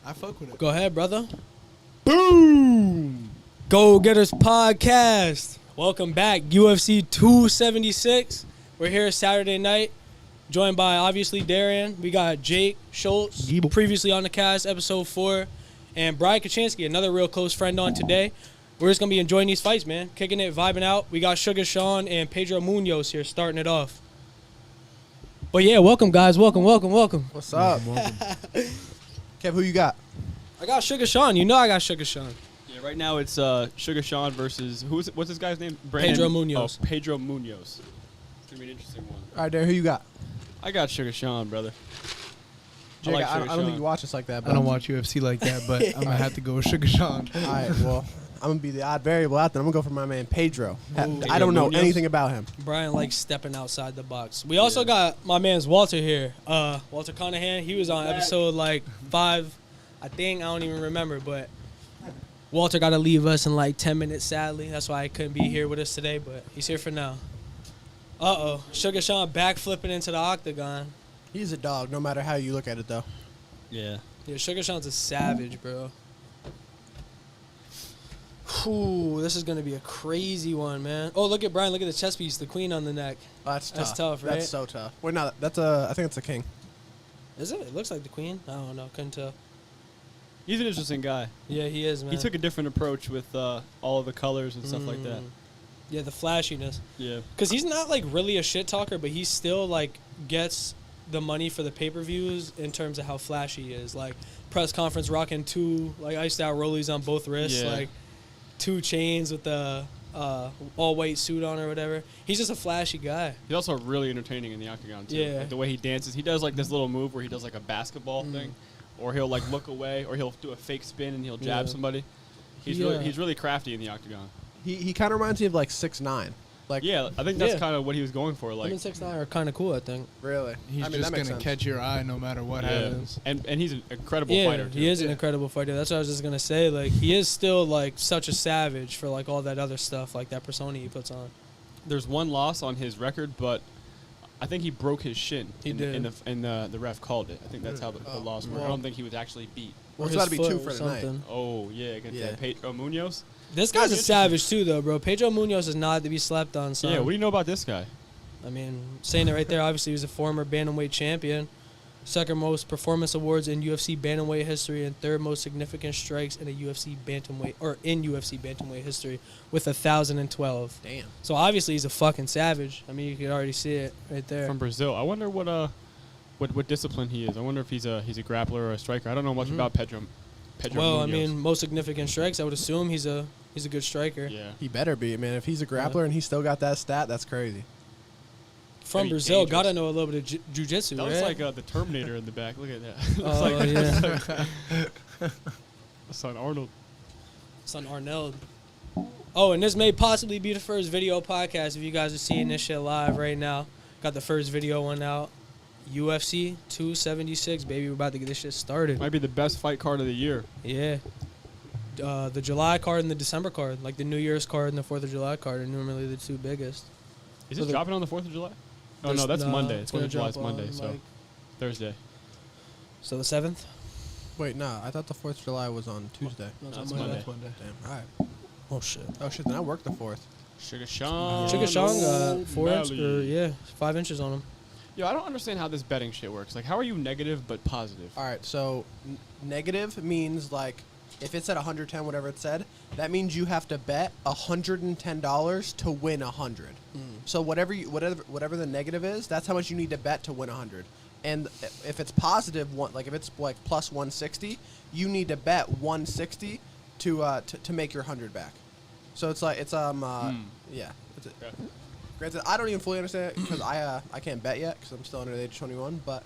I fuck with it. Go ahead, brother. Boom! Go Getters Podcast. Welcome back. UFC 276. We're here Saturday night, joined by, obviously, Darian. We got Jake, Schultz, previously on the cast, episode 4, and Bryan Kochanski, another real close friend on today. We're just going to be enjoying these fights, man. Kicking it, vibing out. We got Sugar Sean and Pedro Munhoz here starting it off. But, yeah, welcome, guys. Welcome. What's up? Kev, who you got? I got Sugar Sean. You know I got Sugar Sean. Yeah, right now it's Sugar Sean versus what's this guy's name? Pedro Munhoz. Oh, Pedro Munhoz. It's gonna be an interesting one. All right, Darren, who you got? I got Sugar Sean, brother. Jake, like I don't think you watch us like that. But I don't watch UFC like that, but I'm gonna have to go with Sugar Sean. All right, well, I'm gonna be the odd variable out there. I'm gonna go for my man Pedro. Ooh. I don't know Pedro Munhoz? anything about him. Brian likes stepping outside the box. We also got my man's Walter here. Walter Cannonier. He was on episode 5, I think. I don't even remember, but Walter got to leave us in 10 minutes, sadly. That's why he couldn't be here with us today, but he's here for now. Sugar Sean backflipping into the octagon. He's a dog, no matter how you look at it, though. Yeah. Yeah, Sugar Sean's a savage, bro. Ooh, this is going to be a crazy one, man. Oh, look at Brian. Look at the chest piece, the queen on the neck. Oh, that's tough. That's tough, right? That's so tough. Wait, no, that's I think it's a king. Is it? It looks like the queen. I don't know. Couldn't tell. He's an interesting guy. Yeah, he is, man. He took a different approach with all of the colors and stuff like that. Yeah, the flashiness. Yeah. Because he's not, really a shit talker, but he still, gets the money for the pay-per-views in terms of how flashy he is. Press conference rocking 2, iced out rollies on both wrists, Yeah. 2 chains with the all-white suit on or whatever. He's just a flashy guy. He's also really entertaining in the octagon, too. Yeah. The way he dances. He does, this little move where he does, a basketball thing. Or he'll, look away, or he'll do a fake spin and he'll jab somebody. He's really crafty in the octagon. He kind of reminds me of 6'9". Yeah, I think that's kind of what he was going for. Him and 6'9" are kind of cool, I think. Really? He's just going to catch your eye no matter what happens. And he's an incredible fighter, too. He is an incredible fighter. That's what I was just going to say. He is still, such a savage for, all that other stuff, that persona he puts on. There's one loss on his record, but I think he broke his shin. He did. And the ref called it. I think that's how the loss worked. I don't think he was actually beat. Well, it's got to be 2 for tonight. something. Oh, yeah, against that Pedro Munhoz. This guy's a savage, too, though, bro. Pedro Munhoz is not to be slept on, son. Yeah, what do you know about this guy? I mean, saying it right there, obviously, he was a former bantamweight champion. Second most performance awards in UFC bantamweight history and third most significant strikes in UFC bantamweight history with 1,012. Damn. So obviously he's a fucking savage. I mean, you can already see it right there. From Brazil. I wonder what discipline he is. I wonder if he's a grappler or a striker. I don't know much about Pedro Well, Munhoz. I mean, most significant strikes, I would assume he's a good striker. Yeah. He better be, man. If he's a grappler and he's still got that stat, that's crazy. From Brazil, dangerous. Gotta know a little bit of jiu-jitsu, that right? was like the Terminator in the back. Look at that. Oh, yeah. Son Arnold. Son Arnold. Oh, and this may possibly be the first video podcast if you guys are seeing this shit live right now. Got the first video one out. UFC 276, baby. We're about to get this shit started. Might be the best fight card of the year. Yeah. The July card and the December card, the New Year's card and the 4th of July card are normally the 2 biggest. Is it dropping on the 4th of July? Oh, no, that's Monday. It's 4th of July is Monday, so Thursday. So the 7th? Wait, no. I thought the 4th of July was on Tuesday. No, it's Monday. Damn. All right. Oh, shit. Oh, shit. Then I worked the 4th. Sugar Sean. Sugar Sean got 4 inches, 5 inches on him. Yo, I don't understand how this betting shit works. How are you negative but positive? All right, so negative means if it's at 110, whatever it said, that means you have to bet $110 to win 100. So whatever the negative is, that's how much you need to bet to win 100. And if it's positive, if it's plus 160, you need to bet 160 to make your 100 back. So it's yeah. Granted, I don't even fully understand it because I can't bet yet because I'm still under the age of 21. But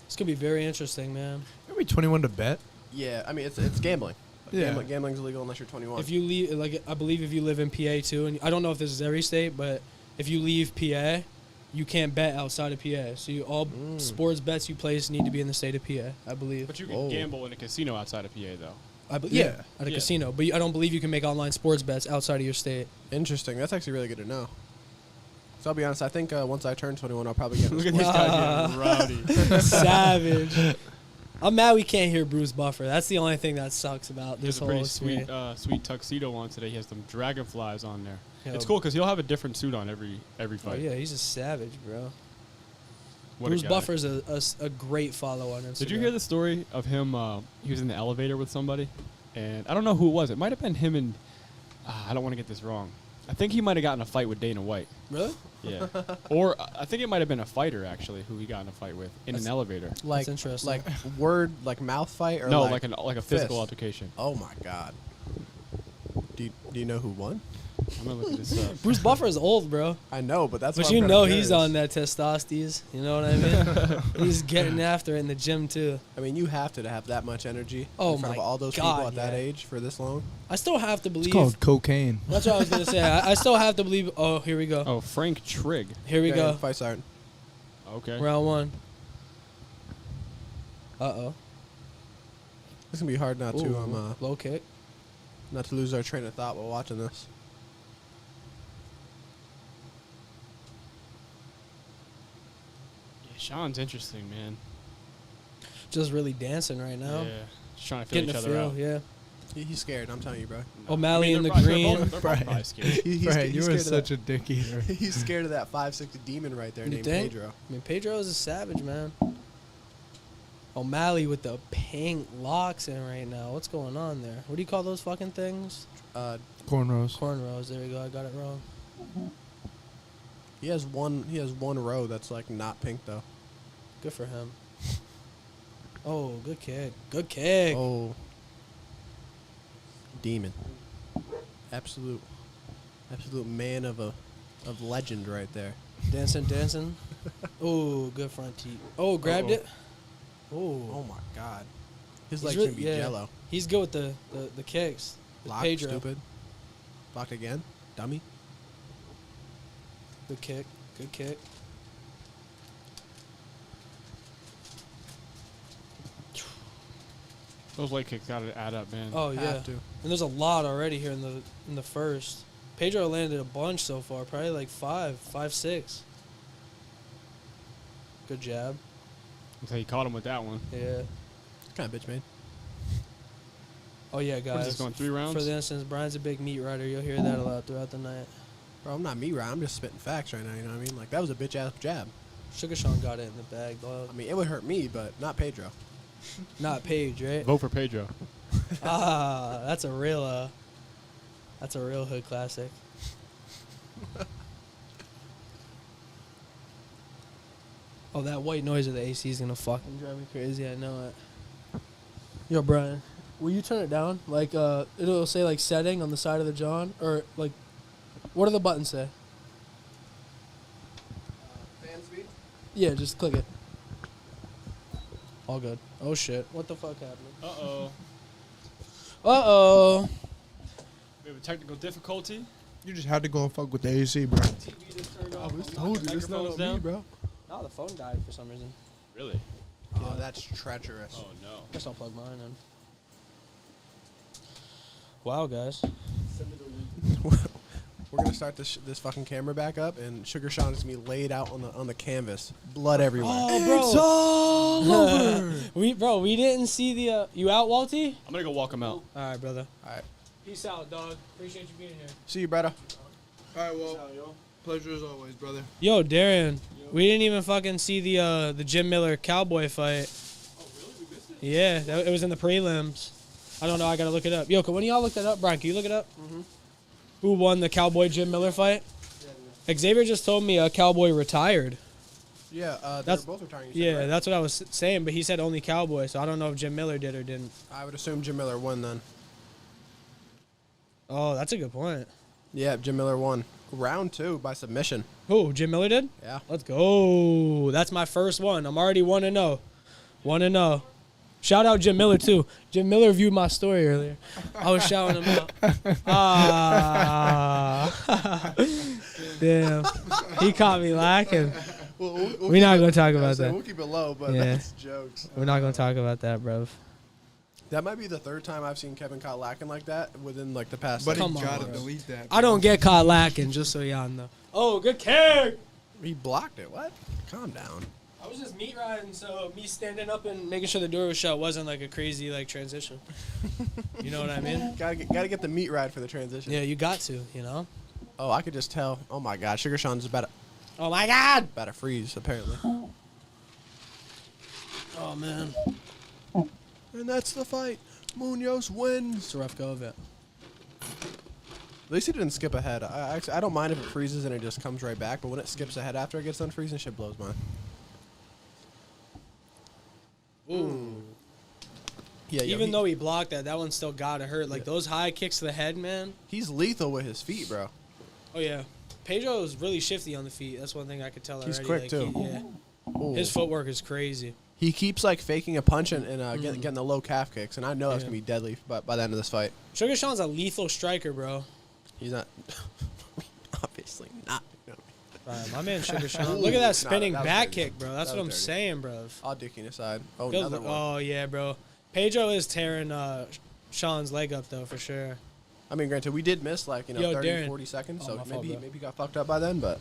it's gonna be very interesting, man. Are we 21 to bet? Yeah, I mean it's gambling. Yeah, gambling's illegal unless you're 21. If you leave, I believe if you live in PA too, and I don't know if this is every state, but if you leave PA, you can't bet outside of PA. So all sports bets you place need to be in the state of PA, I believe. But you can gamble in a casino outside of PA though. Yeah, at a casino. But I don't believe you can make online sports bets outside of your state. Interesting. That's actually really good to know. So I'll be honest. I think once I turn 21, I'll probably get. Look at these guys getting rowdy. Savage. I'm mad we can't hear Bruce Buffer. That's the only thing that sucks about He has this a whole pretty experience. sweet tuxedo on today. He has some dragonflies on there. Yo. It's cool because he'll have a different suit on every Oh, fight. yeah, he's a savage, bro. What a Bruce guy. Buffer's a great follow on Instagram. Did you hear the story of him? He was in the elevator with somebody, and I don't know who it was. It might have been him and I don't want to get this wrong. I think he might have gotten in a fight with Dana White. Really? Yeah. Or I think it might have been a fighter actually who he got in a fight with in an elevator. Like interesting. Like word, like mouth fight, or No, like like a physical fist? altercation. Oh my god. Do you know who won? I'm gonna look at this up. Bruce Buffer is old, bro. I know, but that's. But why you I'm know kinda he's curious. on that testosterone. You know what I mean? He's getting after it in the gym, too. I mean, you have to have that much energy Oh in front my of all those God, people at that yeah. age for this long. I still have to believe. It's called cocaine. That's what I was going to say. I still have to believe. Oh, here we go. Oh, Frank Trigg. Here we Okay, go. Fight start. Okay. Round one. Uh-oh. It's gonna be hard not to Ooh, low kick. not to lose our train of thought while watching this. Yeah, Sean's interesting, man. Just really dancing right now. Yeah. Just trying to feel Getting each a other feel, out. yeah. He's scared. I'm telling you, bro. No. O'Malley in they're the probably- green. They're both Brian. probably scared. He's Right, scared- you he's are scared of such that. a dick eater. He's scared of that 5'6" demon right there You named think? Pedro. I mean, Pedro is a savage, man. O'Malley with the pink locks in right now. What's going on there? What do you call those fucking things? Cornrows. Cornrows. There we go. I got it wrong. He has one row that's like not pink though. Good for him. Oh, good kick. Good kick. Oh, demon. Absolute man of legend right there. Dancing, dancing. Oh, good front teeth. Oh, grabbed Uh-oh. it. Oh Oh, my god. His He's legs re- gonna be yeah. jello. he's good with the kicks. With Blocked, Pedro. stupid. Blocked again. Dummy. Good kick. Good kick. Those leg kicks gotta add up, man. Oh yeah. Have to. And there's a lot already here in the first. Pedro landed a bunch so far, probably like 5, 6. Good jab. Until he caught him with that one. Yeah. Kind of bitch made. Oh yeah, guys. What is this, going 3 rounds? For the instance, Brian's a big meat rider. You'll hear that a lot throughout the night. Bro, I'm not me right. I'm just spitting facts right now. You know what I mean? Like that was a bitch ass jab. Sugar Sean got it in the bag, dog. I mean, it would hurt me, but not Pedro. Not Paige, right? Vote for Pedro. Ah, that's a real hood classic. Oh, that white noise of the AC is gonna fucking drive me crazy. I know it. Yo, Brian, will you turn it down? Like, it'll say like setting on the side of the John, or like, what do the buttons say? Fan speed? Yeah, just click it. All good. Oh shit! What the fuck happened? Uh-oh. Uh-oh. We have a technical difficulty. You just had to go and fuck with the AC, bro. TV just turned off. Microphone's down. bro. No, the phone died for some reason. Really? Oh, that's treacherous. Oh, no. Guess I'll plug mine in. Wow, guys. We're gonna start this fucking camera back up, and Sugar Sean is gonna be laid out on the canvas, blood everywhere. Oh, bro. It's all over. we didn't see the. You out, Walty? I'm gonna go walk him out. All right, brother. All right, Peace out, dog. Appreciate you being here. see you, brother. All right, well, pleasure as always, brother. Yo, Darian, we didn't even fucking see the Jim Miller Cowboy fight. Oh, really? We missed it? Yeah, it was in the prelims. I don't know. I gotta look it up. Yo, can one of y'all look that up? Brian, can you look it up? Mm-hmm. Who won the Cowboy Jim Miller fight? Xavier just told me a Cowboy retired. Yeah, they That's- were both retiring. You said, Yeah, right? that's what I was saying, but he said only Cowboy, so I don't know if Jim Miller did or didn't. I would assume Jim Miller won then. Oh, that's a good point. Yeah, Jim Miller won round 2 by submission. Who, Jim Miller did? Yeah. Let's go. That's my first one. I'm already 1-0. 1-0. Shout out Jim Miller, too. Jim Miller viewed my story earlier. I was shouting him out. Ah. Damn. He caught me lacking. We're not going to talk about that. We'll keep it low, but Yeah. that's jokes. We're not going to talk about that, bruv. That might be the third time I've seen Kevin caught lacking like that within like the past. But like, Come you on, gotta bro. delete that. I don't get caught lacking, just so y'all know. Oh, good kick. he blocked it. What? Calm down. I was just meat riding, so me standing up and making sure the door was shut wasn't like a crazy like transition. You know what I mean? Gotta get the meat ride for the transition. Yeah, you got to, you know? Oh, I could just tell. Oh my God, Sugar Sean's about Oh my God! to freeze apparently. Oh man, And that's the fight. Munhoz wins. it's a rough go of it. At least he didn't skip ahead. I don't mind if it freezes and it just comes right back, but when it skips ahead after it gets done freezing, shit blows mine. Ooh. Yeah, Even though he blocked that one still got to hurt. Like those high kicks to the head, man. he's lethal with his feet, bro. Oh yeah, Pedro is really shifty on the feet. That's one thing I could tell already. He's quick, like, too. Yeah, Ooh. his footwork is crazy. He keeps like faking a punch and getting the low calf kicks, and I know that's Yeah. gonna be deadly by the end of this fight. Sugar Sean's a lethal striker, bro. He's not, obviously not. My man Sugar Sean. Look at that spinning that was back dirty. kick, bro. That's That what I'm was dirty. saying, bro. All dicking aside. Oh, Good- another one. Oh yeah, bro. Pedro is tearing Sean's leg up though for sure. I mean, granted, we did miss like, Yo, 30, Darren. 40 seconds, Oh, so my fault, maybe bro. he got fucked up by then, but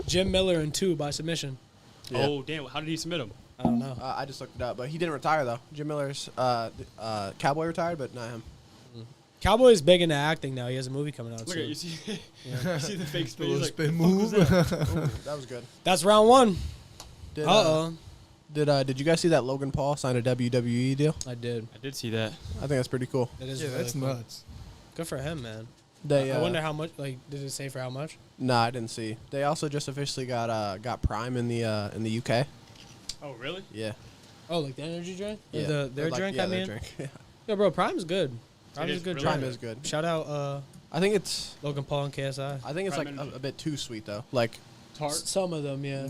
Jim Miller in 2 by submission. Yeah. Oh, damn. How did he submit him? I don't know. I just looked it up. But he didn't retire, though. Jim Miller's Cowboy retired, but not him. Cowboy's big into acting now. He has a movie coming out Look soon. at you see, you see the fake spin. Little He's like, spin "The fuck was move. that?" Ooh, that was good. That's round 1. Did, Uh-oh. Did you guys see that Logan Paul signed a WWE deal? I did. I did see that. I think that's pretty cool. That is Yeah, really that's cool. nuts. Good for him, man. They, I wonder how much. Like, did it say for how much? Nah, I didn't see. They also just officially got Prime in the UK. Oh, really? Yeah. Oh, like the energy drink? Or Yeah. their drink, Yeah, I their mean? drink. Yeah. Yeah, bro, Prime's good. Prime's a is good really drink. Prime is good. Shout out I think it's Logan Paul and KSI. like Prime Energy. a bit too sweet though. Like, Tart. Some of them, yeah.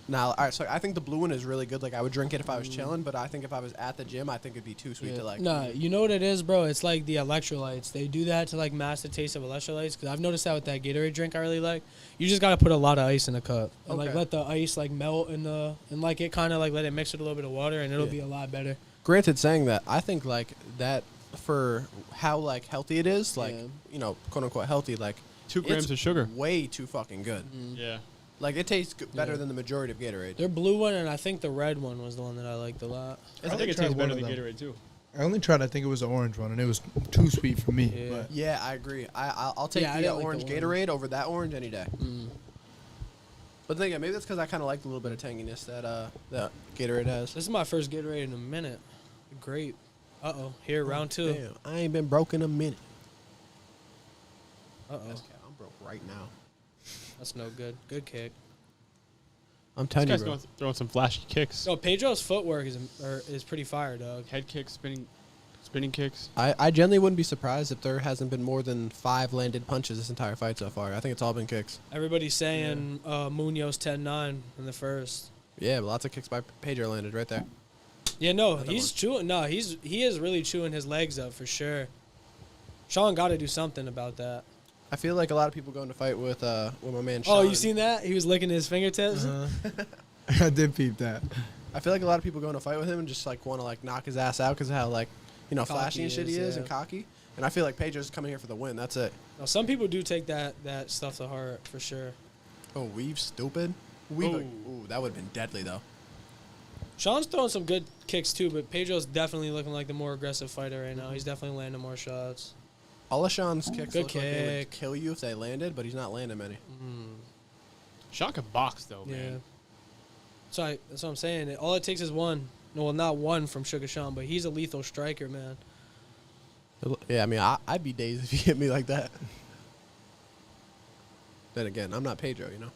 nah. All right, so I think the blue one is really good. Like, I would drink it if I was chilling, but I think if I was at the gym, I think it'd be too sweet to like. Nah, you know what it is, bro? It's like the electrolytes. They do that to like mask the taste of electrolytes. Because I've noticed that with that Gatorade drink I really like. You just gotta put a lot of ice in a cup and like Okay. let the ice like melt in the and like it kind of like let it mix with a little bit of water and it'll Yeah. be a lot better. Granted, saying that, I think like that for how like healthy it is, like Yeah. quote unquote healthy, like 2 grams it's of sugar. way too fucking good. Yeah. Like it tastes better Yeah. than the majority of Gatorade. Their blue one and I think the red one was the one that I liked a lot. I think it tried tastes one better of than them. Gatorade, too. I only tried, I think it was the orange one, and it was too sweet for me. Yeah. But Yeah, I agree. I'll take Yeah, I the didn't like orange the Gatorade over that orange any day. Mm. But then again, maybe that's because I kind of like the little bit of tanginess that Gatorade has. This is my first Gatorade in a minute. Great. Uh-oh. Here, round 2. Damn, I ain't been broke in a minute. Uh-oh. I'm broke right now. That's no good. Good kick. I'm This telling you, guy's bro. throwing some flashy kicks. No, Pedro's footwork is pretty fire, dog. Head kicks, spinning kicks. I generally wouldn't be surprised if there hasn't been more than 5 landed punches this entire fight so far. I think it's all been kicks. Everybody's saying Munhoz 10-9 in the first. Yeah, but lots of kicks by Pedro landed right there. Yeah, no, Another he's one. chewing. No, he is really chewing his legs up for sure. Sean got to do something about that. I feel like a lot of people go into fight with my man Sean. Oh, you seen that? He was licking his fingertips. I did peep that. I feel like a lot of people go into fight with him and just like want to like knock his ass out because of how like flashy Cocky and shit he is, is yeah. and cocky. And I feel like Pedro's coming here for the win. That's it. Now, some people do take that stuff to heart for sure. Oh, weave stupid. Weave. Ooh. Ooh, that would have been deadly though. Sean's throwing some good kicks too, but Pedro's definitely looking like the more aggressive fighter right now. He's definitely landing more shots. All of Sean's kicks Good look like they would kick. kill you if they landed, but he's not landing many. Sean can box, though, Yeah. man. So that's what I'm saying. All it takes is one. No, well, not one from Sugar Sean, but he's a lethal striker, man. Yeah, I mean, I'd be dazed if you hit me like that. Then again, I'm not Pedro, you know.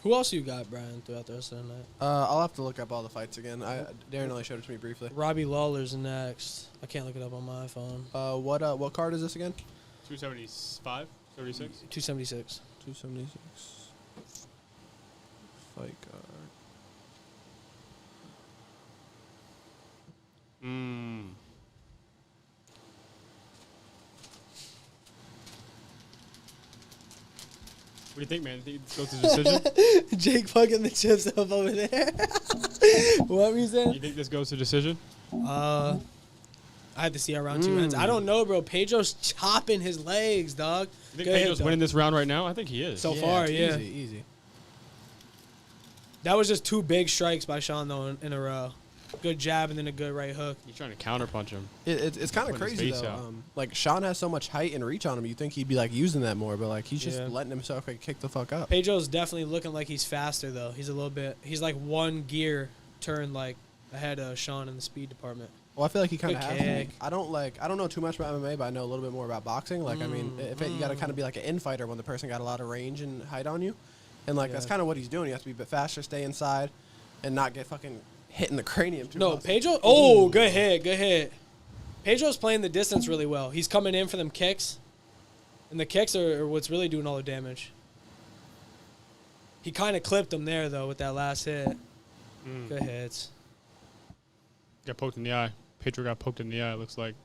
Who else you got, Brian, throughout the rest of the night? I'll have to look up all the fights again. Darren only showed it to me briefly. Robbie Lawler's next. I can't look it up on my phone. What card is this again? 275, 36. 276. 276. Fight card. What do you think, man? Think it goes to decision? Jake fucking the chips up over there. What were you saying? You think this goes to decision? I had to see how round 2 ends. I don't know, bro. Pedro's chopping his legs, dog. You think Go ahead, Pedro's dog. winning this round right now? I think he is. So far, yeah. Easy. That was just 2 big strikes by Sean, though, in a row. Good jab and then a good right hook. He's trying to counterpunch him. It's kind of Put his crazy, face though. out. Like, Sean has so much height and reach on him. You'd think he'd be, like, using that more, but, like, he's just Yeah. letting himself like, kick the fuck up. Pedro's definitely looking like he's faster, though. He's a little bit, he's like 1 gear turn, like, ahead of Sean in the speed department. Well, I feel like he kind of Good has to. kick. I don't know too much about MMA, but I know a little bit more about boxing. Like, I mean, you got to kind of be like an infighter when the person got a lot of range and height on you. And, like, that's Yeah. kind of what he's doing. You have to be a bit faster, stay inside, and not get fucking hit in the cranium too No, much. Pedro. Oh, good hit, good hit. Pedro's playing the distance really well. He's coming in for them kicks, and the kicks are what's really doing all the damage. He kind of clipped him there though with that last hit. Good hits. Got poked in the eye. Pedro got poked in the eye, it looks like.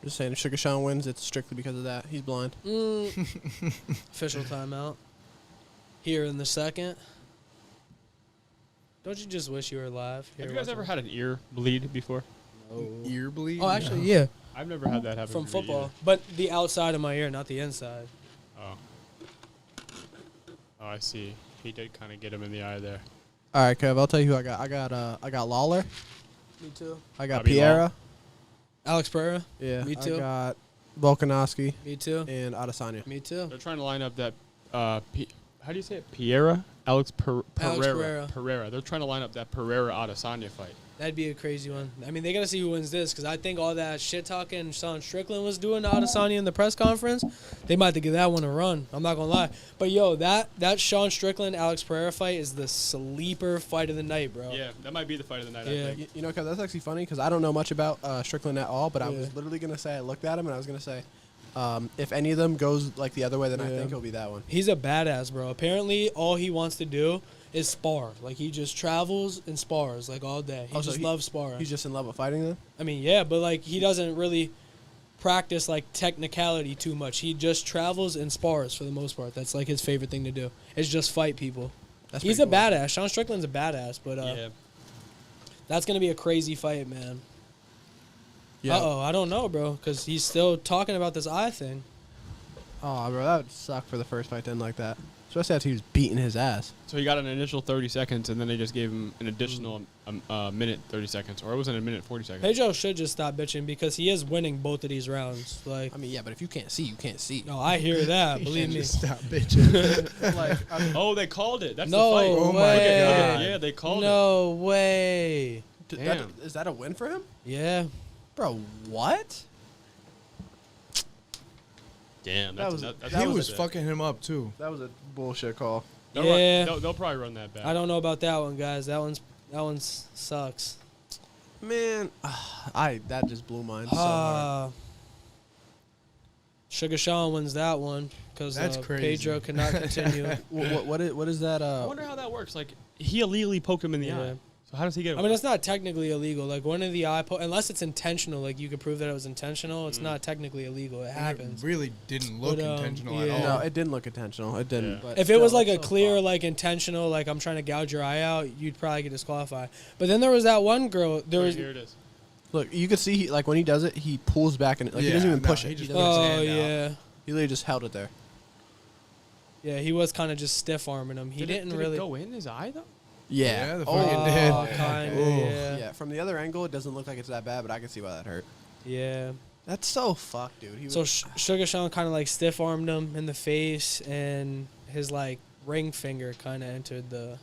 Just saying, if Sugar Sean wins, it's strictly because of that. He's blind. Official timeout. Here in the second. Don't you just wish you were alive? Have you guys ever had an ear bleed before? Ear bleed? Oh, actually, yeah. I've never had that happen From to me football, either. but the outside of my ear, not the inside. Oh. Oh, I see. He did kind of get him in the eye there. All right, Kev. I'll tell you who I got. I got Lawler. Me too. I got Robbie Pereira. Alex Pereira. Yeah. Me too. I got Volkanovski Me too. and Adesanya. Me too. They're trying to line up that, how do you say it? Pereira? Alex Pereira. Pereira. They're trying to line up that Pereira-Adesanya fight. That'd be a crazy one. I mean, they got to see who wins this because I think all that shit-talking Sean Strickland was doing to Adesanya in the press conference, they might have to give that one a run. I'm not going to lie. But, yo, that Sean Strickland-Alex Pereira fight is the sleeper fight of the night, bro. Yeah, that might be the fight of the night, Yeah. I think. You know, Kev, that's actually funny because I don't know much about Strickland at all, but I Yeah. was literally going to say I looked at him and I was going to say if any of them goes like the other way, then I Yeah. think it'll be that one. He's a badass, bro. Apparently, all he wants to do is spar. Like, he just travels and spars, like, all day. He Oh, so just loves sparring. He's just in love with fighting then? I mean, yeah, but, like, he doesn't really practice, like, technicality too much. He just travels and spars for the most part. That's, like, his favorite thing to do. Is just fight people. That's He's a pretty cool. badass. Sean Strickland's a badass, but Yeah. that's going to be a crazy fight, man. Yeah. Uh-oh, I don't know, bro, because he's still talking about this eye thing. Oh, bro, that would suck for the first fight then like that. Especially after he was beating his ass. So he got an initial 30 seconds, and then they just gave him an additional minute 30 seconds. Or it wasn't a minute 40 seconds. Pedro should just stop bitching because he is winning both of these rounds. Like, I mean, yeah, but if you can't see, you can't see. no, I hear that. You Believe can't me. just stop bitching. like, Oh, they called it. That's No the fight. Oh my way. God. Yeah, they called it. No way. Damn. is that a win for him? Yeah. Bro, what? Damn. That was- that's He was was it. fucking him up, too. That was a bullshit call. They'll Yeah. they'll probably run that back. I don't know about that one, guys. That one's sucks. Man, that just blew mine so hard. Sugar Sean wins that one because That's crazy. Pedro cannot continue. What is that? I wonder how that works. Like, he illegally poked him in the Yeah. eye. So how does he get it? I mean, it's not technically illegal. Like, one of the unless it's intentional, like you could prove that it was intentional, it's not technically illegal. It happens. It really didn't look But, intentional yeah. at all. No, it didn't look intentional. It didn't. Yeah. But If it was still, like a it's so clear, fucked. like intentional, like I'm trying to gouge your eye out, you'd probably get disqualified. But then there was that one girl. There was. Here it is. Look, you could see like when he does it, he pulls back and like he doesn't even push he it. just He, puts doesn't- his Oh hand out. yeah, he literally just held it there. yeah. He was kind of just stiff arming him. He didn't did really. it go in his eye, though? Yeah. Yeah, the oh, fucking did. Kinda, Oh. yeah. yeah. From the other angle, it doesn't look like it's that bad, but I can see why that hurt. Yeah. That's so fucked, dude. He So was, Sugar Sean kind of like stiff armed him in the face, and his like ring finger kind of entered the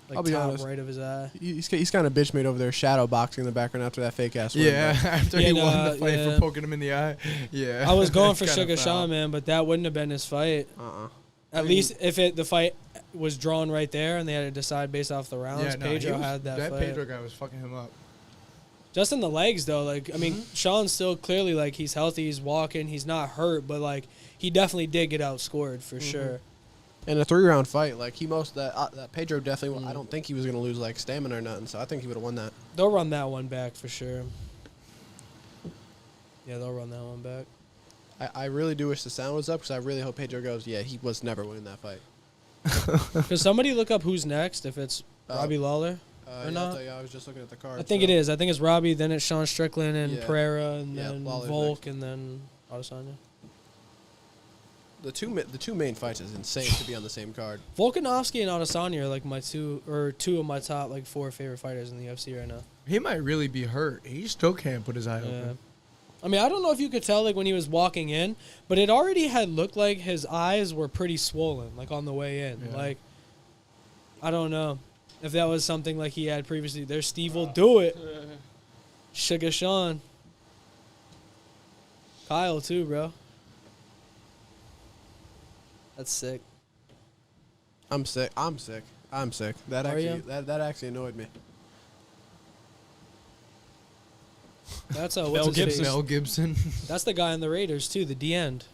I'll like be top honest. right of his eye. he's kind of bitch made over there, shadow boxing in the background after that fake ass. Yeah, after Yeah, he no, won the fight yeah. for poking him in the eye. Yeah. I was going for It's kinda Sugar foul. Sean, man, but that wouldn't have been his fight. At least if the fight was drawn right there and they had to decide based off the rounds, Yeah, no, he Pedro was- had that fight. Pedro guy was fucking him up. Just in the legs, though. Like, I mean, Sean's still clearly, like, he's healthy, he's walking, he's not hurt, but, like, he definitely did get outscored for sure. In a 3-round fight, like that Pedro definitely. I don't think he was gonna lose like stamina or nothing, so I think he would have won that. They'll run that one back for sure. Yeah, they'll run that one back. I really do wish the sound was up because I really hope Pedro goes. Yeah, he was never winning that fight. Could somebody look up who's next, if it's Robbie Lawler? Or Yeah, not? I'll tell you, I was just looking at the card. I think it is. I think it's Robbie, then it's Sean Strickland and Yeah. Pereira, and Yeah, then Lawler's Volk, and then Adesanya. The two main fights is insane to be on the same card. Volkanovski and Adesanya are like two of my top like 4 favorite fighters in the UFC right now. He might really be hurt. He still can't put his eye Yeah. open. I mean, I don't know if you could tell like when he was walking in, but it already had looked like his eyes were pretty swollen, like on the way in. Yeah. Like, I don't know if that was something like he had previously. There's Steve will do it. Sugar Sean. Kyle too, bro. That's sick. I'm sick. That Are actually you? that actually annoyed me. That's what's Mel his face? Gibson. Mel Gibson. That's the guy in the Raiders too. The D end.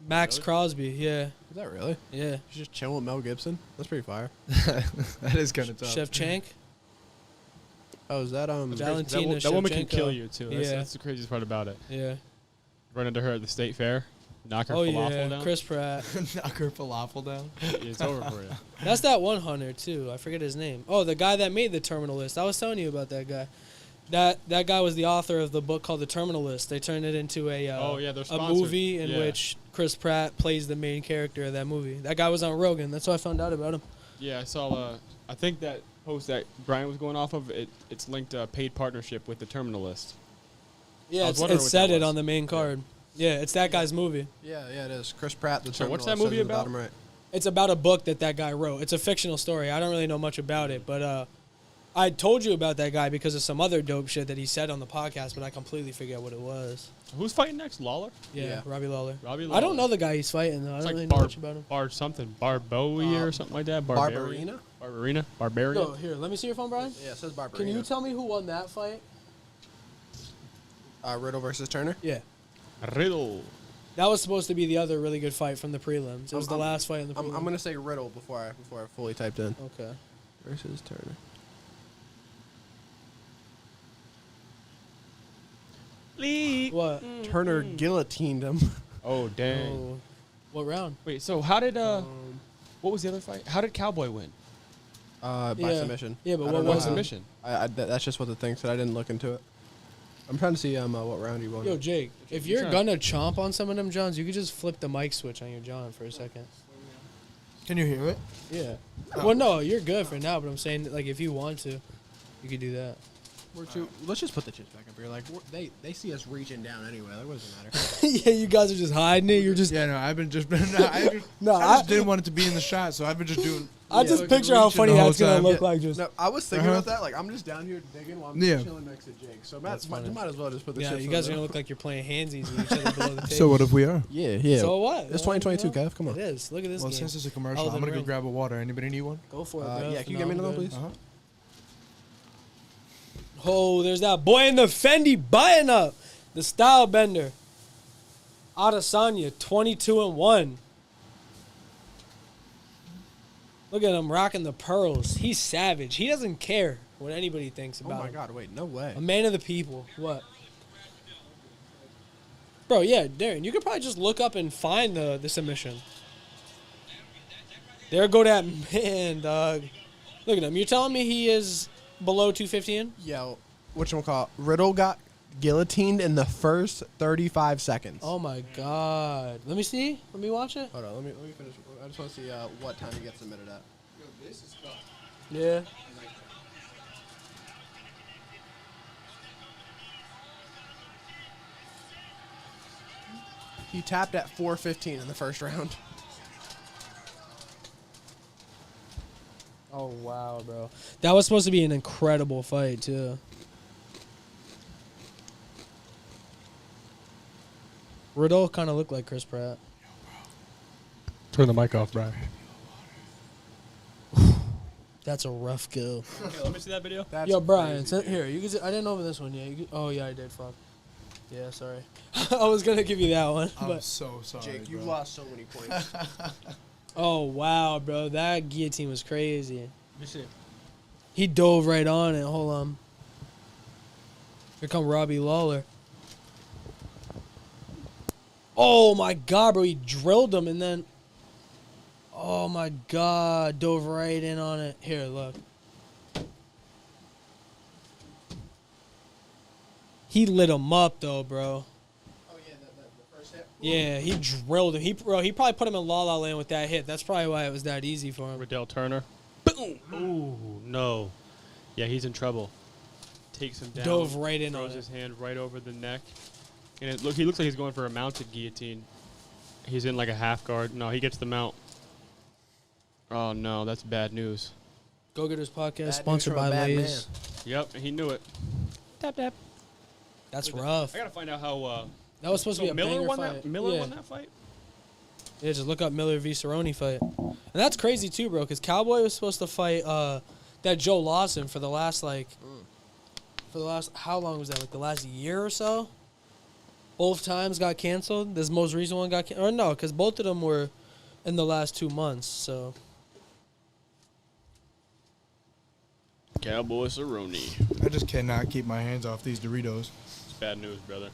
Max Really? Crosby. Yeah. Is that really? Yeah. He's just chilling with Mel Gibson. That's pretty fire. That is kind of tough. Shevchenko. Oh, is that Valentina That woman can Shevchenko. kill you too. Yeah. That's the craziest part about it. Yeah. Run into her at the state fair, knock her Oh falafel yeah. down. Chris Pratt. Knock her falafel down. It's over for you. That's that one hunter too. I forget his name. Oh, the guy that made the Terminal List. I was telling you about that guy. That guy was the author of the book called The Terminal List. They turned it into a They're a sponsored. movie in Yeah. which Chris Pratt plays the main character of that movie. That guy was on Rogan. That's how I found out about him. Yeah, I saw. I think that post that Bryan was going off of it's linked a paid partnership with the Terminal List. Yeah, I was wondering it what said that it was. on the main card. Yeah, it's that guy's movie. Yeah, it is. Chris Pratt. The So what's Terminal, that it says movie at the about? bottom right. It's about a book that guy wrote. It's a fictional story. I don't really know much about it, but I told you about that guy because of some other dope shit that he said on the podcast, but I completely forget what it was. Who's fighting next? Lawler? Yeah. Robbie Lawler. Robbie I Lawler. don't know the guy he's fighting though. I It's don't like really know much about him. Bar something. Barboia or something like that. Barberena? Barberena? Barbarian? No, here, let me see your phone, Brian. Yeah, it says Barberena. Can you tell me who won that fight? Riddle versus Turner? Yeah. Riddle. That was supposed to be the other really good fight from the prelims. It was the last fight in the prelims. I'm gonna say Riddle before I fully typed in. Okay. Versus Turner. What? Turner guillotined him. Oh, dang. Oh. What round? Wait, so how did, what was the other fight? How did Cowboy win? By Yeah. submission. Yeah, but I what don't know was how. Submission. That's just what the thing said. I didn't look into it. I'm trying to see what round you won. Yo, Jake, if you're gonna chomp on some of them Johns, you could just flip the mic switch on your John for a second. Can you hear it? Yeah. Well, no, you're good for now, but I'm saying, like, if you want to, you could do that. Let's just put the chips back up here. Like they see us reaching down anyway. Like, what does it matter? Yeah, you guys are just hiding it. You're just. Yeah, no, I just didn't want it to be in the shot, so I've been just doing. I just fucking picture how reaching funny the whole that's gonna time. look like. Just. No, I was thinking Uh-huh. about that. Like, I'm just down here digging while I'm Yeah. chilling next to Jake. So That's might funny. as well just put the Yeah, chips you on guys are there. gonna look like you're playing handsies with each other below the table. So what if we are? Yeah. So what? It's 2022, Kev. Come on. It is. Look at this Well, game. since it's a commercial, Elden I'm gonna go Ring. grab a water. Anybody need one? Go for it, bro. Yeah, can you get me another one, please? Uh-huh. Oh, there's that boy in the Fendi button up. The style bender. Adesanya, 22-1. Look at him rocking the pearls. He's savage. He doesn't care what anybody thinks Oh about my him. God! Wait, no way. A man of the people. What? Bro, yeah, Darren, you could probably just look up and find the submission. There go that man, dog. Look at him. You're telling me he is below 215? Yo, whatchamacallit? Riddle got guillotined in the first 35 seconds. Oh my God. Let me see. Let me watch it. Hold on, let me finish. I just want to see what time he gets submitted at. Yeah. He tapped at 4:15 in the first round. Oh, wow, bro. That was supposed to be an incredible fight, too. Riddle kind of looked like Chris Pratt. Turn the mic off, Brian. That's a rough go. Okay, let me see that video. That's Yo, Brian, crazy. here. You can. I didn't open this one yet. Oh, yeah, I did. Fuck. Yeah, sorry. I was going to give you that one. I'm But so sorry. Jake, you bro. lost so many points. oh, wow, bro. That guillotine was crazy. Let me see. He dove right on it. Hold on. Here come Robbie Lawler. Oh, my God, bro. He drilled him and then... Oh, my God. Dove right in on it. Here, look. He lit him up, though, bro. Oh yeah, the first hit. Yeah, he drilled him. He probably put him in La La Land with that hit. That's probably why it was that easy for him. Riddell Turner. Boom. Ooh, no. Yeah, he's in trouble. Takes him down. Dove right in on Throws it. his hand right over the neck. And he looks like he's going for a mounted guillotine. He's in like a half guard. No, he gets the mount. Oh, no, that's bad news. Go Getters Podcast, Bad sponsored news from by a bad Lay's. Yep, and he knew it. Tap, tap. That's rough. I got to find out how... That was supposed to be a Miller banger won fight. that. Miller yeah. won that fight. Yeah, just look up Miller v. Cerrone fight. And that's crazy too, bro, because Cowboy was supposed to fight that Joe Lawson for the last, how long was that? Like the last year or so? Both times got canceled. This most recent one got canceled. Or no, because both of them were in the last 2 months, so. Cowboy Cerrone. I just cannot keep my hands off these Doritos. It's bad news, brother.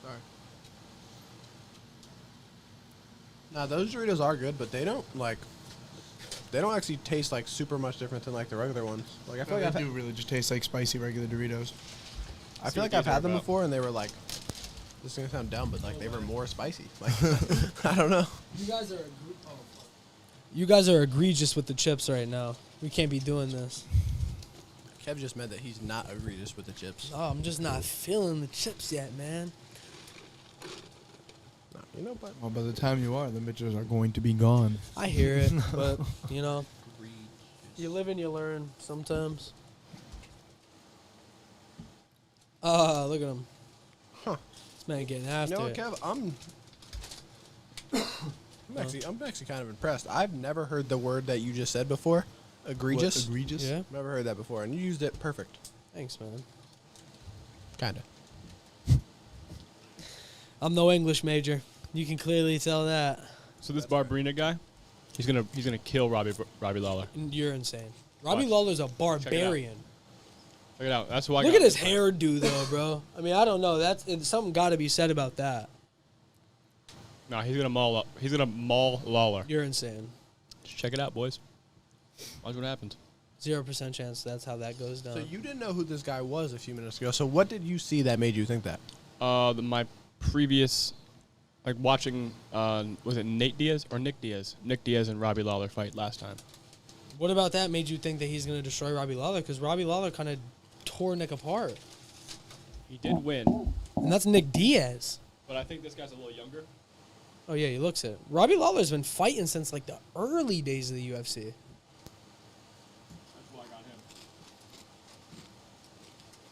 Sorry. Now those Doritos are good, but they don't actually taste like super much different than like the regular ones. Like I feel like They do really just taste like spicy regular Doritos. I feel like I've had them before and they were like, this is gonna sound dumb, but like they were more spicy. Like I don't know. You guys are egregious with the chips right now. We can't be doing this. Kev just meant that he's not egregious with the chips. Oh, I'm just not feeling the chips yet, man. No, you know, but Well, by the time you are, the bitches are going to be gone. I hear it, but, you know, you live and you learn sometimes. Look at him. Huh. This man getting after you know what, it. Kev? I'm actually kind of impressed. I've never heard the word that you just said before. Egregious. What, egregious? Yeah, Never heard that before, and you used it perfect. thanks, man. Kinda. I'm no English major. You can clearly tell that. So this Barberena guy, he's gonna kill Robbie Lawler. You're insane. Robbie Watch. Lawler's a barbarian. Check it out. That's why. Look at his hairdo, though, bro. I mean, I don't know. Something got to be said about that. No, he's gonna maul up. He's gonna maul Lawler. You're insane. Just check it out, boys. Watch what happens. 0% chance that's how that goes down. So you didn't know who this guy was a few minutes ago. So what did you see that made you think that? My previous, like watching, was it Nate Diaz or Nick Diaz? Nick Diaz and Robbie Lawler fight last time. What about that made you think that he's going to destroy Robbie Lawler? Because Robbie Lawler kind of tore Nick apart. He did win, And that's Nick Diaz. but I think this guy's a little younger. Oh, yeah, he looks it. Robbie Lawler's been fighting since, like, the early days of the UFC. That's why I got him.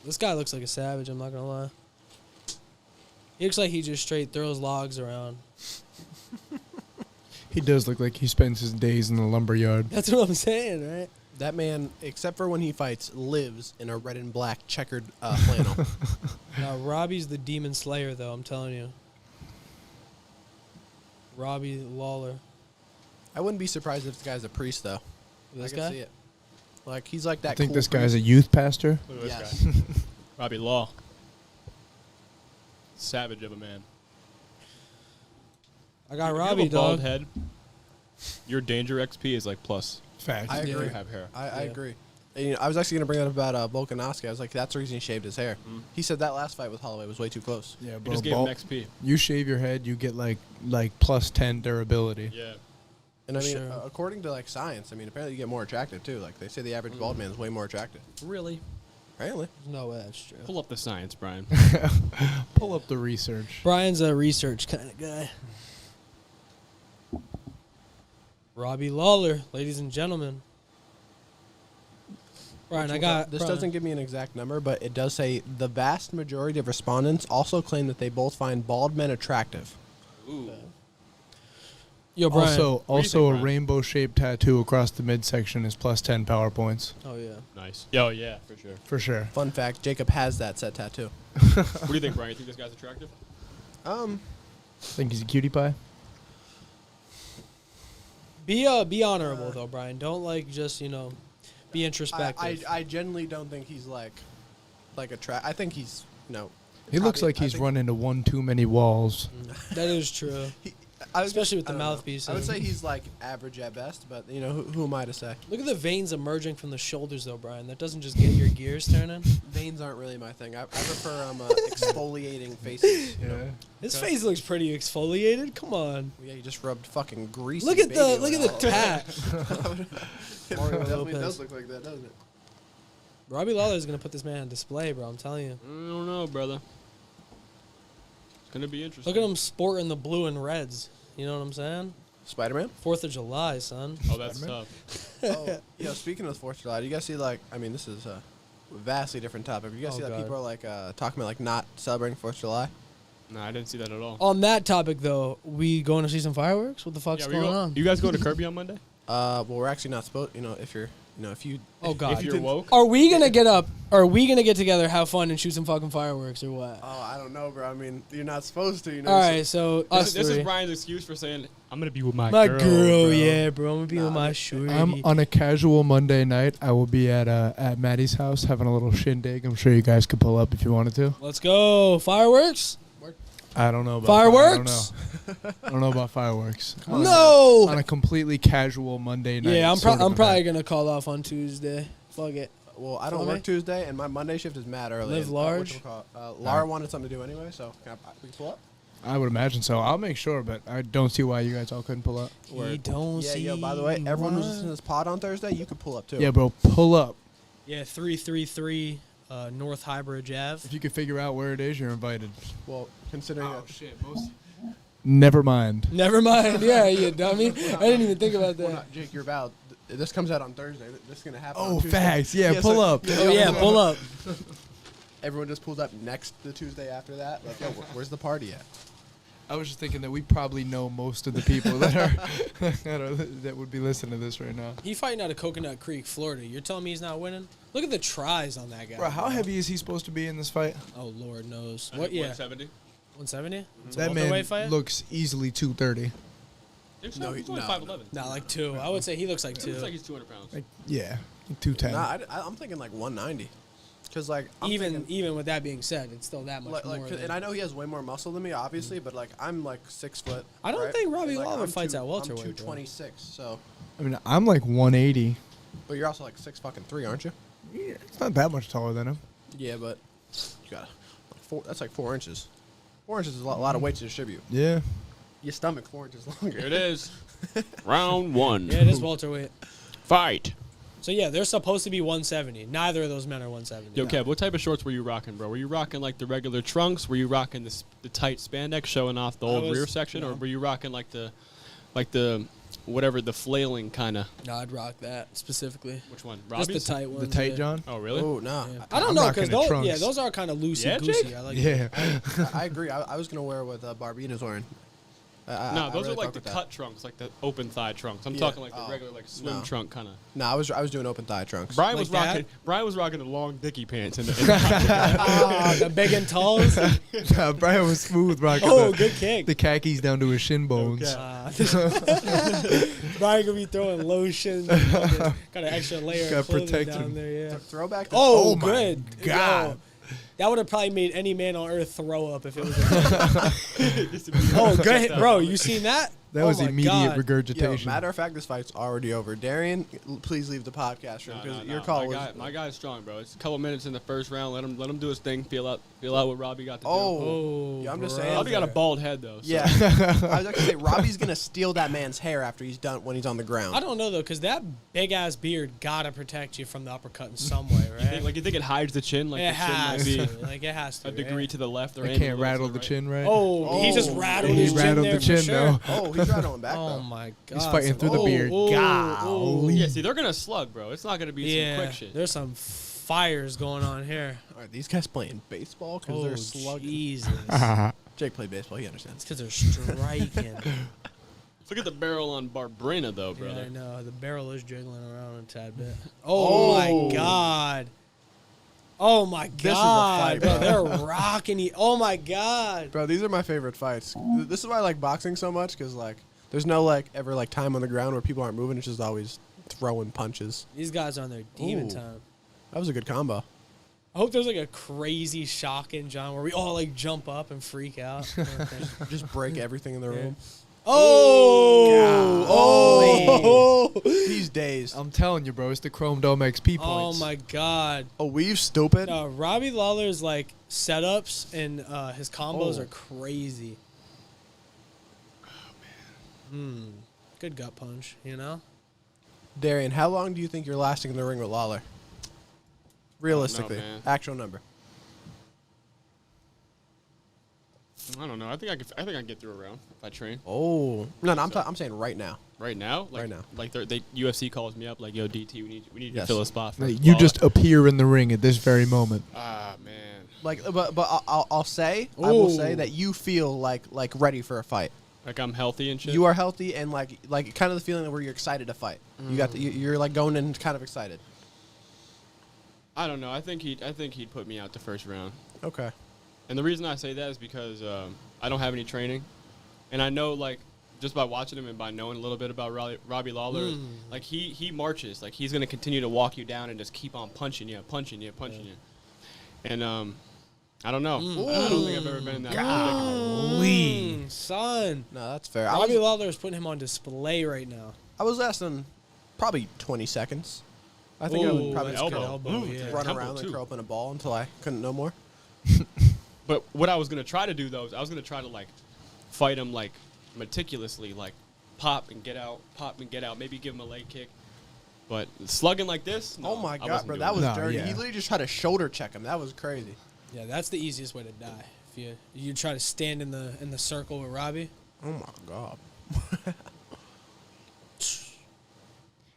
This guy looks like a savage, I'm not going to lie. He looks like he just straight throws logs around. He does look like he spends his days in the lumberyard. That's what I'm saying, right? That man, except for when he fights, lives in a red and black checkered flannel. Now, Robbie's the demon slayer, though, I'm telling you. Robbie Lawler. I wouldn't be surprised if this guy's a priest, though. This I can guy? see it. Like he's like that. I think cool this guy's a priest. youth pastor. Look at this Yes. guy. Robbie Law. Savage of a man. I got If you Robbie, have a bald dog. head, your danger XP is like plus. Fact. I If you agree. have hair. I Yeah. agree. And, you know, I was actually going to bring that up about Volkanovski. I was like, that's the reason he shaved his hair. He said that last fight with Holloway was way too close. Yeah, You bro. just gave him XP. You shave your head, you get like plus 10 durability. Yeah. And I mean, Sure. according to like science, I mean, apparently you get more attractive too. Like they say the average bald man is way more attractive. Really? Apparently. No way that's true. Pull up the science, Brian. Pull up the research. Brian's a research kind of guy. Robbie Lawler, ladies and gentlemen. Brian, I got... This Brian. doesn't give me an exact number, but it does say the vast majority of respondents also claim that they both find bald men attractive. Ooh. Yo, Brian. Also, What do you think, a Brian? rainbow-shaped tattoo across the midsection is plus 10 power points. Oh, yeah. Nice. Oh, yeah, for sure. For sure. Fun fact: Jacob has that set tattoo. What do you think, Brian? You think this guy's attractive? Think he's a cutie pie? Be honorable, though, Brian. Don't, like, just, be introspective. I genuinely don't think he's like I think he's He looks like he's run into one too many walls. That is true. Especially with I the don't know. mouthpiece. I would say he's like average at best, but you know, who am I to say? Look at the veins emerging from the shoulders, though, Brian. That doesn't just get your gears turning. Veins aren't really my thing. I prefer exfoliating faces. You know? His face looks pretty exfoliated. Come on. Yeah, you just rubbed fucking grease. Look at the tat. Mario Definitely Lopez. does look like that, doesn't it? Robbie Lawler is gonna put this man on display, bro. I'm telling you. I don't know, brother. It's gonna be interesting. Look at him sporting the blue and reds. You know what I'm saying? Spider-Man? 4th of July, son. Oh, that's tough. Oh, yeah. Speaking of the 4th of July, do you guys see this is a vastly different topic. You guys see that God. people are like talking about like not celebrating 4th of July? No, I didn't see that at all. On that topic, though, we going to see some fireworks? What the fuck's going on? You guys going to Kirby on Monday? Well, we're actually not supposed. If you. Oh God! If you're woke. Are we gonna get up? Are we gonna get together, have fun, and shoot some fucking fireworks, or what? Oh, I don't know, bro. I mean, you're not supposed to. You know. All right, so us This is three. Brian's excuse for saying I'm gonna be with my My girl, girl, bro. yeah, bro. I'm gonna be with my shorty. On a casual Monday night, I will be at Maddie's house having a little shindig. I'm sure you guys could pull up if you wanted to. Let's go. Fireworks? I don't know about Fireworks? I don't know about fireworks. No. On a completely casual Monday night. Yeah, I'm sort of probably event. gonna call off on Tuesday. Fuck it. Well, I don't Feel me? work Tuesday, and my Monday shift is mad early. Live and, large? Lara wanted something to do anyway, so we can pull up. I would imagine so. I'll make sure, but I don't see why you guys all couldn't pull up. We don't Yeah, see. yo, by the way, everyone who's why. listening to this pod on Thursday, you could pull up too. Yeah, bro, pull up. Yeah, 333 North Highbridge Ave. If you could figure out where it is, you're invited. Well, considering that. shit, Never mind. Never mind. Yeah, you dummy. I didn't even think about Well, that. not, Jake, you're valid. This comes out on Thursday. This is gonna happen. on Oh, Tuesday. facts. Yeah, pull up. Oh yeah, pull up. Everyone just pulls up next the Tuesday after that. Like, yo, where's the party at? I was just thinking that we probably know most of the people that that would be listening to this right now. He fighting out of Coconut Creek, Florida. You're telling me he's not winning? Look at the tries on that guy. Bro, how heavy is he supposed to be in this fight? Oh Lord knows. What? Yeah, 170. 170. It's a That man welterweight fight. looks easily 230. No, he's only 5'11". Not like 2. I would say he looks like He 2. looks like he's 200 pounds. Like, yeah, 210. Nah, I'm thinking like 190. Cause like I'm thinking, even with that being said, it's still that much more. and I know he has way more muscle than me, obviously, but like I'm like 6 foot. I don't right? think Robbie And, like, Lawler I'm fights at welterweight, I'm bro. 226. So, I mean, I'm like 180. but you're also like 6'3", aren't you? Yeah, it's not that much taller than him. Yeah, but you got that's like 4 inches. 4 inches is a lot of weight to distribute. Yeah. Your stomach 4 inches longer. Here it is. Round 1. Yeah, it is welterweight. Fight. So yeah, they're supposed to be 170. Neither of those men are 170. Yo, Kev, what type of shorts were you rocking, bro? Were you rocking like the regular trunks? Were you rocking the tight spandex showing off the old rear section, or were you rocking like the whatever the flailing kind of? No, I'd rock that specifically. Which one? Just Robbie's? the tight ones. The tight yeah. John? Oh, really? Oh no, Yeah. I don't I'm know rocking because the trunks. those are kind of loosey Yeah, goosey. Jake? I like. Yeah. I agree. I was gonna wear what Barberena's wearing. No, those really are like fuck the with that. cut trunks, like the open thigh trunks. I'm Yeah. talking like the Oh, regular like swim no. trunk kind of. No, I was doing open thigh trunks. Brian Like was rocking. that? Brian was rocking the long dicky pants in the. The big and talls. Nah, Brian was smooth rocking Oh, the, good kick. the khakis down to his shin bones. Brian gonna be throwing lotion. Got an extra layer Gotta of clothing protect down him. there. Yeah. Throwback. To Oh, my good. God. Yo, that would have probably made any man on earth throw up if it was. Oh, good, bro. You seen that? That Oh was my immediate God. Yo, regurgitation. matter of fact, this fight's already over. Darian, please leave the podcast room because your call was. My guy's strong, bro. It's a couple minutes in the first round. Let him do his thing. Feel out what Robbie got to do. Oh, Yeah, I'm just bro. saying. Robbie got a bald head though. So. Yeah, I was gonna say Robbie's gonna steal that man's hair after he's done when he's on the ground. I don't know though, because that big ass beard gotta protect you from the uppercut in some way, right? You think it hides the chin? Like it the chin might has be to. Like it has to. a degree right? to the left or I angled a can't little rattle to the right. chin right. Oh, he just rattled He his chin rattled there the chin, for sure. though. Oh, he's rattlling back Oh though. my God. He's fighting through the beard. Golly. Yeah, see, they're gonna slug, bro. It's not gonna be Yeah, some quick shit. there's some fires going on here. Are these guys playing baseball? Because Oh, they're slugging. Jesus. Jake played baseball. He understands. Because they're striking. Look at the barrel on Barberena, though, Yeah, brother. I know. The barrel is jiggling around a tad bit. Oh, my God. Oh, my God. This is a fight, bro. bro. They're rocking you. Oh, my God. Bro, these are my favorite fights. This is why I like boxing so much because like there's no like ever like time on the ground where people aren't moving. It's just always throwing punches. These guys are on their demon Ooh. time. That was a good combo. I hope there's like a crazy shock in John where we all like jump up and freak out. Just break everything in the Yeah. room. Oh. These days. I'm telling you, bro, it's the Chrome Dome XP points. Oh my God. Oh, we've stupid. No, Robbie Lawler's like setups and his combos Oh. are crazy. Good gut punch, you know? Darian, how long do you think you're lasting in the ring with Lawler? Realistically, man. actual number. I don't know. I think I can get through a round if I train. Oh no, I'm saying right now. Right now, Right now. like UFC calls me up, like, yo, DT, we need you Yes. to fill a spot. For Like, you Lawler. just appear in the ring at this very moment. Ah, man. Like, but I'll say I will say Ooh. that you feel like ready for a fight. Like I'm healthy and shit. You are healthy and like kind of the feeling where you're excited to fight. You got you're like going in kind of excited. I don't know. I think he'd put me out the first round. Okay. And the reason I say that is because I don't have any training, and I know, like, just by watching him and by knowing a little bit about Robbie Lawler, like he marches, like he's gonna continue to walk you down and just keep on punching you. And I don't know. I don't think I've ever been in that predicament. Son. No, that's fair. Robbie Lawler is putting him on display right now. I was less than probably 20 seconds. I think I would probably that's just good elbow. elbow, Ooh, yeah. run Temple, around and too. curl up in a ball until I couldn't no more. But what I was gonna try to do though is I was gonna try to like fight him like meticulously, like pop and get out, maybe give him a leg kick. But slugging like this, no, Oh my I god, wasn't bro, doing that was No, dirty. yeah. He literally just tried to shoulder check him. That was crazy. Yeah, that's the easiest way to die. If you try to stand in the circle with Robbie. Oh my god.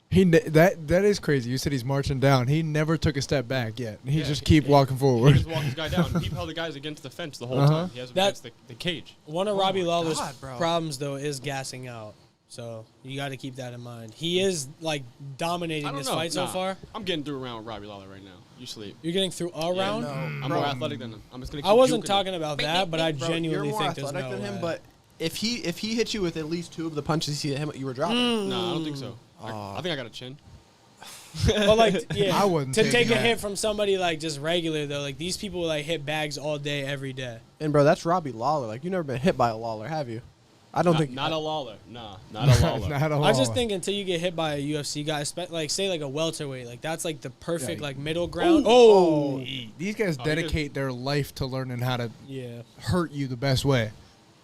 That is crazy. You said he's marching down. He never took a step back yet. He Yeah, just he- keep walking He forward. just walked this guy down. He held the guys against the fence the whole Uh-huh. time. He has him That- against the cage. One of Robbie my Lawler's God, bro. problems, though, is gassing out. So you got to keep that in mind. He is like dominating I don't this know. fight so Nah, far. I'm getting through a round with Robbie Lawler right now. You sleep. You're getting through a round. No, I'm bro. more athletic than him. I'm just gonna. Keep I wasn't juking him. talking about that, but I Bro, genuinely you're more think there's athletic no than him, way. but if he hit you with at least 2 of the punches he hit him, you were dropping. No, I don't think so. I think I got a chin. But like, yeah, I wouldn't to take take a that. hit from somebody like just regular though. Like these people like hit bags all day, every day. And bro, that's Robbie Lawler. Like you never been hit by a Lawler, have you? I don't think Not a Lawler. Nah, not a Lawler. Not a I just Lawler. think until you get hit by a UFC guy, like say like a welterweight, like that's like the perfect Yeah. like middle ground. Oh, these guys Oh, dedicate their life to learning how to Yeah. hurt you the best way.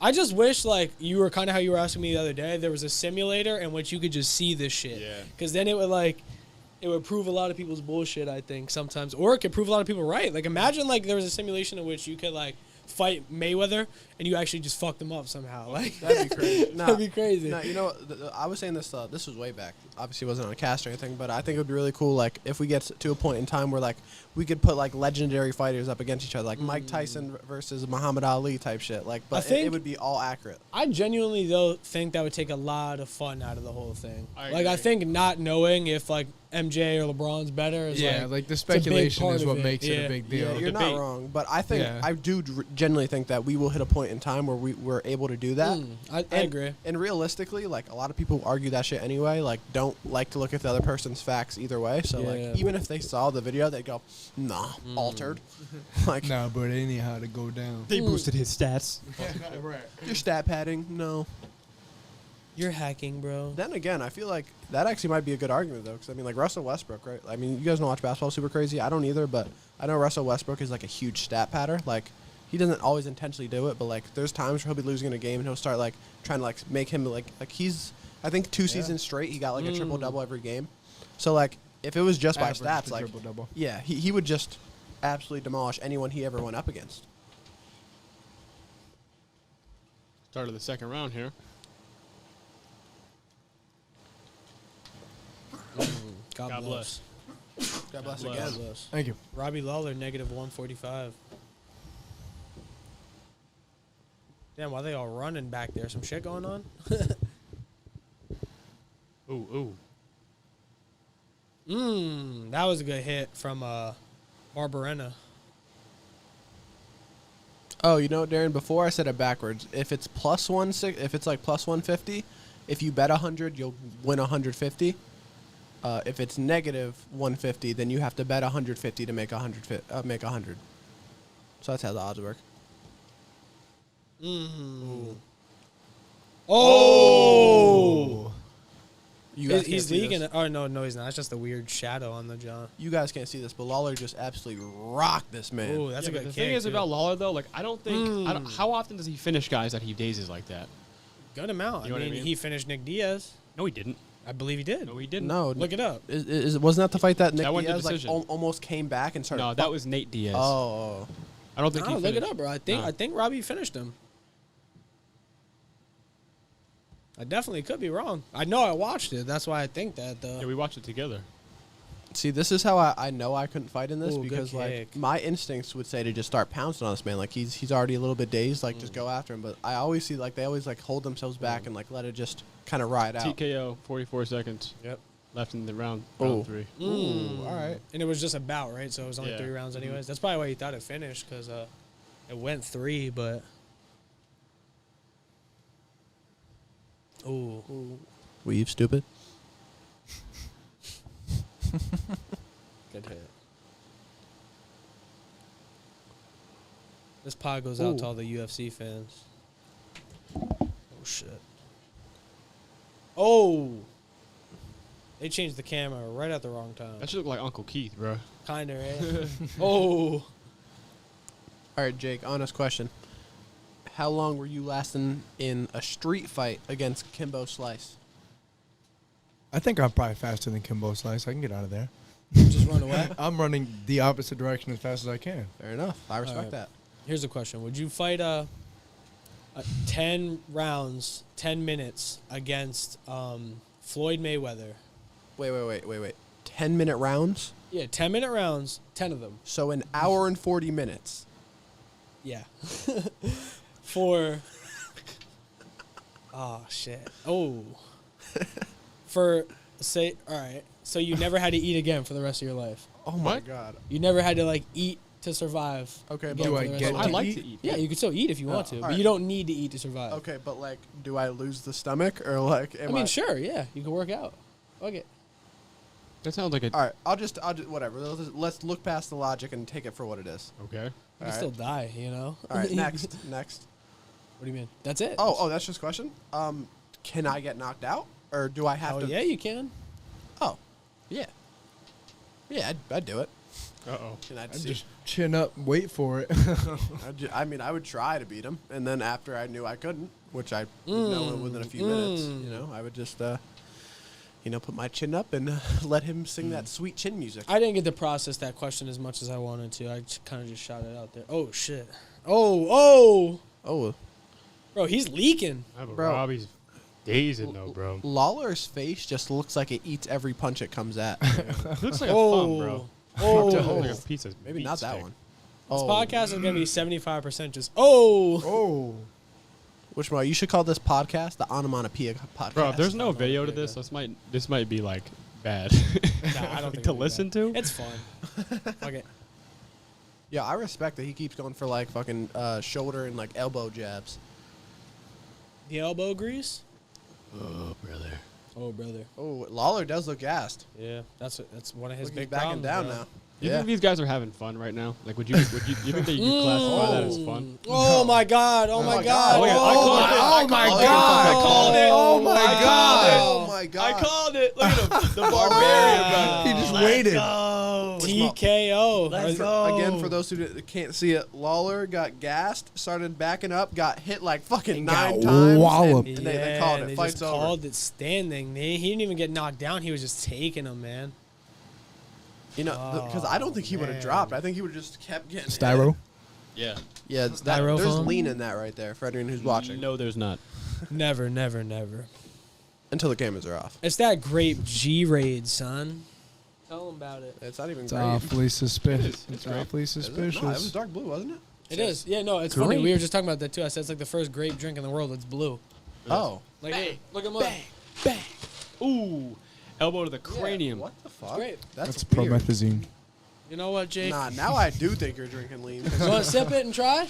I just wish like you were kind of how you were asking me the other day. There was a simulator in which you could just see this shit. Yeah. Because then it would prove a lot of people's bullshit. I think sometimes, or it could prove a lot of people right. Like imagine like there was a simulation in which you could like fight Mayweather and you actually just fuck them up somehow. Like that'd be crazy. Nah, that'd be crazy. nah, you know, I was saying this. This was way back. Obviously, it wasn't on a cast or anything, but I think it would be really cool. Like if we get to a point in time where like we could put like legendary fighters up against each other, like Mike Tyson versus Muhammad Ali type shit. Like, but think- it would be all accurate. I genuinely though think that would take a lot of fun out of the whole thing. I Like I agree. think not knowing if like MJ or LeBron's better is Yeah, like the it's a big speculation part is of what it. makes it Yeah. a big Yeah, deal. you're not debate. wrong, but I think Yeah. I do genuinely think that we will hit a point in time where we're able to do that. I agree. And realistically, like a lot of people argue that shit anyway. Like, don't like to look at the other person's facts either way. So Yeah. like, even if they saw the video, they go, "Nah, altered." Like, No, but anyhow to go down. They boosted his stats. your stat padding, no. You're hacking, bro. Then again, I feel like that actually might be a good argument though, because I mean, like Russell Westbrook, right? I mean, you guys don't watch basketball super crazy. I don't either, but I know Russell Westbrook is like a huge stat padder. Like, he doesn't always intentionally do it, but like, there's times where he'll be losing in a game and he'll start like trying to like make him like he's. I think 2 seasons straight he got like a triple double every game. So like, if it was just by Average stats, to like, triple-double. yeah, he would just absolutely demolish anyone he ever went up against. Start of the second round here. God, God bless. God bless bless. again. God bless. Thank you. Robbie Lawler negative 145. Damn, why they all running back there? Some shit going on? Ooh. That was a good hit from Barberena. Oh, you know what, Darren? Before I said it backwards. If it's if it's like plus 150, if you bet 100, you'll win 150. If it's negative 150, then you have to bet 150 to make 100. So that's how the odds work. Oh! You guys He's can't see leaking. this. Oh, no, he's not. It's just a weird shadow on the jaw. You guys can't see this, but Lawler just absolutely rocked this man. Oh, that's a but good the kick. thing is too. about Lawler though, like I don't think how often does he finish guys that he dazes like that? Good amount. You know what I mean? He finished Nick Diaz. No, he didn't. I believe he did. No, he didn't. No, Look it up. wasn't that the fight that Nick That went to Diaz like, decision. almost came back and started? No, that was Nate Diaz. Oh, I don't think he Look finished. it up, bro. I think Robbie finished him. I definitely could be wrong. I know I watched it. That's why I think that, though. Yeah, we watched it together. see, this is how I know I couldn't fight in this Ooh, good because like kick. my instincts would say to just start pouncing on this man. Like he's already a little bit dazed. Like just go after him. But I always see like they always like hold themselves back and like let it just kind of ride out. TKO, 44 seconds Yep. left in the round Oh. 3. Ooh, all right. And it was just a bout, right? So it was only Yeah. 3 rounds anyways. That's probably why he thought it finished, because it went 3, but... Ooh. Were you stupid? Good hit. This pod goes out to Ooh. all the UFC fans. Oh, shit. Oh! They changed the camera right at the wrong time. That should look like Uncle Keith, bro. Kinda, eh? Oh! All right, Jake. Honest question. How long were you lasting in a street fight against Kimbo Slice? I think I'm probably faster than Kimbo Slice. I can get out of there. Just run away. I'm running the opposite direction as fast as I can. Fair enough. I respect right. that. Here's a question. Would you fight a 10 rounds, 10 minutes against Floyd Mayweather? Wait. 10-minute rounds. Yeah, 10-minute rounds, 10 of them. So an hour and 40 minutes. Yeah. For... Oh, shit. Oh. For, say, all right. So you never had to eat again for the rest of your life. Oh my What? god. You never had to, like, eat to survive. Okay, again but Do for I the rest get of your I life. like eat? to eat. Yeah, you can still eat if you want to, but alright. you don't need to eat to survive. Okay, but like, do I lose the stomach or like? I mean, sure, yeah. You can work out. Fuck it. That sounds like a... All right, I'll just whatever. Let's look past the logic and take it for what it is. Okay. You can Alright. still die, you know? All right, next. What do you mean? That's it. Oh, that's just a question. Can I get knocked out, or do I have Oh, to? yeah, you can. Oh, yeah. Yeah, I'd do it. Uh-oh. And I'd I'd see. just chin up, wait for it. I mean, I would try to beat him, and then after I knew I couldn't, which I would know within a few minutes, you know, I would just, put my chin up and let him sing that sweet chin music. I didn't get to process that question as much as I wanted to. I kind of just shot it out there. Oh, shit. Oh. Oh, Bro, he's leaking. Bro. Robbie's dazing though, bro. Lawler's face just looks like it eats every punch it comes at. He looks like a thumb, bro. Oh. Looks This like a piece of Maybe meat not that stick. one. podcast is going to be 75% just, oh. Oh. Which one? You should call this podcast the Onomatopoeia podcast. Bro, if there's no video to this, this might be like bad Nah, I don't think to it'll be listen bad. to. It's fun. Fuck it. Yeah, I respect that he keeps going for like fucking shoulder and like elbow jabs. The elbow grease? Oh, brother. Oh, brother. Oh, Lawler does look gassed. Yeah, that's one of his Look, he's big backing problems, down bro. now. You Yeah. think these guys are having fun right now? Like, would you think that you could classify that as fun? Oh, my God. Oh, my my God. God. Oh, yeah, I called it. Oh my Oh, god! I called it. Oh my Oh god! my god. called it. Look at him. The Barbarian, brother. He just waited. TKO. Again, for those who can't see it, Lawler got gassed, started backing up, got hit like fucking And 9 got times. walloped. And they called it. They Fight's just over. called it standing. He didn't even get knocked down. He was just taking him, man. You know, because I don't think he would have man. dropped. I think he would have just kept getting Styro. hit. Yeah. Yeah, Styrofoam? there's lean in that right there for anyone who's watching. No, there's not. Never, never, never. Until the cameras are off. It's that grape G-Raid, son. Tell him about it. It's not even It's great. awfully suspicious. It's great. awfully Is it? suspicious. No, it was dark blue, wasn't it? It is. Yeah, no, it's funny. Grape. We were just talking about that, too. I said it's like the first grape drink in the world that's blue. Oh. Like, hey, look him up. Ooh. Elbow to the cranium. What the fuck? great. That's That's weird. promethazine. You know what, Jake? Nah, now I do think you're drinking lean. You want to sip it and try?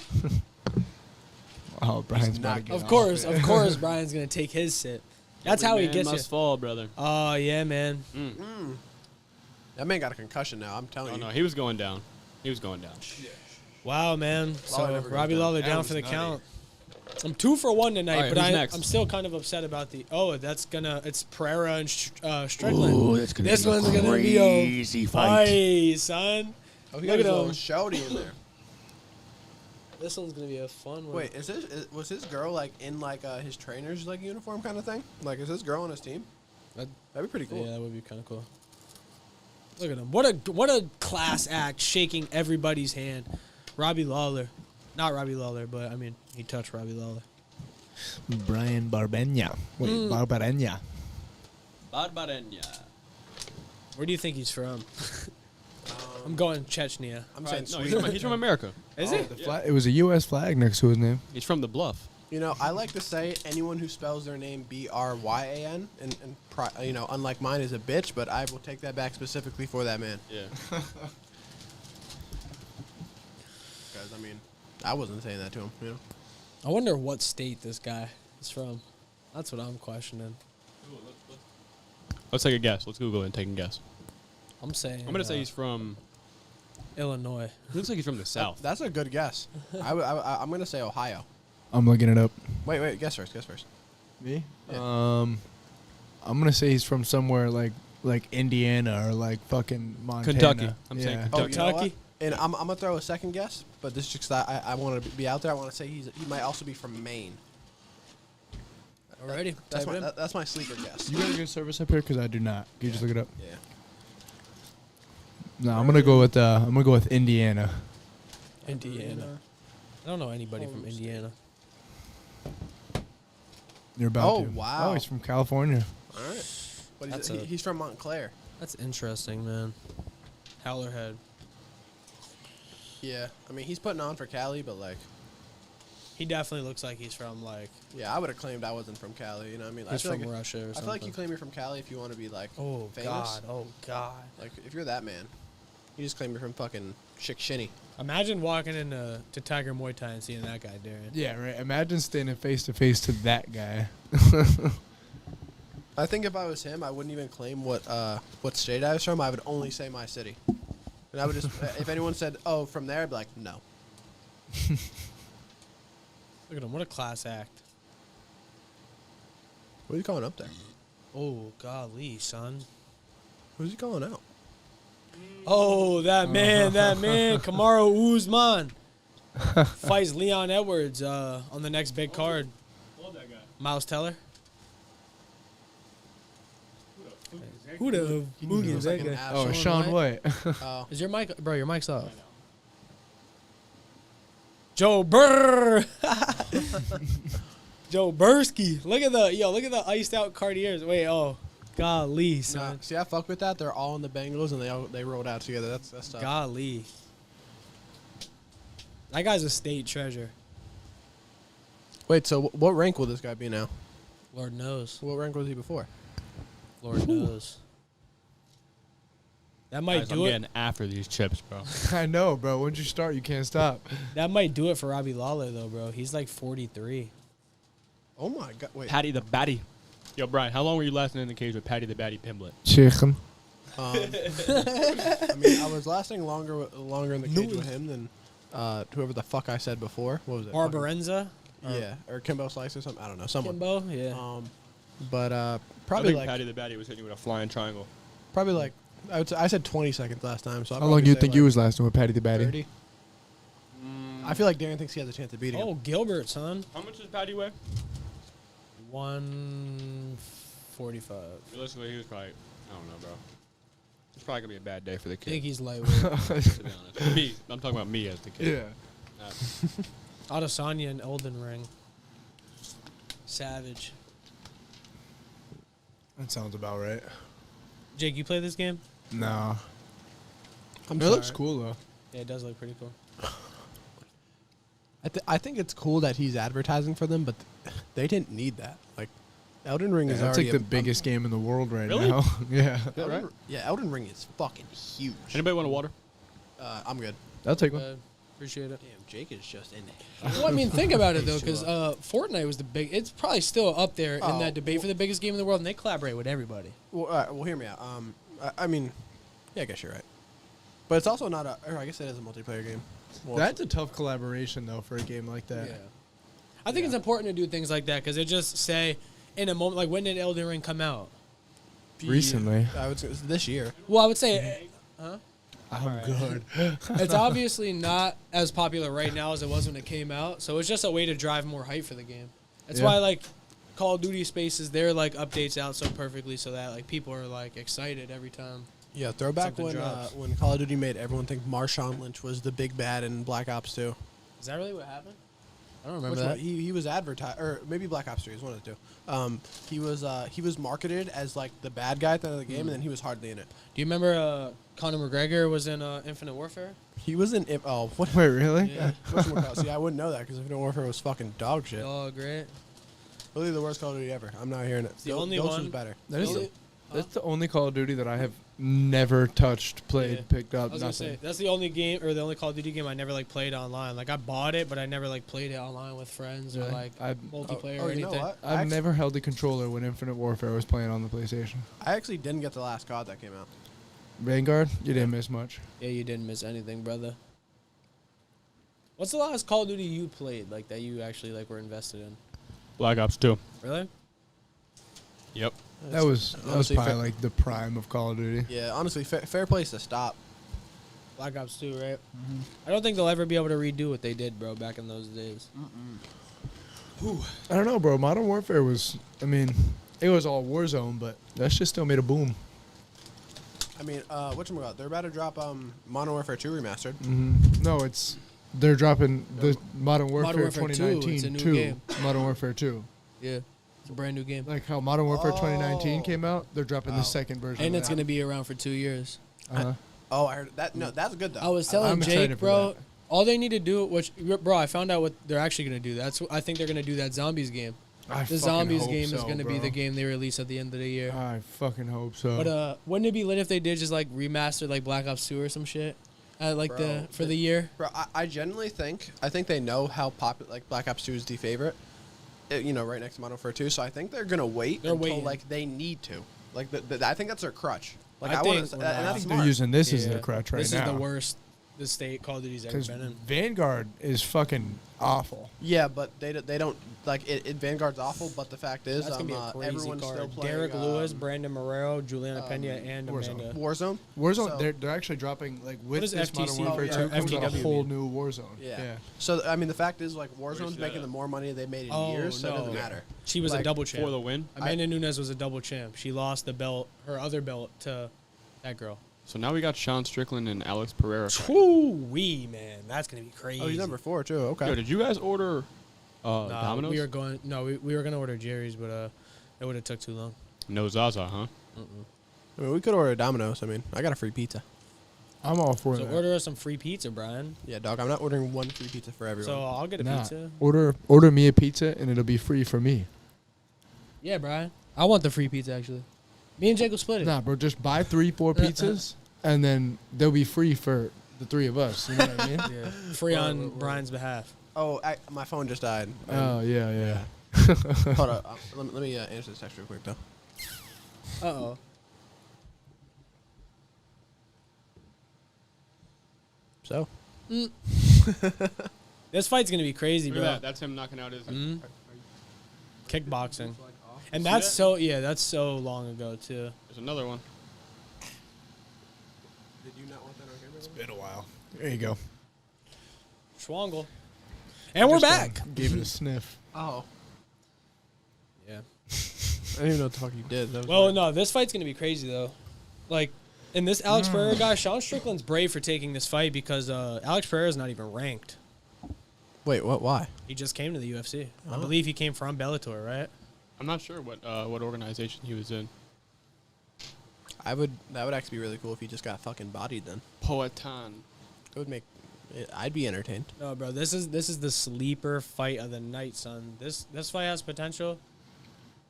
Oh, Brian's about to not- get Of off course, it. of course, Brian's going to take his sip. That's how he gets you. must fall, brother. Oh, yeah, man. That man got a concussion now, I'm telling Oh, you. no, he was going down. He was going down. Wow, man. Lawler So, never goes Robbie down. Lawler That down was for the nutty. count. I'm 2 for 1 tonight, All right, but who's next? I'm still kind of upset about the. Oh, it's Pereira and Strickland. Ooh, that's gonna this one's gonna be a crazy fight. Hey, son. Oh, he got his little shouty in there. This one's gonna be a fun one. Wait, was his girl like in like his trainer's like uniform kind of thing? Like, is his girl on his team? That'd be pretty cool. Yeah, that would be kind of cool. Look at him. What a class act, shaking everybody's hand. Robbie Lawler. Not Robbie Lawler, but I mean, he touched Robbie Lawler. Brian Barberena. Wait, Barberena. Barberena. Where do you think he's from? I'm going Chechnya. I'm saying No, he's from America. Is he? It was a U.S. flag next to his name. He's from the Bluff. You know, I like to say anyone who spells their name Bryan, and unlike mine, is a bitch, but I will take that back specifically for that man. Yeah. Because, I mean, I wasn't saying that to him, you know? I wonder what state this guy is from. That's what I'm questioning. Let's take a guess. Let's Google it and take a guess. I'm saying. I'm gonna say he's from. Illinois. He looks like he's from the South. That's a good guess. I'm going to say Ohio. I'm looking it up. Wait, guess first. Me? Yeah. I'm gonna say he's from somewhere like Indiana or like fucking Montana. Kentucky. I'm saying Yeah. Kentucky. You know what? Kentucky? And I'm going to throw a second guess, but this is just 'cause I want to be out there. I want to say he might also be from Maine. Alrighty. That's my sleeper guess. You got a good service up here? Because I do not. Can you just look it up? Yeah. No, I'm gonna go with Indiana. Indiana. I don't know anybody from Indiana. You're about Oh, to. wow. Oh, he's from California. All right. But That's he's from Montclair. That's interesting, man. Howlerhead. Yeah. I mean, he's putting on for Cali, but like, He definitely looks like he's from like. yeah, I would have claimed I wasn't from Cali. You know what I mean? He's I feel from like Russia or I something. feel like you claim you're from Cali if you want to be like Oh famous. God! Oh God! Like if you're that man, you just claim you're from fucking Shinny. Imagine walking into Tiger Muay Thai and seeing that guy, Darren. Yeah, right. Imagine standing face to face to that guy. I think if I was him, I wouldn't even claim what state I was from. I would only say my city, and I would just if anyone said, "Oh, from there," I'd be like, "No." Look at him! What a class act! Who's he calling up there? Oh golly, son! Who's he calling out? Oh, that man, Kamaru Usman fights Leon Edwards on the next big card. Hold that guy. Miles Teller. Who the fuck is that guy? Oh, Sean White. Oh, Is your mic, bro? Your mic's off. Joe Burr. Joe Bursky. Look at the iced out Cartiers. Wait, oh, golly, son. see, I fuck with that. They're all in the Bengals, and they rolled out together. That's tough. Golly. That guy's a state treasure. Wait, so what rank will this guy be now? Lord knows. What rank was he before? Lord knows. That might Guys, I'm do it. getting after these chips, bro. I know, bro. Once you start, you can't stop. That might do it for Robbie Lawler, though, bro. He's like 43. Oh my god! Wait. Patty the Batty. Yo, Brian, how long were you lasting in the cage with Patty the Batty Pimblett? Chicken. I mean, I was lasting longer in the cage with him than whoever the fuck I said before. What was it? Barberenza? Yeah, or Kimbo Slice or something. I don't know. Someone. Kimbo? Yeah. But I probably think like Patty the Batty was hitting you with a flying triangle. probably like I said 20 seconds last time. So How long do you think you was lasting with Patty the Batty? 30. I feel like Darren thinks he has a chance of beating him. Oh, Gilbert, son. How much does Patty weigh? 145. Realistically, he was probably, I don't know, bro. It's probably going to be a bad day for the I think kid, he's lightweight. to be honest. Me. I'm talking about me as the kid. Yeah. Adesanya and Elden Ring. Savage. That sounds about right. Jake, you play this game? No. I'm It looks sorry. cool, though. Yeah, it does look pretty cool. I think it's cool that he's advertising for them, but they didn't need that. Like, Elden Ring is That's already like the biggest game in the world right Really? now. Yeah. Elden Ring is fucking huge. Anybody want a water? I'm good. I'll take one. Appreciate it. Damn, Jake is just in there. Well, I mean, think about it, though, because Fortnite was the big... It's probably still up there in Oh, that debate for the biggest game in the world, and they collaborate with everybody. Well, all right, well, hear me out. I mean, yeah, I guess you're right. But it's also not or I guess it is a multiplayer game. Well, That's a tough collaboration, though, for a game like that. Yeah. I think it's important to do things like that because it just say in a moment, like when did Elden Ring come out? Recently. I would say it was this year. Well, I would say, I'm good. it's obviously not as popular right now as it was when it came out. So it's just a way to drive more hype for the game. That's Yeah. why like Call of Duty Spaces, their like updates out so perfectly so that like people are like excited every time. Yeah, throwback Something when drops. when Call of Duty made everyone think Marshawn Lynch was the big bad in Black Ops 2. Is that really what happened? I don't remember Which that. one? He was advertised, or maybe Black Ops 3 is one of the two. He was marketed as like the bad guy at the end of the game, and then he was hardly in it. Do you remember Conor McGregor was in Infinite Warfare? He was in what? Wait, really? Yeah. See, I wouldn't know that because Infinite Warfare was fucking dog shit. Oh, great. Literally the worst Call of Duty ever. I'm not hearing it. the only Ghost one- was better. That's the only Call of Duty that I have never touched, played, Yeah. picked up, I was gonna nothing. say that's the only game or the only Call of Duty game I never like played online. Like I bought it, but I never like played it online with friends or Really? like multiplayer Oh, or you know anything. what? I've never held the controller when Infinite Warfare was playing on the PlayStation. I actually didn't get the last COD that came out. Vanguard, you didn't miss much. Yeah, you didn't miss anything, brother. What's the last Call of Duty you played like that you actually like were invested in? Black Ops 2. Really? Yep. That was Honestly, probably fair- like the prime of Call of Duty. Yeah, honestly, fair place to stop. Black Ops 2, right? I don't think they'll ever be able to redo what they did, bro, back in those days. I don't know, bro. Modern Warfare was, I mean, it was all Warzone, but that shit still made a boom. I mean, whatchamacallit, they're about to drop Modern Warfare 2 remastered. No, they're dropping the Modern Warfare, Warfare 2, 2019 it's a new 2. game. Modern Warfare 2. Yeah. It's a brand new game. Like how Modern Warfare Oh. 2019 came out, they're dropping Oh. the second version. And of it's that. going to be around for 2 years. Uh-huh. Oh, I heard that. No, that's good though. I was like telling I'm excited Jake, for bro, that. all they need to do, bro, I found out what they're actually going to do. I think they're going to do that Zombies game. I The fucking Zombies hope game is so, going to be bro. the game they release at the end of the year. I fucking hope so. But wouldn't it be lit if they did just like remaster like Black Ops 2 or some shit? Bro, For the year? Bro, I genuinely think they know how popular like Black Ops 2 is the favorite. Right next to Modern Warfare 2. So I think they're gonna wait They're until waiting. like they need to. Like I think that's their crutch. Like I I, think want to, we're and not. that's they're smart. using this as Yeah. their crutch right This now. is the worst the state Call of Duty's ever Because been in. Vanguard is fucking awful. Yeah, but they don't like it. Vanguard's awful, but the fact is, That's going to be a crazy everyone's still card. playing. Derek Lewis, Brandon Morero, Juliana Pena, and Warzone. Amanda. Warzone. Warzone, So- they're actually dropping, like, with is this FTC? Modern Warfare Oh, 2 yeah, comes out a FTW, whole mean. new Warzone. Yeah. So I mean, the fact is, like, Warzone's that making up? the more money they made in Oh, years, so it no. doesn't matter. She was a Like, double champ. For the win. Amanda Nunes was a double champ. She lost the belt, her other belt, to that girl. So now we got Sean Strickland and Alex Pereira. Woo-wee, man. That's going to be crazy. Oh, he's number 4 too. Okay. Yo, did you guys order Nah, Domino's? we were going to order Jerry's, but it would have took too long. No Zaza, huh? I mean, we could order Domino's. I mean, I got a free pizza. I'm all for So that. order us some free pizza, Brian. Yeah, dog. I'm not ordering one free pizza for everyone. So I'll get a Nah. pizza. Order me a pizza, and it'll be free for me. Yeah, Brian. I want the free pizza, actually. Me and Jake will split it. Nah, bro, just buy 3-4 pizzas, and then they'll be free for the 3 of us. You know what I mean? Yeah. Free on Brian's behalf. oh, my phone just died. Oh, yeah. Hold up. Let me answer this text real quick though. Uh-oh. So. This fight's going to be crazy, Look bro. at that. That's him knocking out his. Mhm. Kickboxing. And See that's that? that's so long ago, too. There's another one. Did you not want that on camera? It's been a while. There you go. Schwangle. And we're back. Gave it a sniff. Oh. Yeah. I don't even know what the fuck you did. That was Well, weird. no, this fight's going to be crazy, though. Like, and this Alex Pereira guy, Sean Strickland's brave for taking this fight because Alex Pereira's not even ranked. Wait, what? Why? He just came to the UFC. I Oh. believe he came from Bellator, right? I'm not sure what organization he was in. That would actually be really cool if he just got fucking bodied. Then Poetan. it would make. I'd be entertained. No, bro, this is the sleeper fight of the night, son. This fight has potential.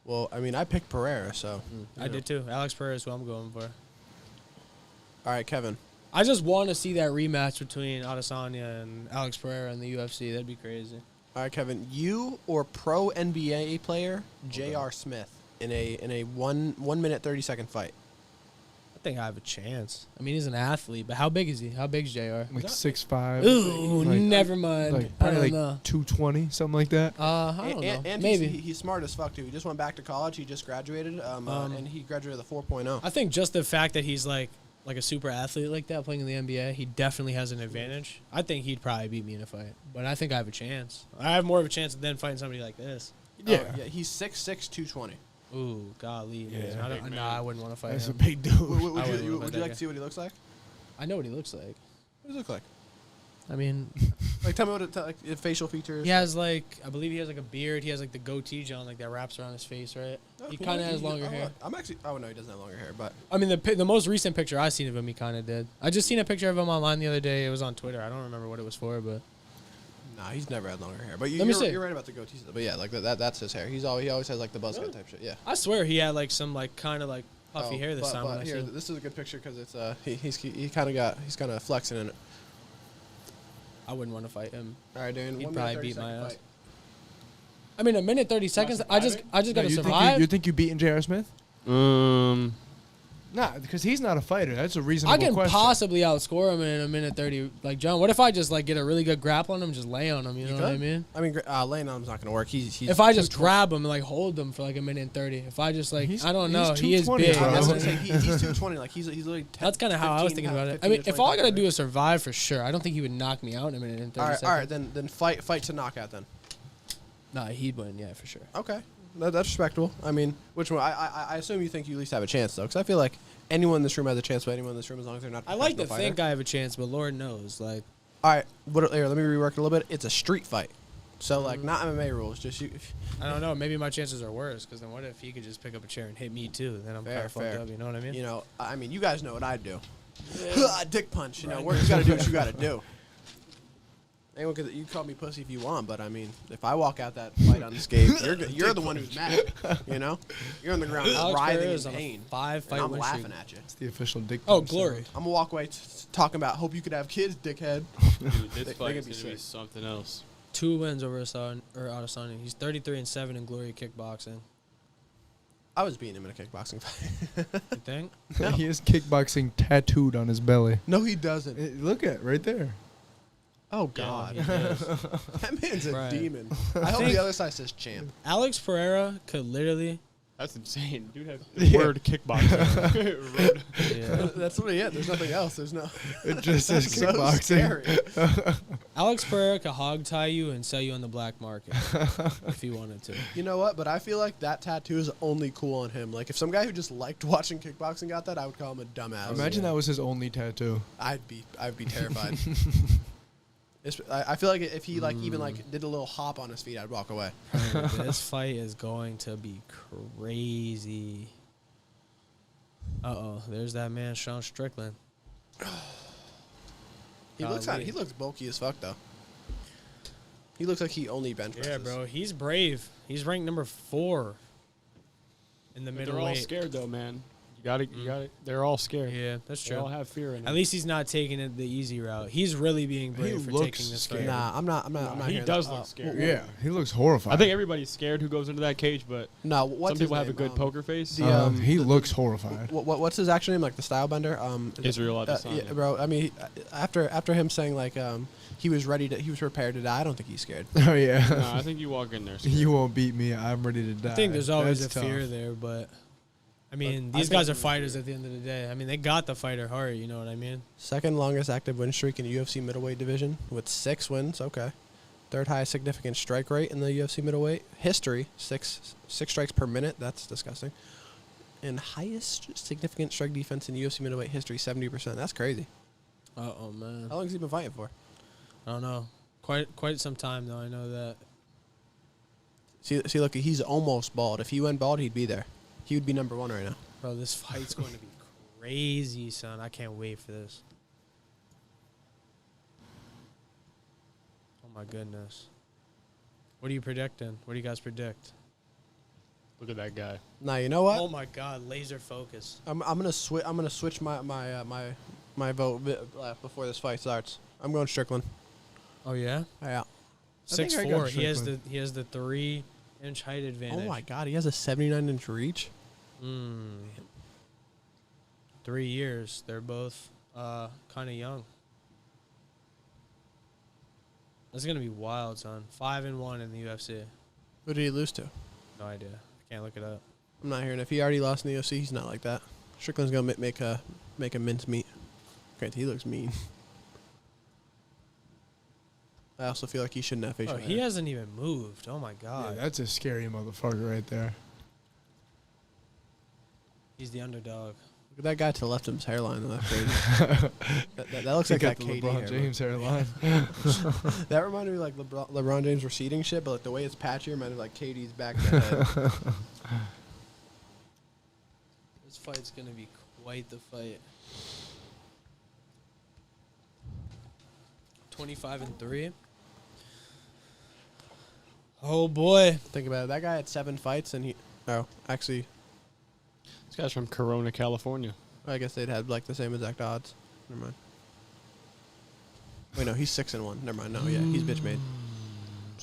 Well, I mean, I picked Pereira, so. I did too. Alex Pereira is who I'm going for. All right, Kevin. I just want to see that rematch between Adesanya and Alex Pereira in the UFC. That'd be crazy. All right, Kevin. You or pro NBA player J.R. Smith in a 1 minute 30-second fight. think I have a chance. I mean, he's an athlete, but how big is he? How big's JR? Like 6'5". Ooh, like, never mind. Like I probably don't like know. 220, something like that. I don't know. And Maybe. he's smart as fuck too. He just went back to college. He just graduated. And he graduated with a 4.0. I think just the fact that he's like a super athlete like that playing in the NBA, he definitely has an advantage. I think he'd probably beat me in a fight, but I think I have a chance. I have more of a chance than fighting somebody like this. Yeah, he's 6'6", 220. Ooh, golly. Yeah, man. big man. I wouldn't want to fight That's a him. big dude. Would wouldn't you wanna fight like that to see what he looks like? I know what he looks like. What does he look like? I mean, Like, tell me like facial features. he has I believe he has like a beard. He has like the goatee, John, like that wraps around his face, right? Oh, He cool. kind of has longer oh, hair. I'm actually. Oh no, he doesn't have longer hair. But I mean, the most recent picture I seen of him, he kind of did. I just seen a picture of him online the other day. It was on Twitter. I don't remember what it was for, but nah, he's never had longer hair. But Let me see. you're right about the goatee. But yeah, like that's his hair. He always has like the buzz cut type shit. Yeah. I swear he had like some like kind of like puffy hair this time. When I Here, seen him. this is a good picture because it's he's kind of flexing in it. I wouldn't want to fight him. All right, Darren. He'd 1 probably minute, 30 beat my second ass. fight. I mean, a minute 30 seconds. I just No, gotta you survive. you think you beating J.R. Smith? Nah, because he's not a fighter. That's a reasonable I can question. possibly outscore him in a minute 30. Like John, what if I just like get a really good grapple on him, just lay on him? You know what I could. mean? I mean, laying on him's not gonna work. He's If I just grab him and like hold him for like a minute and 30. If I just like He's- I don't he's know, he is 220, big. bro. That's what I'm saying. He's 220. Like he's literally. 10, That's kind of how I was 15, thinking about it. 15 I mean, to if all I 20 gotta do is survive for sure, I don't think he would knock me out in a minute and 30 all right, seconds. all right. Then fight to knockout then. Nah, he'd win, yeah, for sure. Okay, that's respectable. I mean, which one? I assume you think you at least have a chance though, because I feel like anyone in this room has a chance with anyone in this room as long as they're not. I like to professional think fighter. I have a chance, but Lord knows, like. All right, here, let me rework it a little bit. It's a street fight, so like not MMA rules. Just you. I don't know. Maybe my chances are worse. Because then what if he could just pick up a chair and hit me too? Then I'm kind Fair, of fucked fair. up. You know what I mean? You know, I mean, you guys know what I do. Dick punch. You know, you gotta do what you gotta do. Anyone could, you call me pussy if you want, but I mean, if I walk out that fight unscathed, you're the one who's mad. You know, you're on the ground Alex writhing Pereira in is on a pain. 5-fight And I'm win laughing streak. at you. It's the official dick. Oh, punch glory! sound. I'm gonna walk away talking about hope you could have kids, dickhead. Dude, this They fight can is be gonna be sick. something else. 2 wins over Adesanya. He's 33-7 in glory kickboxing. I was beating him in a kickboxing fight. You think? He has kickboxing tattooed on his belly. No, he doesn't. Look at it, right there. Oh God, Yeah, he does. that man's a Right. demon. I hope the other side says champ. Alex Pereira could literally. That's insane. Dude has Yeah. word kickboxing. Word. Yeah. That's what he is. There's nothing else. There's no. It just says So kickboxing. scary. Alex Pereira could hog tie you and sell you on the black market if he wanted to. You know what? But I feel like that tattoo is only cool on him. Like if some guy who just liked watching kickboxing got that, I would call him a dumbass. Imagine that was his only tattoo. I'd be terrified. I feel like if he like even like did a little hop on his feet, I'd walk away. This fight is going to be crazy. Uh-oh. There's that man, Sean Strickland. He looks bulky as fuck though. He looks like he only bench presses. Yeah, bro. He's brave. He's ranked number 4 in the But they're all middleweight. scared though, man. You gotta. They're all scared. Yeah, that's They true. all have fear in At them. least he's not taking it the easy route. He's really being brave for looks taking this scared. fight. Nah, I'm not. He hearing does that. look scared. Yeah, he looks horrified. I think everybody's scared who goes into that cage, but No, what's some people his have a name? good poker face. he looks horrified. What's his actual name? Like the style bender? Israel Adesanya. Yeah, bro. I mean, after him saying like he was prepared to die. I don't think he's scared. Oh yeah. No, I think you walk in there. scared. You won't beat me. I'm ready to die. I think there's always That's a tough. fear there, but I mean, I these think guys are there's fighters fear. at the end of the day. I mean, they got the fighter heart, you know what I mean? Second longest active win streak in the UFC middleweight division with 6 wins. Okay. Third highest significant strike rate in the UFC middleweight history. Six strikes per minute. That's disgusting. And highest significant strike defense in UFC middleweight history, 70%. That's crazy. Uh-oh, man. How long has he been fighting for? I don't know. Quite some time, though. I know that. See, look, he's almost bald. If he went bald, he'd be there. He would be number 1 right now. Bro, this fight's going to be crazy, son. I can't wait for this. Oh, my goodness. What are you predicting? What do you guys predict? Look at that guy. Now you know what? Oh, my God. Laser focus. I'm gonna switch my vote before this fight starts. I'm going Strickland. Oh, yeah? Yeah. I think I got 6'4". He has Strickland. the 3-inch height advantage. Oh my God, he has a 79-inch reach. 3 years. They're both kind of young. That's going to be wild, son. 5-1 in the UFC. Who did he lose to? No idea. I can't look it up. I'm not hearing. If he already lost in the UFC, he's not like that. Strickland's going to make a mincemeat. Great, he looks mean. I also feel like he shouldn't have facial Oh, hair. he hasn't even moved. Oh, my Yeah, God. that's a scary motherfucker right there. He's the underdog. Look at that guy to the left of his hairline. Though. That's crazy. that looks like that the KD LeBron hair, James hairline. That reminded me of like LeBron James receding shit, but like the way it's patchy reminded me of like KD's back of the head. This fight's going to be quite the fight. 25-3. Oh, boy. Think about it. That guy had 7 fights, and actually, This guy's from Corona, California. I guess they'd had like the same exact odds. Never mind. Wait, no, he's 6-1. Never mind. No, yeah, he's bitch made.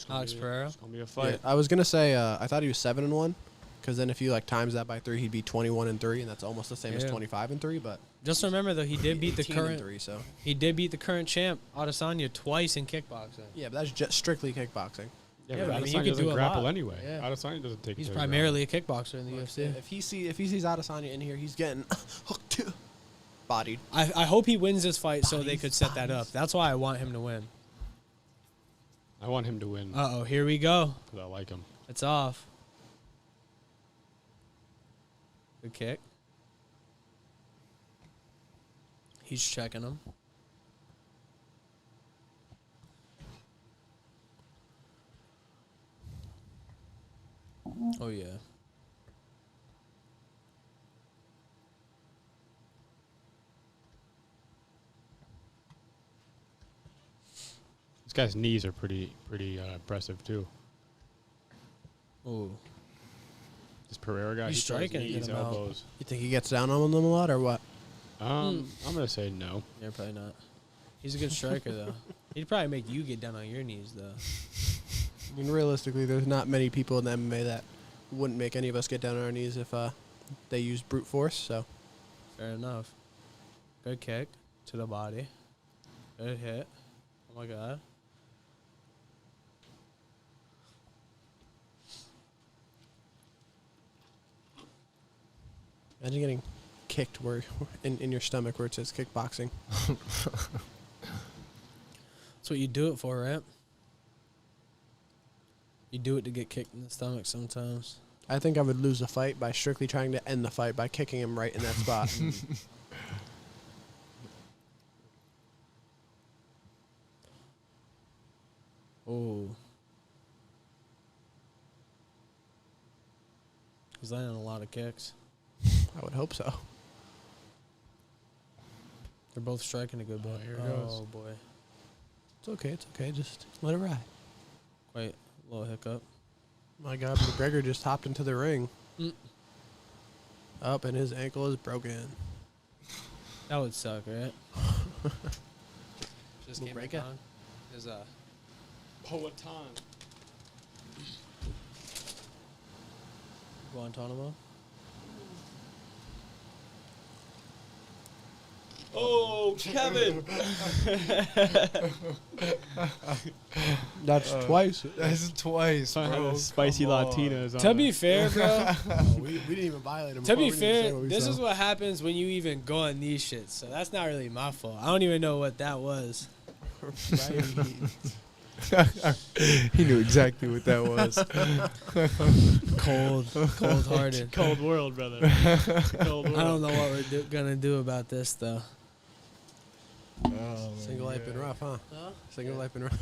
Alex Pereira. It's gonna be a Yeah, fight. I was gonna say I thought he was 7-1, because then if you like times that by 3, he'd be 21-3, and that's almost the same as Yeah. 25-3. But Just remember, though, he did beat the 18-3, so He did beat the current champ, Adesanya, twice in kickboxing. yeah, but that's just strictly kickboxing. Yeah, but but I mean, you Adesanya could doesn't do a grapple lot. anyway. Yeah. Adesanya doesn't take. He's to the primarily a kickboxer in the UFC. If he sees Adesanya in here, he's getting hooked too. Bodied. I hope he wins this fight so they could set that up. That's why I want him to win. ground. I want him to win Uh-oh, here we go. because I like him. It's off. Good kick. He's checking him. Oh, yeah. This guy's knees are pretty impressive too. Ooh. This Pereira guy, He's he throws striking, knees, get him out. elbows. You think he gets down on them a lot, or what? I'm gonna say no. Yeah, probably not. He's a good striker, though. He'd probably make you get down on your knees, though. I mean, realistically, there's not many people in the MMA that wouldn't make any of us get down on our knees if they use brute force. So Fair enough. Good kick to the body. Good hit. Oh, my God. imagine getting kicked where in your stomach where it says kickboxing. That's what you do it for, right? You do it to get kicked in the stomach sometimes. I think I would lose a fight by strictly trying to end the fight by kicking him right in that spot. Oh. He's landing a lot of kicks. I would hope so. They're both striking a good bit. here it Oh, goes. boy. It's okay. It's okay. Just let it ride. Wait, a little hiccup. My God, McGregor just hopped into the ring. Mm. Up, and his ankle is broken. That would suck, right? Just We'll came break back it. on. There's a Poetan. Guantanamo. Oh, Kevin! That's twice. That's twice, bro. Spicy Come on. Latinas. To be fair, bro. We didn't even violate him. To before. be We didn't say fair, what we this saw. is what happens when you even go on these shits. So that's not really my fault. I don't even know what that was. Right. He knew exactly what that was. Cold-hearted. Cold world, brother. Cold world. I don't know what we're gonna do about this, though. Oh, Single life been rough, huh? Single life been rough.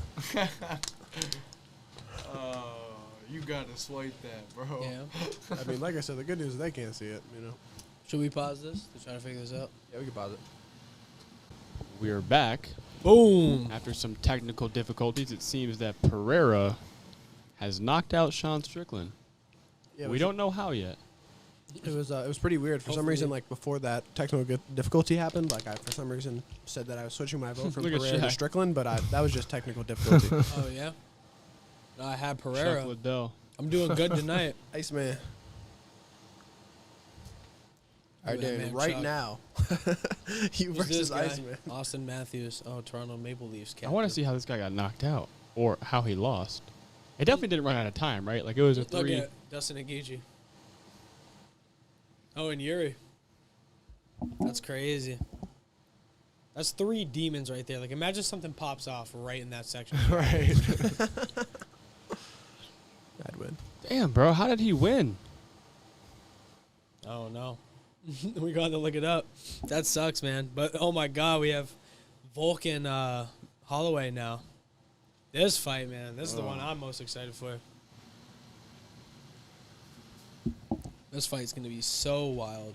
Oh, you gotta swipe that, bro. Yeah. I mean, like I said, the good news is they can't see it. You know. Should we pause this to try to figure this out? Yeah, we can pause it. We're back. Boom. After some technical difficulties, it seems that Pereira has knocked out Sean Strickland. Yeah, We don't know how yet. It was pretty weird. For some Hopefully. reason, like before that technical difficulty happened, like I for some reason said that I was switching my vote from Look at Pereira to Shaq. Strickland, but that was just technical difficulty. Oh yeah. No, I had Pereira. Chuck Liddell. I'm doing good tonight. Iceman. All right, Look at that Darren, man, right Chuck. now, you Who's this versus guy? Iceman. Austin Matthews. Oh, Toronto Maple Leafs I captain. want to see how this guy got knocked out or how he lost. It definitely didn't run out of time, right? Like it was a Look 3. at Dustin Aguichi. Oh, and Yuri. That's crazy. That's 3 demons right there. Like, imagine something pops off right in that section. Right. I'd win. Damn, bro, how did he win? I don't know. We got to look it up. That sucks, man. But, oh, my God, we have Volk and Holloway now. This fight, man, this is the one I'm most excited for. This fight's going to be so wild.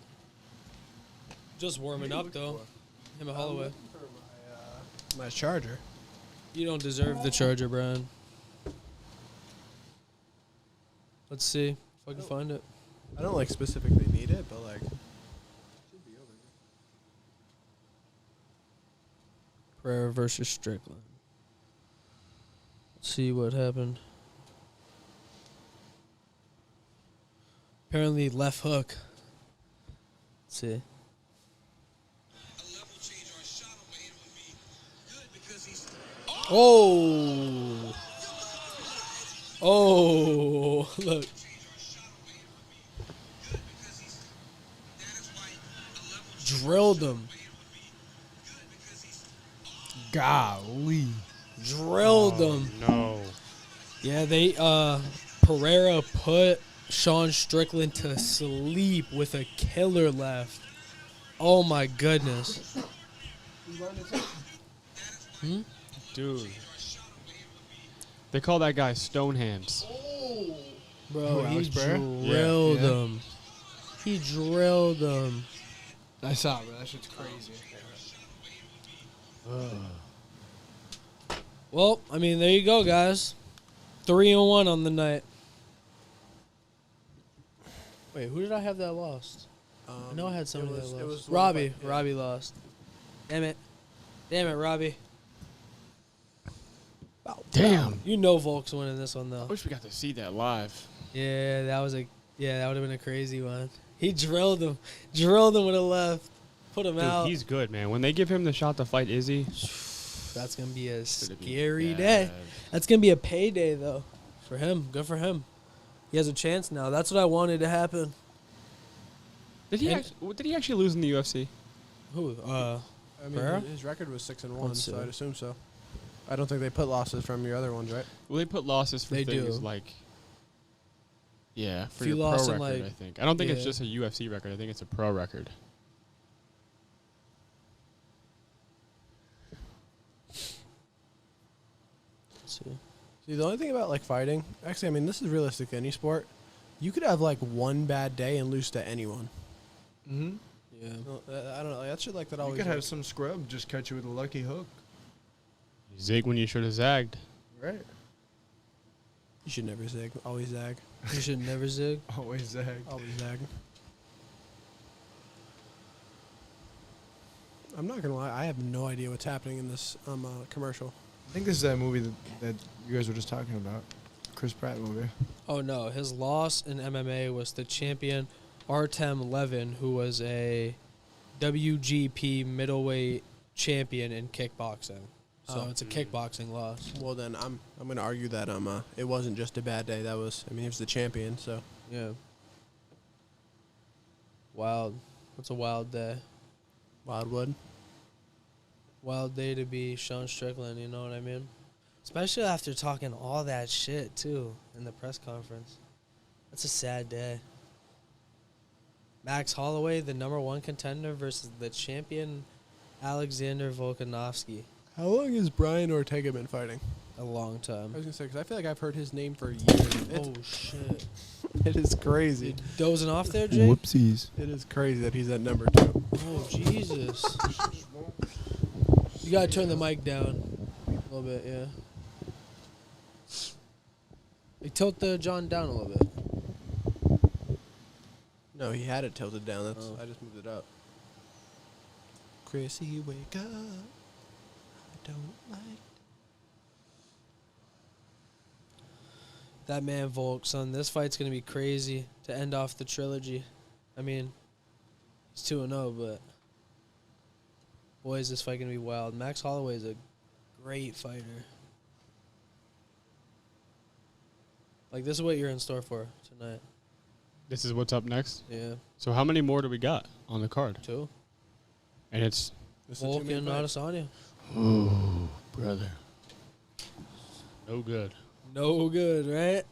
Just warming up, though. Him and Holloway. For my charger. You don't deserve the charger, Brian. Let's see if I can find it. I don't like specifically need it, but like. Pereira versus Strickland. Let's see what happened. Apparently left hook. Let's see. Oh! Oh! Look. Drilled him. Golly. Drilled him. No. Yeah, they Pereira put Sean Strickland to sleep with a killer left. Oh my goodness. Dude. They call that guy Stone Hands. Bro, he Alex Pereira? drilled Yeah. him. He drilled him. I saw it, bro. That shit's crazy. Well, I mean, there you go, guys. 3-1 on the night. Wait, who did I have that lost? I know I had somebody that lost. It was Robbie. yeah. Robbie lost. Damn it, Robbie. Damn. You know Volk's winning this one, I though. wish we got to see that live. Yeah, that would have been a crazy one. He drilled him with a left, put him Dude, out. he's good, man. When they give him the shot to fight Izzy, That's gonna be a it'd be scary bad. day. That's gonna be a payday, though, for him. Good for him. He has a chance now. That's what I wanted to happen. Did he And- actually lose in the UFC? Who? I mean, Pereira? his record was 6-1, Let's so see. I'd assume so. I don't think they put losses from your other ones, right? Well, they put losses for They things do. like, yeah, for If you your lost pro in, record, like- I think. I don't think it's yeah. just a UFC record. I think it's a pro record. Let's see. See, the only thing about like fighting, actually, I mean, this is realistic to any sport. You could have like one bad day and lose to anyone. Mm-hmm. Yeah. I don't know. Like, that shit like that You always. could have some scrub just catch you with a lucky hook. You zig when you should have zagged. Right. You should never zig. Always zag. You should never zig. Always zag. Always zag. I'm not gonna lie. I have no idea what's happening in this commercial. I think this is that movie that you guys were just talking about. Chris Pratt movie. Oh no, his loss in MMA was the champion Artem Levin, who was a WGP middleweight champion in kickboxing. So Oh. it's a kickboxing loss. Well, then I'm gonna argue that it wasn't just a bad day. That was, I mean, he was the champion. So Yeah. Wild. What's a wild day? Wildwood. Wild day to be Sean Strickland, you know what I mean? Especially after talking all that shit, too, in the press conference. That's a sad day. Max Holloway, the #1 contender, versus the champion Alexander Volkanovski. How long has Bryan Ortega been fighting? A long I time. was gonna say because I feel like I've heard his name for years. Oh, shit. It is crazy. You dozing off there, Jake? Whoopsies. It is crazy that he's at number 2. Oh, Jesus. You gotta turn the mic down a little bit, yeah. Like, tilt the John down a little bit. No, he had it tilted down. That's Oh. I just moved it up. Chrissy, wake up. I don't like. That man Volk, son, this fight's gonna be crazy to end off the trilogy. I mean, He's 2-0, but boy, is this fight gonna be wild. Max Holloway is a great fighter. Like, this is what you're in store for tonight. This is what's up next. Yeah, So how many more do we got on the card? 2. And it's Volk and Adesanya. oh, brother, no good. No good, right?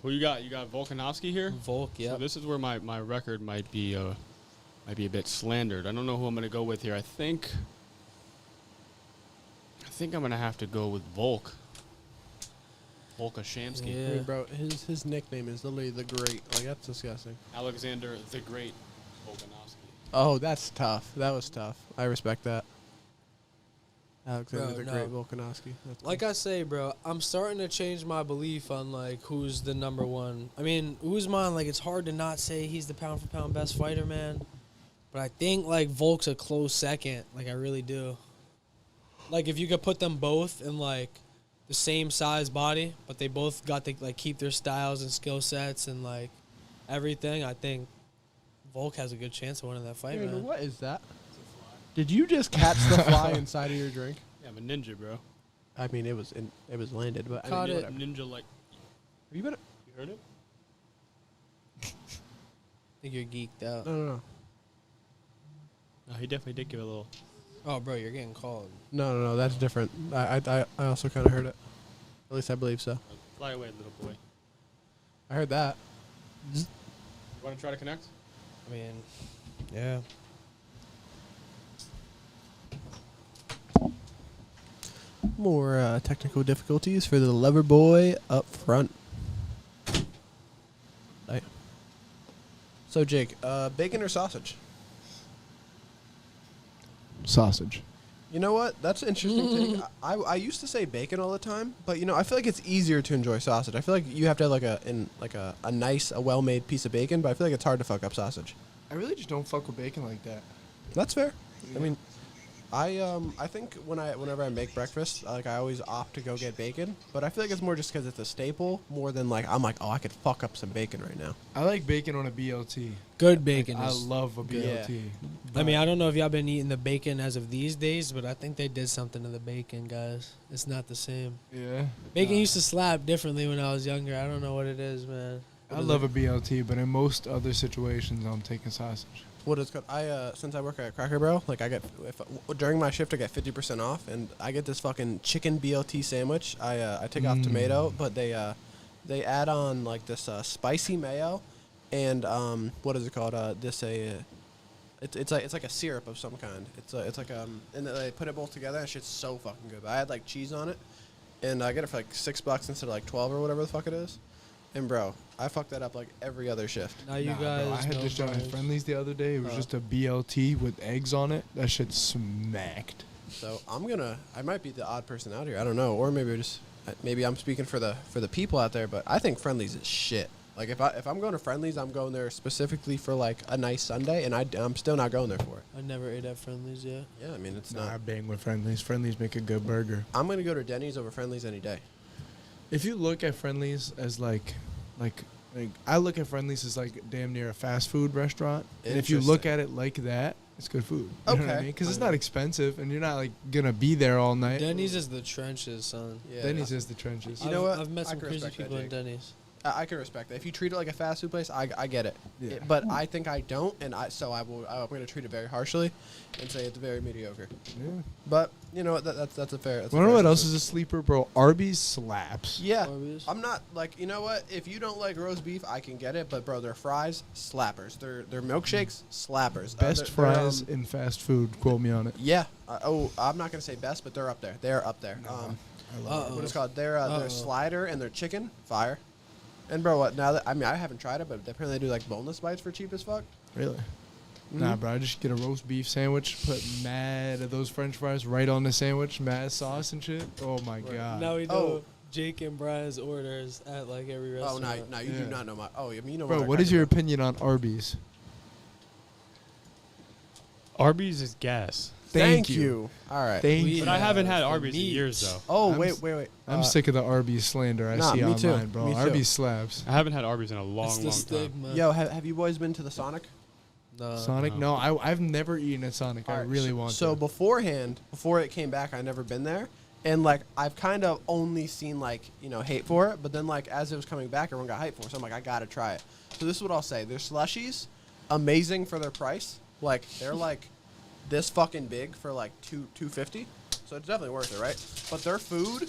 Who you got? You got Volkanovski here. Volk, yeah. So this is where my record might be a bit slandered. I don't know who I'm gonna go with here. I think I'm gonna have to go with Volk. Volkanovski. Yeah. Dude, bro, his nickname is literally the Great. Like, that's disgusting. Alexander the Great Volkanovski. Oh, that's tough. That was tough. I respect that. Alexander Bro, the no. Great Volkanovski. That's Like I say, bro, I'm starting to change my belief on, like, who's the number one. I mean, Usman, like, it's hard to not say he's the pound-for-pound best fighter, man. But I think, like, Volk's a close second. Like, I really do. Like, if you could put them both in, like, the same size body, but they both got to, like, keep their styles and skill sets and, like, everything, I think Volk has a good chance of winning that fight, Dude, man. what is that? Did you just catch the fly inside of your drink? Yeah, I'm a ninja, bro. I mean, it was landed, but Caught I mean, it. whatever. Ninja like. You better. You heard it? I think you're geeked out. No. No, he definitely did give it a little. Oh, bro, you're getting called. No. That's different. I also kind of heard it. At least I believe so. Fly away, little boy. I heard that. You want to try to connect? I mean, yeah. More technical difficulties for the lover boy up front. Right. So, Jake, bacon or sausage? Sausage. You know what? That's an interesting take. I used to say bacon all the time, but you know, I feel like it's easier to enjoy sausage. I feel like you have to have a nice, well-made piece of bacon, but I feel like it's hard to fuck up sausage. I really just don't fuck with bacon like that. That's fair. I mean, I think whenever I make breakfast, like I always opt to go get bacon, but I feel like it's more just because it's a staple more than like I'm like, oh, I could fuck up some bacon right now. I like bacon on a BLT. Good bacon. I is love a good. BLT. I mean, I don't know if y'all been eating the bacon as of these days, but I think they did something to the bacon, guys. It's not the same. Yeah. Bacon used to slap differently when I was younger. I don't know what it is, man. I love a BLT, but in most other situations, I'm taking sausage. What is called? Since I work at Cracker Barrel, like I get during my shift I get 50% off, and I get this fucking chicken BLT sandwich. I take off tomato, but they add on like this spicy mayo, and what is it called? It's like a syrup of some kind. It's like and they put it both together, and shit's so fucking good. But I had like cheese on it, and I get it for like $6 instead of like 12 or whatever the fuck it is. And bro, I fucked that up like every other shift. Now you Nah, guys. bro, I had know this joint at Brian's- Friendly's the other day. It was just a BLT with eggs on it. That shit smacked. So I might be the odd person out here. I don't know, or maybe I'm speaking for the people out there. But I think Friendly's is shit. Like if I'm going to Friendly's, I'm going there specifically for like a nice Sunday, and I'm still not going there for it. I never ate at Friendly's yet. Yeah, I mean it's Nah, I not. bang with Friendly's. Friendly's make a good burger. I'm gonna go to Denny's over Friendly's any day. If you look at Friendly's as like I look at Friendly's as like damn near a fast food restaurant, and if you look at it like that, it's good food. You know what I Okay. mean? Because it's not expensive, and you're not like gonna be there all night. Denny's is the trenches, son. Yeah. Denny's is the trenches. You know what? I've met I some can crazy respect that, people in Jake. Denny's. I can respect that. If you treat it like a fast food place, I get it. Yeah. But I think I don't, and I'm going to treat it very harshly, and say it's very mediocre. Yeah. But you know what? That's a fair. That's a Wanna know fair what else assessment. is a sleeper, bro? Arby's slaps. Yeah, Arby's? I'm not like, you know what? If you don't like roast beef, I can get it. But bro, their fries slappers. Their milkshakes Best slappers. They're, fries in fast food. Quote me on it. Yeah. I'm not gonna say best, but they're up there. They're up there. I love What is it called? Their slider and their chicken fire. And bro, what now? I haven't tried it, but apparently they do like boneless bites for cheap as fuck. it. Really? Nah, bro. I just get a roast beef sandwich, put mad of those French fries right on the sandwich, mad sauce and shit. Oh my god. Now we know Oh. Jake and Brian's orders at like every Oh, restaurant. no, you do Yeah. not know my. Oh, I mean, you know. Bro, my what is Cracker your Barrel. opinion on Arby's? Arby's is gas. Thank you. All right. Thank We you. But I haven't have had the Arby's in meats. years, though. Oh, I'm wait. I'm sick of the Arby's slander I Nah, see me online, too. bro. Me too. Arby's slaps. I haven't had Arby's in a long, It's the long time. stigma. Yo, have you boys been to the Sonic? Sonic? No, I've never eaten at Sonic. I really want to. So beforehand, before it came back, I never been there. And, like, I've kind of only seen, like, you know, hate for it. But then, like, as it was coming back, everyone got hype for it. So I'm like, I got to try it. So this is what I'll say. Their slushies, amazing for their price. Like, they're, like, this fucking big for, like, $2.50. So it's definitely worth it, right? But their food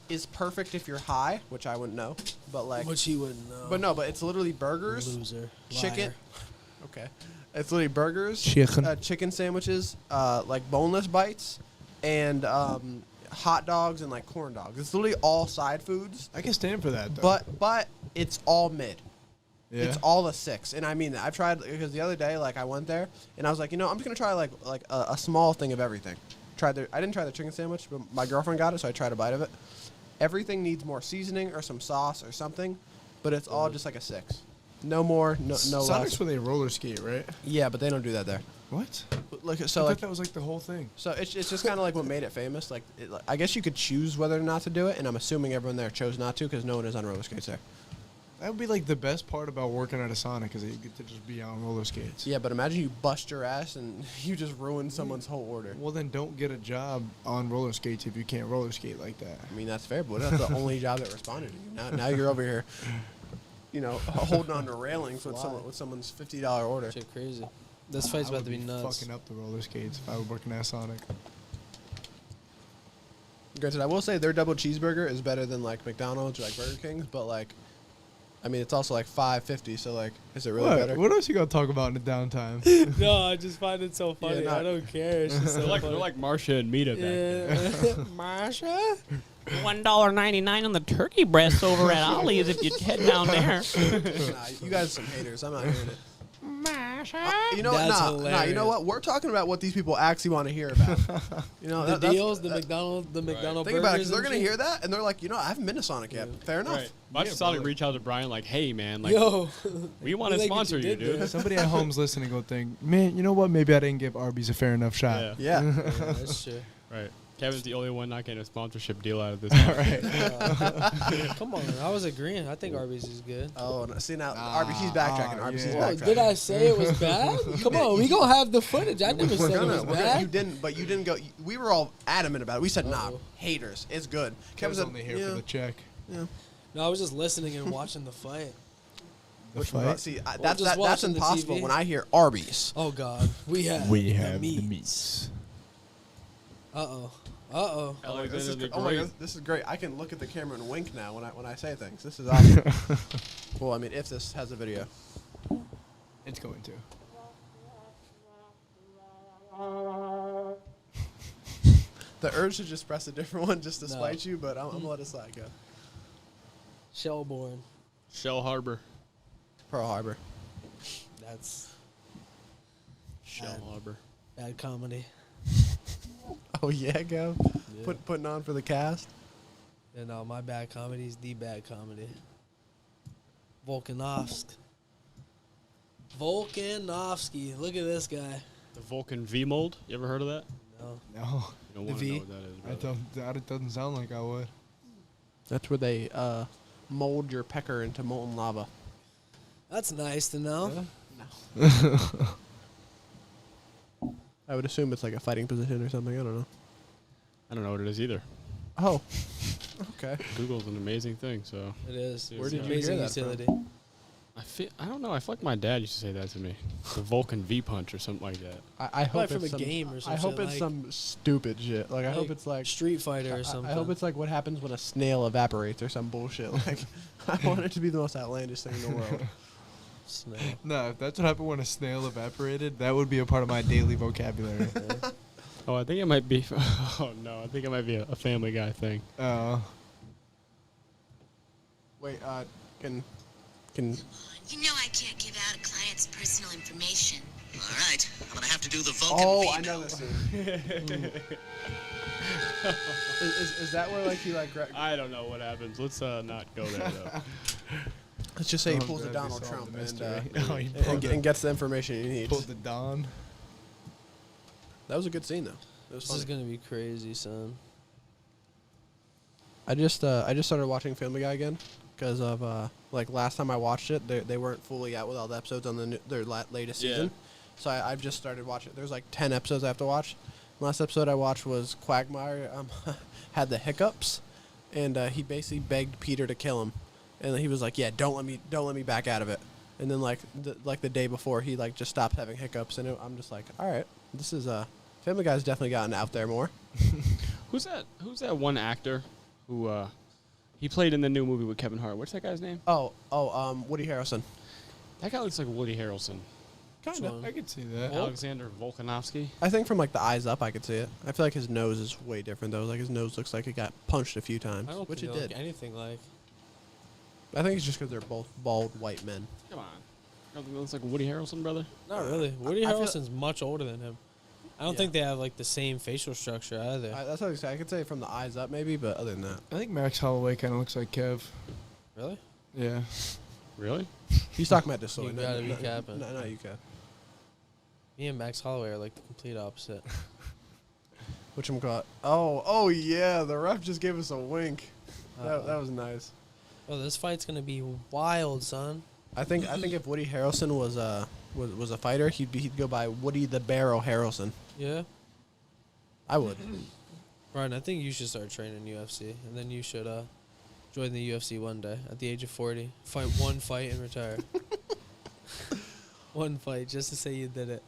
is perfect if you're high, which I wouldn't know. But, like... Which he wouldn't know. But, no, but it's literally burgers. Loser. Chicken. Liar. Okay. It's literally burgers. Chicken sandwiches, like, boneless bites, and... hot dogs and like corn dogs. It's literally all side foods. I can stand for that though. But it's all mid. Yeah. It's all a 6. And I mean that. I've tried because the other day like I went there and I was like, you know, I'm just gonna try like a small thing of everything. I didn't try the chicken sandwich, but my girlfriend got it, so I tried a bite of it. Everything needs more seasoning or some sauce or something, but it's all just like a 6. No more, no Sonic's less. where they roller skate, right? Yeah, but they don't do that there. What? Like I so, thought like that was like the whole thing. So it's just kind of like what made it famous. Like, I guess you could choose whether or not to do it, and I'm assuming everyone there chose not to because no one is on roller skates there. That would be like the best part about working at a Sonic is that you get to just be on roller skates. Yeah, but imagine you bust your ass and you just ruin someone's whole order. Well, then don't get a job on roller skates if you can't roller skate like that. I mean, that's fair, but that's the only job that responded to you. Now you're over here, you know, holding on to railings with someone's $50 order. Shit crazy. This fight's about to be nuts. Fucking up the roller skates if I were working at Sonic. Granted, I will say their double cheeseburger is better than like McDonald's or like Burger King's, but like, I mean, it's also like $5.50. So like, is it really better? What else you gonna talk about in the downtime? No, I just find it so funny. Yeah, I don't care. It's just so They're funny. like Marsha and Mita back there. Marsha? $1.99 on the turkey breasts over at Ollie's if you head down there. Nah, you guys are some haters. I'm not hearing it. You know That's what? Nah, you know what? We're talking about what these people actually want to hear about. You know, The that's- deals, the McDonald's Think burgers. about it, because they're and gonna shit. hear that and they're like, you know, I haven't been to Sonic yet. Fair enough. Right. Watch Sonic reach out to Brian like, hey man, like Yo, we want to like what sponsor you you, did dude. Somebody at home's listening will think, man, you know what? Maybe I didn't give Arby's a fair enough shot. Yeah. Yeah. yeah, that's true. Right. Kevin's the only one not getting a sponsorship deal out of this. All right. Come on, I was agreeing. I think Arby's is good. Oh, no, see now, RBC's backtracking. RBC's yeah. backtracking. Did I say it was bad? Come on, we gonna have the footage. I never said it was We're gonna. bad. You didn't, but you didn't go. We were all adamant about it. We said, nah, Uh-oh. haters. It's good. Kevin's said, only here yeah, for the check. yeah. No, I was just listening and watching the fight. The Which fight. see, just that's watching the impossible TV. when I hear Arby's. Oh God, we have the meats. Uh-oh. Uh-oh. Alexander the Oh my Great. God, this is great. I can look at the camera and wink now when I say things. This is awesome. Well, I mean, if this has a video. It's going to. The urge to just press a different one just to No. spite you, but I'm gonna let it slide. Go. Shelbourne. Shell Harbor. Pearl Harbor. That's Shell Harbor. bad comedy. Oh yeah, go. Yeah. Putting on for the cast. And my bad comedy is the bad comedy. Volkanovski. Look at this guy. The Vulcan V mold. You ever heard of that? No. No. You don't The want to V? know what that is. brother. It doesn't sound like I would. That's where they mold your pecker into molten lava. That's nice to know. I would assume it's like a fighting position or something. I don't know. I don't know what it is either. Oh. Okay. Google's an amazing thing, so It is. Where did you Amazing hear that from? utility. I don't know. I feel like my dad used to say that to me. The Vulcan V punch or something like that. I hope Probably from it's a some, game or some I hope shit, it's like- some stupid shit. Like I hope it's like Street Fighter or something. I hope it's like what happens when a snail evaporates or some bullshit. Like I want it to be the most outlandish thing in the world. Snail. No, if that's what happened when a snail evaporated, that would be a part of my daily vocabulary. Oh, I think it might be. Oh no, I think it might be a Family Guy thing. Wait, can You know I can't give out a client's personal information. All right, I'm gonna have to do the Vulcan Oh, V I know this scene. Is that where like he like I don't know what happens. Let's not go there though. let's just say he I'm pulls a glad we Donald solved Trump the and, mystery. Oh, he pulled and gets the information he needs. Pulled the Don. That was a good scene though. It was This is funny. gonna be crazy, son. I just started watching Family Guy again because of like last time I watched it, they weren't fully out with all the episodes on their latest Yeah. season. So I've just started watching. There's like 10 episodes I have to watch. Last episode I watched was Quagmire had the hiccups, and he basically begged Peter to kill him, and he was like, "Yeah, don't let me back out of it." And then like the day before, he like just stopped having hiccups, and I'm just like, all right, this is Family Guy's definitely gotten out there more. Who's that one actor who he played in the new movie with Kevin Hart? What's that guy's name? Woody Harrelson. That guy looks like Woody Harrelson. Kind of. I could see that. Alexander Volkanovski. I think from like the eyes up, I could see it. I feel like his nose is way different though. Like his nose looks like it got punched a few times, I don't which think it they did. look anything like. I think it's just because they're both bald white men. Come on. You don't think that looks like Woody Harrelson, brother? Not really. Woody I feel- Harrelson's much older than him. I don't Yeah. think they have like the same facial structure either. That's what I say. I could say from the eyes up maybe, but other than that, I think Max Holloway kind of looks like Kev. Really? Yeah. Really? he's talking about this. You gotta be capping. No, you can. Me and Max Holloway are like the complete opposite. Which I'm caught. Oh yeah, the ref just gave us a wink. That was nice. Oh, this fight's gonna be wild, son. I think if Woody Harrelson was a fighter, he'd go by Woody the Barrel Harrelson. Yeah. I would. Brian, I think you should start training UFC, and then you should join the UFC one day at the age of 40. Fight one fight and retire. One fight, just to say you did it.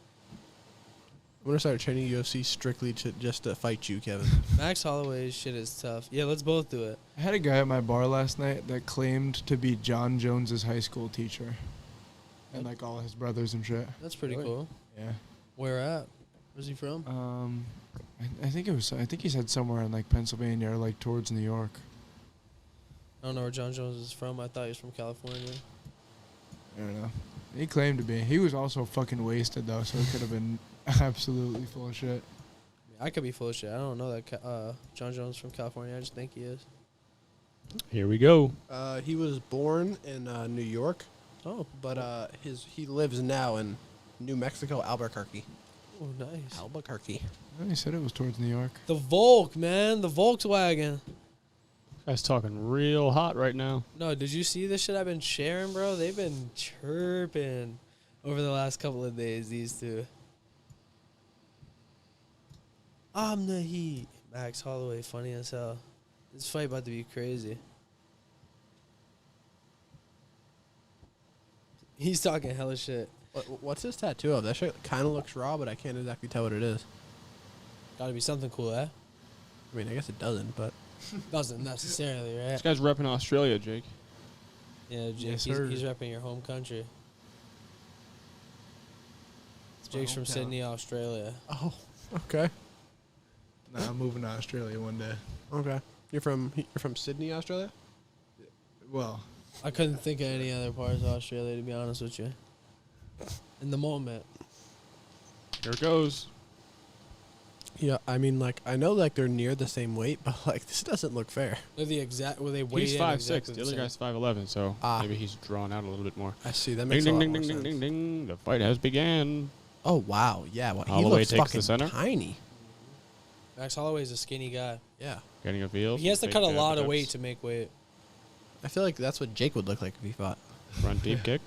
I'm gonna start training UFC strictly just to fight you, Kevin. Max Holloway's shit is tough. Yeah, let's both do it. I had a guy at my bar last night that claimed to be John Jones's high school teacher. And like all his brothers and shit. That's pretty Really? cool. Yeah. Where at? Where's he from? I think he said somewhere in like Pennsylvania or like towards New York. I don't know where John Jones is from. I thought he was from California. I don't know. He claimed to be. He was also fucking wasted though, so it could have been absolutely full of shit. I could be full of shit. I don't know that John Jones from California. I just think he is. Here we go. He was born in New York, Oh, but he lives now in New Mexico, Albuquerque. oh, nice. Albuquerque. He said it was towards New York. The Volk, man. The Volkswagen. Guy's talking real hot right now. No, did you see this shit I've been sharing, bro? They've been chirping over the last couple of days, these two. I'm the Heat. Max Holloway, funny as hell. This fight about to be crazy. He's talking hella shit. What's his tattoo of? That shit kind of looks raw, but I can't exactly tell what it is. Gotta be something cool, eh? I mean, I guess it doesn't, but Doesn't necessarily, right? This guy's repping Australia, Jake. Yeah, Jake, Yes, he's sir. repping your home country. my Jake's from hometown. Sydney, Australia. oh, okay, Nah, I'm moving to Australia one day. okay. You're from Sydney, Australia? Well, I couldn't think of any other parts of Australia, to be honest with you. In the moment. Here it goes. Yeah, I mean, like, I know, like, they're near the same weight, but, like, this doesn't look fair. They're the exact, where they weigh He's in 5'6". exactly The other same. guy's 5'11", so Ah. maybe he's drawn out a little bit more. I see. That Ding, makes ding, a lot ding, more ding, sense. ding, ding, ding. The fight has began. Oh, wow. Yeah, well, he Holloway looks takes the fucking center. tiny. Max Holloway's a skinny guy. Yeah. Getting a field. He has to cut a lot of weight to make weight. I feel like that's what Jake would look like if he fought. Front deep kick.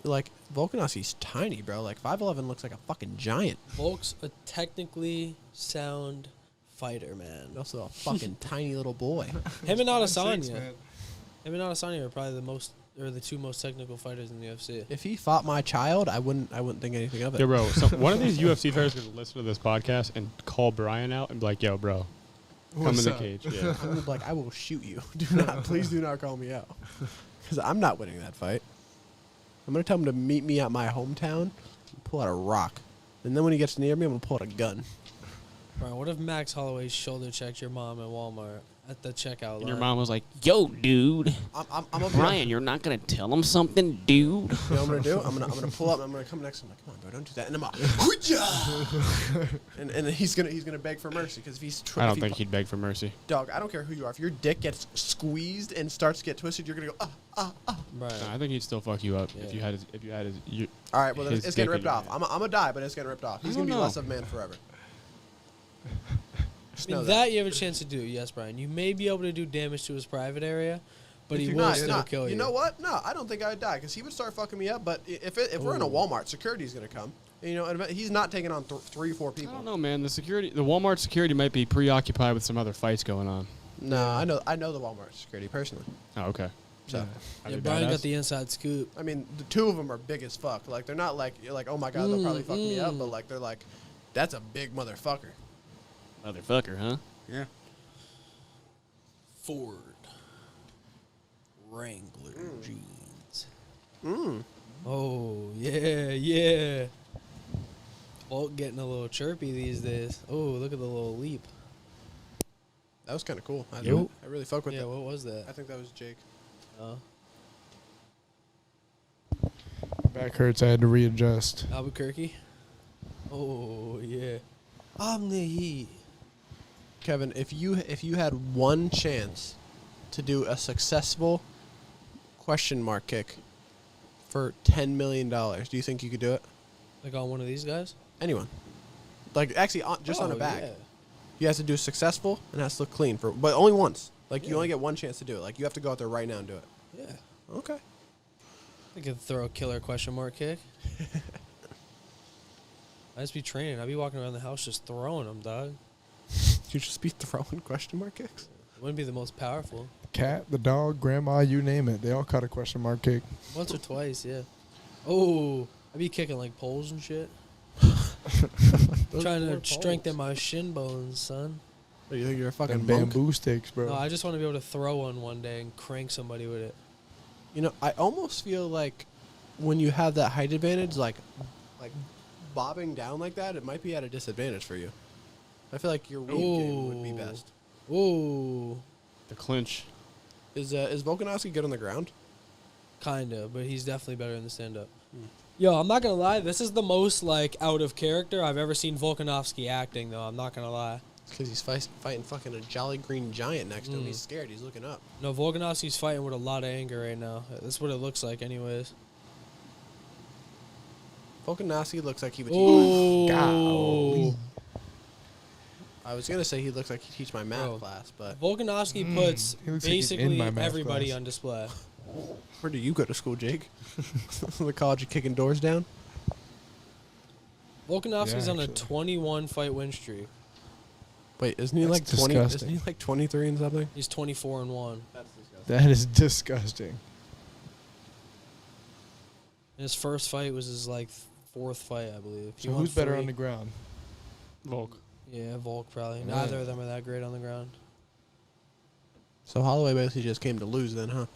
Like, Volkanovski's tiny, bro. Like, 5'11" looks like a fucking giant. Volk's a technically sound fighter, man. Also a fucking tiny little boy. Him and 6'6", Adesanya. man. Him and Adesanya are probably the two most technical fighters in the UFC. If he fought my child, I wouldn't think anything of it. Yo, bro. So one of these UFC fighters is gonna listen to this podcast and call Bryan out and be like, "Yo, bro, come What's in the up? cage." Yeah. I'm gonna be like, I will shoot you. Please do not call me out. Because I'm not winning that fight. I'm going to tell him to meet me at my hometown and pull out a rock. And then when he gets near me, I'm going to pull out a gun. Bro, what if Max Holloway shoulder checked your mom at Walmart at the checkout line? And your mom was like, "Yo, dude, I'm gonna Brian, you're not gonna tell him something, dude." You know what I'm going to do? I'm gonna pull up and I'm going to come next to him like, come on, bro, don't do that. And I'm like, "Hoo-yah!" and he's gonna beg for mercy because if he's I don't think he'd beg for mercy. Dog, I don't care who you are. If your dick gets squeezed and starts to get twisted, you're going to go, Right. No, I think he'd still fuck you up Yeah. if you had his. All right, well, then his it's getting dick ripped in your off. hand. I'm going to die, but it's getting ripped off. He's I going to be don't less know. of a man forever. Just I mean, know that you have a chance to do, yes, Brian. You may be able to do damage to his private area, But he If will not, still kill you. You know what? No, I don't think I'd die because he would start fucking me up. But if we're in a Walmart, security's gonna come. And, you know, and he's not taking on 3 or 4 people. I don't know, man. The Walmart security might be preoccupied with some other fights going on. No, I know the Walmart security personally. Oh, okay. So, Yeah, Bryan got the inside scoop. I mean, the 2 of them are big as fuck. Like, they're not like, you're like, oh my God, they'll probably fuck me up. But, like, they're like, that's a big motherfucker. Motherfucker, huh? Yeah. Ford Wrangler jeans. Oh, yeah. Volk getting a little chirpy these days. Oh, look at the little leap. That was kind of cool. I really fuck with Yeah, that. what was that? I think that was Jake. Back hurts. I had to readjust. Albuquerque. Oh, yeah. I'm the Heat. Kevin, if you had one chance to do a successful question mark kick for $10 million, do you think you could do it? Like on one of these guys? Anyone. Like, actually, just on a bag. Yeah. You have to do successful and it has to look clean, but only once. Like, you only get one chance to do it. Like, you have to go out there right now and do it. Yeah. Okay. I could throw a killer question mark kick. I just be training. I'd be walking around the house just throwing them, dog. You just be throwing question mark kicks? It wouldn't be the most powerful. Cat, the dog, grandma, you name it. They all caught a question mark kick. Once or twice, yeah. Oh, I'd be kicking like poles and shit. Trying to strengthen my shin bones, son. Oh, you think you're a fucking Them monk? bamboo sticks, bro. No, I just want to be able to throw one day and crank somebody with it. You know, I almost feel like when you have that height advantage, like bobbing down like that, it might be at a disadvantage for you. I feel like your weave game would be best. Ooh. The clinch. Is Volkanovski good on the ground? Kinda, but he's definitely better in the stand-up. Yo, I'm not gonna lie. This is the most like out of character I've ever seen Volkanovski acting, though. I'm not gonna lie. Because he's fighting fucking a jolly green giant next to him. He's scared. He's looking up. No, Volkanovski's fighting with a lot of anger right now. That's what it looks like, anyways. Volkanovski looks like he would Oh. I was gonna say he looks like he teach my math Bro. class, but Volkanovski puts He looks like he's in basically my math everybody class. on display. where do you go to school, Jake? The college of kicking doors down. Volkanovski's Yeah, on a actually. 21 fight win streak. Wait, isn't he That's like 20? disgusting. Isn't he like 23 and something? He's 24-1. That is disgusting. And his first fight was his like 4th fight, I believe. He So won who's better 3. on the ground? Volk. Yeah, Volk probably. Yeah. Neither of them are that great on the ground. So Holloway basically just came to lose then, huh?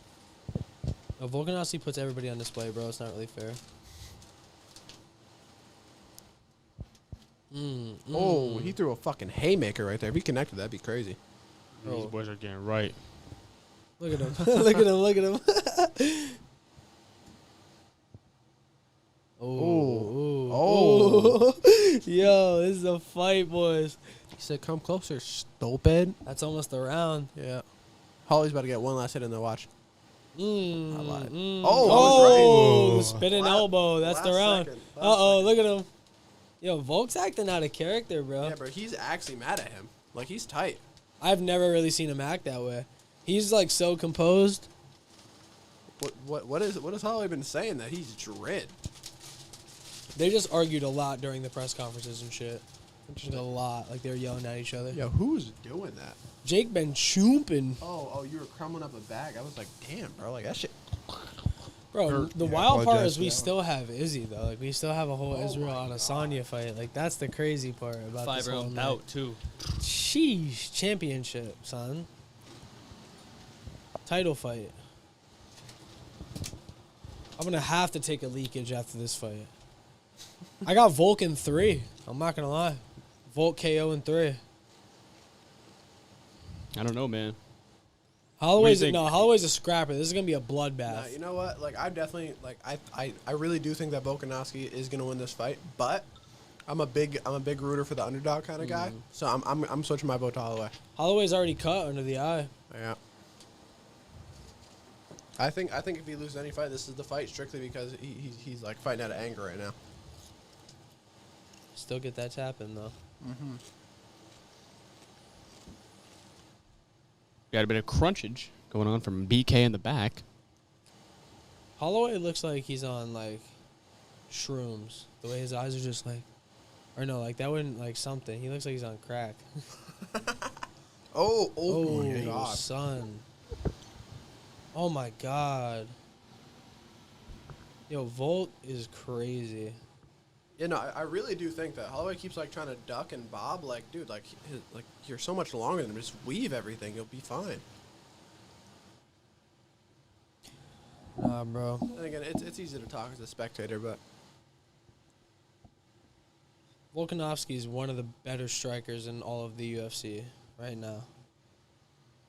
No, Volkanovski puts everybody on display, bro. It's not really fair. Oh, he threw a fucking haymaker right there. If he connected, that'd be crazy. These boys are getting right. Look at him. Look at him. Look at him. Oh. Yo, this is a fight, boys. He said, "Come closer, stupid." That's almost the round. Yeah. Holloway's about to get one last hit in the watch. I lied. Oh, Oh, I was the spinning elbow. That's the last round. second. Uh-oh, look at him. Yo, Volk's acting out of character, bro. Yeah, bro, he's actually mad at him. Like, he's tight. I've never really seen him act that way. He's like so composed. What has Holloway been saying that he's dread? They just argued a lot during the press conferences and shit. Just a lot. Like, they were yelling at each other. Yo, who's doing that? Jake been chooping. Oh, you were crumbling up a bag. I was like, damn, bro, like that shit. Bro, the Yeah, wild part apologize is for we that still have Izzy, though. Like, we still have a whole Israel Adesanya fight. Like, that's the crazy part about this whole Five-round night. bout, too. Sheesh. Championship, son. Title fight. I'm going to have to take a leakage after this fight. I got Volk in 3. I'm not going to lie. Volk KO in 3. I don't know, man. Holloway's think? Holloway's a scrapper. This is going to be a bloodbath. Nah, you know what? Like, I definitely I really do think that Volkanovski is gonna win this fight, but I'm a big rooter for the underdog kind of guy. So I'm switching my vote to Holloway. Holloway's already cut under the eye. Yeah. I think if he loses any fight, this is the fight strictly because he's like fighting out of anger right now. Still get that tap in, though. Got a bit of crunchage going on from BK in the back. Holloway looks like he's on like shrooms. The way his eyes are just like, or no, like that wouldn't like something. He looks like he's on crack. Oh my God. Son. Oh my God. Yo, Volt is crazy. Yeah, no, I really do think that Holloway keeps like trying to duck and bob. Like, dude, like you're so much longer than him. Just weave everything. You'll be fine. Nah, bro. And again, it's easy to talk as a spectator, but Volkanovski is one of the better strikers in all of the UFC right now.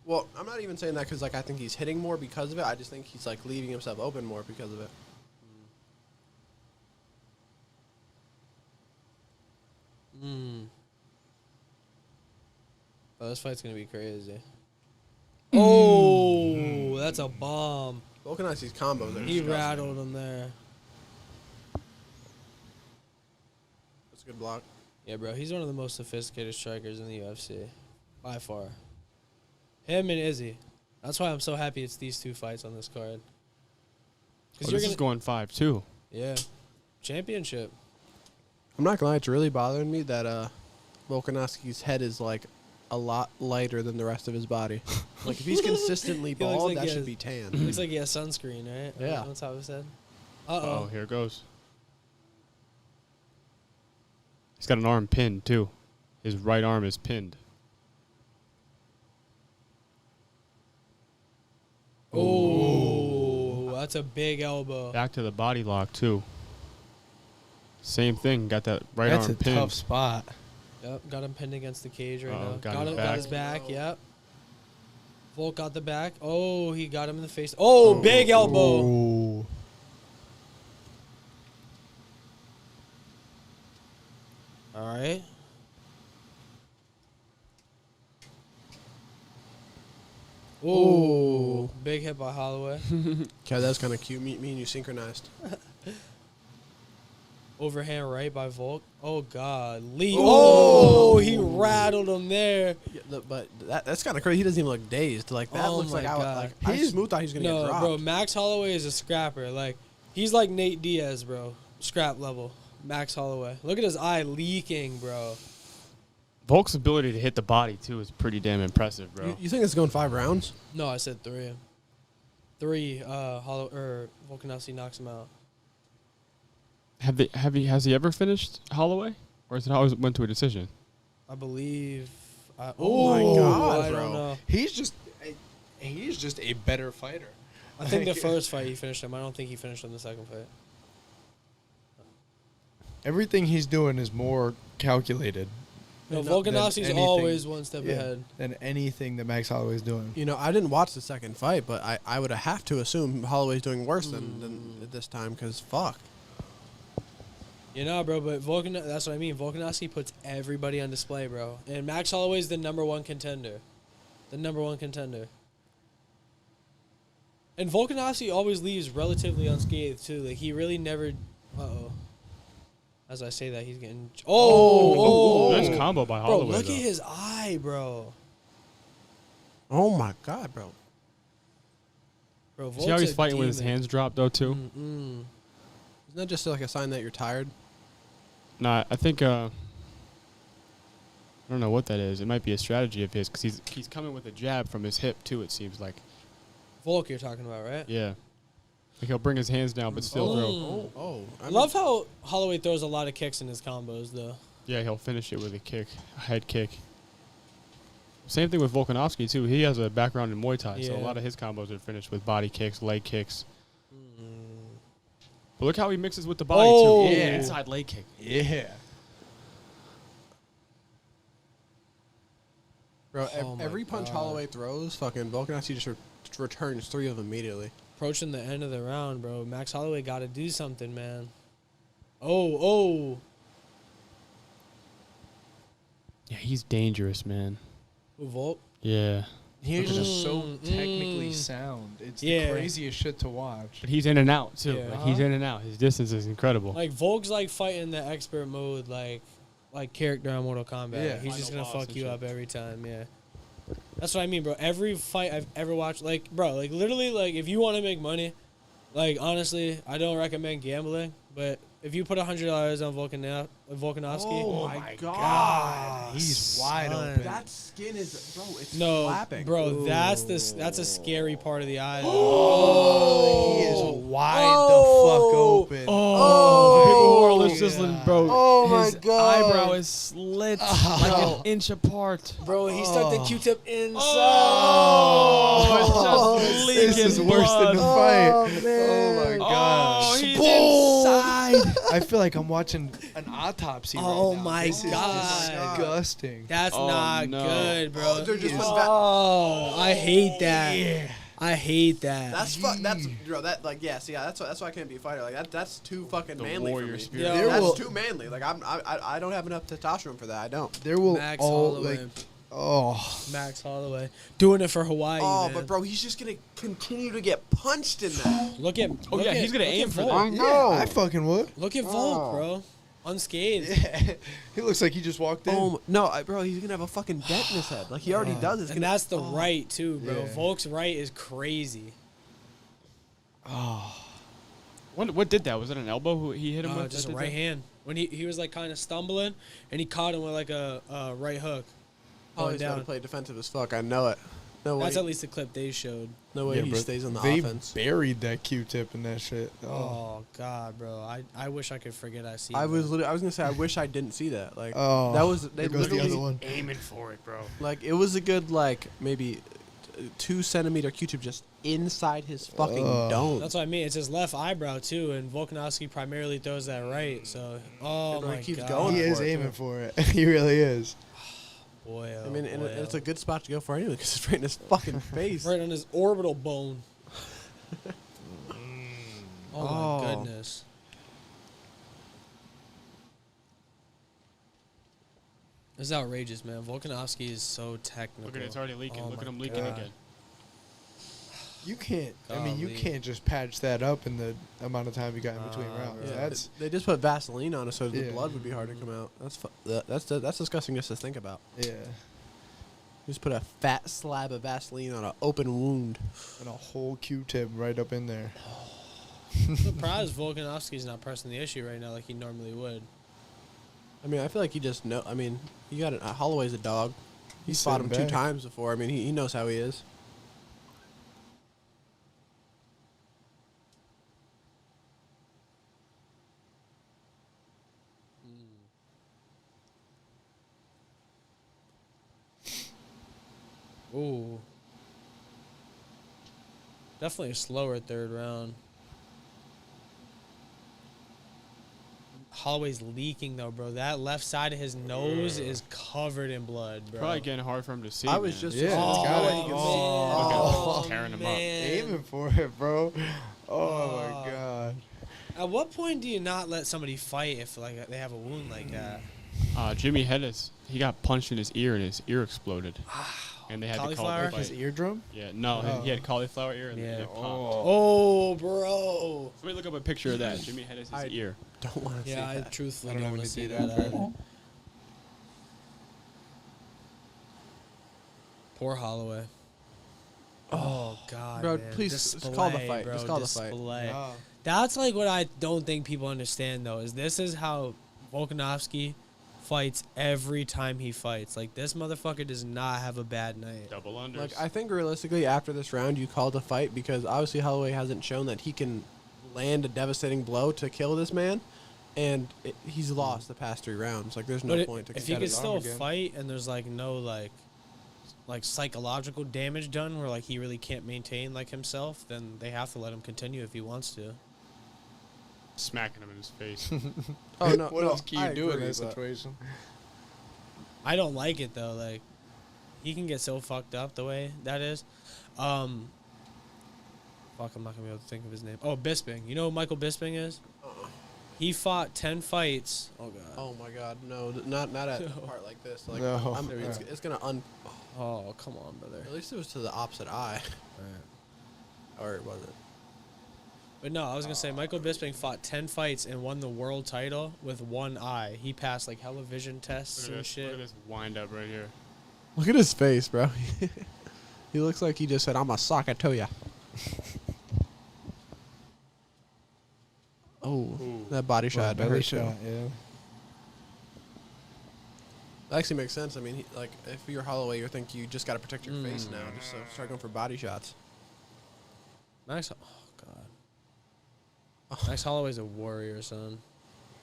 well, I'm not even saying that because like I think he's hitting more because of it. I just think he's like leaving himself open more because of it. Oh, this fight's gonna be crazy. Oh, that's a bomb. Volkanovski's combos are He disgusting. rattled him there. That's a good block. Yeah, bro, he's one of the most sophisticated strikers in the UFC, by far. Him and Izzy. That's why I'm so happy it's these two fights on this card. Oh, this is going 5-2. Yeah, championship. I'm not gonna lie, it's really bothering me that Volkanovski's head is like a lot lighter than the rest of his body. Like if he's consistently He looks bald, like that he should has- be tan. Looks like he has sunscreen, right? Yeah. That's how it said. Oh, here it goes. He's got an arm pinned, too. His right arm is pinned. Oh, that's a big elbow. Back to the body lock, too. Same thing. Got that right That's arm a pinned. tough spot. Yep, got him pinned against the cage right now. got his Got his back. back, yep. Volk got the back. Oh, he got him in the face. Oh, big elbow. Oh. All right. Oh, big hit by Holloway. Okay, that's kind of cute. Me and you synchronized. Overhand right by Volk. Oh, God. Lee. Oh, he rattled him there. Yeah, but that's kind of crazy. He doesn't even look dazed. Like that Oh looks my like God. I smooth thought he was gonna get No, dropped. bro, Max Holloway is a scrapper. Like, he's like Nate Diaz, bro. Scrap level. Max Holloway. Look at his eye leaking, bro. Volk's ability to hit the body, too, is pretty damn impressive, bro. You think it's going 5 rounds? No, I said 3. 3, Volkanovski knocks him out. Has he ever finished Holloway? Or has it always went to a decision? I believe. Oh my God, I bro. don't know. He's just a better fighter. I think the first fight he finished him. I don't think he finished him the second fight. Everything he's doing is more calculated. No, than Volkanovski's anything- always one step ahead. than anything that Max Holloway's doing. You know, I didn't watch the second fight, but I would have to assume Holloway's doing worse than this time because fuck. You know, bro, but that's what I mean. Volkanovski puts everybody on display, bro. And Max Holloway's the number one contender. The number one contender. And Volkanovski always leaves relatively unscathed, too. Like, he really never... Uh-oh. As I say that, he's getting... Oh! Nice combo by Bro, Holloway, look though. at his eye, bro. Oh my God, bro. Bro, See how Volk's he's a fighting with his demon. hands dropped, though, too? Isn't that just like a sign that you're tired? Nah, I think... I don't know what that is. It might be a strategy of his, because he's coming with a jab from his hip, too, it seems like. Volk you're talking about, right? Yeah. Like he'll bring his hands down, but still throw. I love how Holloway throws a lot of kicks in his combos, though. Yeah, he'll finish it with a kick, a head kick. Same thing with Volkanovski, too. He has a background in Muay Thai, so a Yeah. lot of his combos are finished with body kicks, leg kicks. But look how he mixes with the body, Oh. too. Yeah. Inside leg kick. Yeah. Bro, Oh my every punch God. Holloway throws, fucking Volkanovski just returns 3 of them immediately. Approaching the end of the round, bro. Max Holloway got to do something, man. Oh. Yeah, he's dangerous, man. Who, Volk? Yeah. He's just so technically sound. It's Yeah. the craziest shit to watch. But he's in and out, too. Yeah. Like, he's in and out. His distance is incredible. Like, Volk's like fighting the expert mode, like character on Mortal Kombat. Yeah. He's just Final going to boss fuck and you shit. up every time, yeah. That's what I mean, bro. Every fight I've ever watched, like, bro, like, literally, like, if you want to make money, like, honestly, I don't recommend gambling, but if you put $100 on Volkanovski, Oh my god. He's wide son. open. That skin is, bro, it's no, slapping. bro, that's a scary part of the eye. Though. Oh, he is wide the fuck open. Oh, people who are listening, bro. Oh my his God. eyebrow is slit like an inch apart. Bro, he stuck the Q-tip inside. Oh, it's just leaking This is worse than the fight. Oh, man. Oh my god. Oh, he's inside. I feel like I'm watching an autopsy Oh right now. my This is God. disgusting. That's Oh, not no. good, bro. They're just Oh, I hate that. Yeah. I hate that. That's bro. That like yeah. See, that's why I can't be a fighter. Like that's too fucking The manly warrior for me. spirit. Yo. That's too manly. Like I don't have enough testosterone for that. I don't. There will Max all Holloway. like oh Max Holloway doing it for Hawaii. Oh, man. but bro, he's just gonna continue to get punched in that. Look at. Oh, look yeah, at- he's gonna look aim at for Volk. that. yeah, I fucking would. Look at Volk, bro. Unscathed. Yeah. He looks like he just walked in. Oh no, bro, he's gonna have a fucking dent in his head. Like he already does. It's And gonna, that's the right too, bro. Yeah. Volk's right is crazy. What did that? Was it an elbow who he hit him with? Just a That did right that? hand. When he was like kind of stumbling, and he caught him with like a right hook. Oh, Going he's gotta down. play defensive as fuck. I know it. No way. That's at least the clip they showed. No way Yeah, he bro. stays on the They offense. buried that Q-tip in that shit. Oh God, bro. I wish I could forget I see. I was gonna say I wish I didn't see that. Like Oh, that was they there goes the other literally one. Aiming for it, bro. like it was a good like maybe 2 centimeter Q-tip just inside his fucking dome. That's what I mean. It's his left eyebrow too, and Volkanovski primarily throws that right. So, oh bro, he my keeps God, going. He is for it, aiming too. for it. He really is. boy. I mean, and boy, it's a good spot to go for anyway because it's right in his fucking face. right on his orbital bone. Oh Oh. my goodness. This is outrageous, man. Volkanovski is so technical. Look at it, it's already leaking. Oh Look at my him leaking God. again. You can't. I mean, you Golly. can't just patch that up in the amount of time you got in between Nah, rounds. bro. That's They just put Vaseline on it so the Yeah. blood would be hard to come out. That's disgusting just to think about. yeah, Just put a fat slab of Vaseline on an open wound. and a whole Q-tip right up in there. I'm surprised Volkanovski's not pressing the issue right now like he normally would. I mean, I feel like he just know. I mean, you got Holloway's a dog. He's He's fought him sitting 2 back. times before. I mean, he knows how he is. Ooh. Definitely a slower third round. Holloway's leaking though, bro. That left side of his nose is covered in blood, bro. Probably getting hard for him to see. I was man. just Yeah, it's oh, gotta- you can see- Look at him tearing him up. Aiming for it, bro. Oh my Oh. god. At what point do you not let somebody fight if like they have a wound like that? Jimmy Hedges, he got punched in his ear and his ear exploded. And they had to call Cauliflower? the His fight. eardrum? Yeah, no, Oh. he had cauliflower ear and Yeah. it popped. Oh, bro. Somebody look up a picture of that. Jimmy Hedges' I- ear. Don't want to see Yeah, I that. truthfully I don't don't know want to when see you do that that. either. Poor Holloway. Oh God, Bro, man. please, just call the fight. Bro, Just call the fight. display. No. That's like what I don't think people understand though. Is this is how Volkanovski fights every time he fights. Like this motherfucker does not have a bad night. Double unders. Like I think realistically, after this round, you called a fight because obviously Holloway hasn't shown that he can land a devastating blow to kill this man, and he's lost the past 3 rounds. Like there's no But point to if he contend could his still arm again. fight and there's like no like psychological damage done where like he really can't maintain like himself, then they have to let him continue if he wants to. Smacking him in his face. Oh no! What no, else can you I do in agree, that but- situation? I don't like it though. Like he can get so fucked up the way that is. Fuck, I'm not gonna be able to think of his name. Oh, Bisping. You know who Michael Bisping is? He fought 10 fights. Oh god. Oh my God! No, not at a part like this. Like No. it's gonna Oh, come on, brother. At least it was to the opposite eye, or it wasn't. But no, I was gonna say Michael Bisping fought 10 fights and won the world title with one eye. He passed like hella vision tests Look at and this. shit. Look at this wind up right here. Look at his face, bro. He looks like he just said, "I'm a sock it to ya." Oh, that body shot. Belly hurt shot, too. yeah. That actually makes sense. I mean, like, if you're Holloway, you think you just got to protect your face now. Just start going for body shots. Max, Max Holloway's a warrior, son.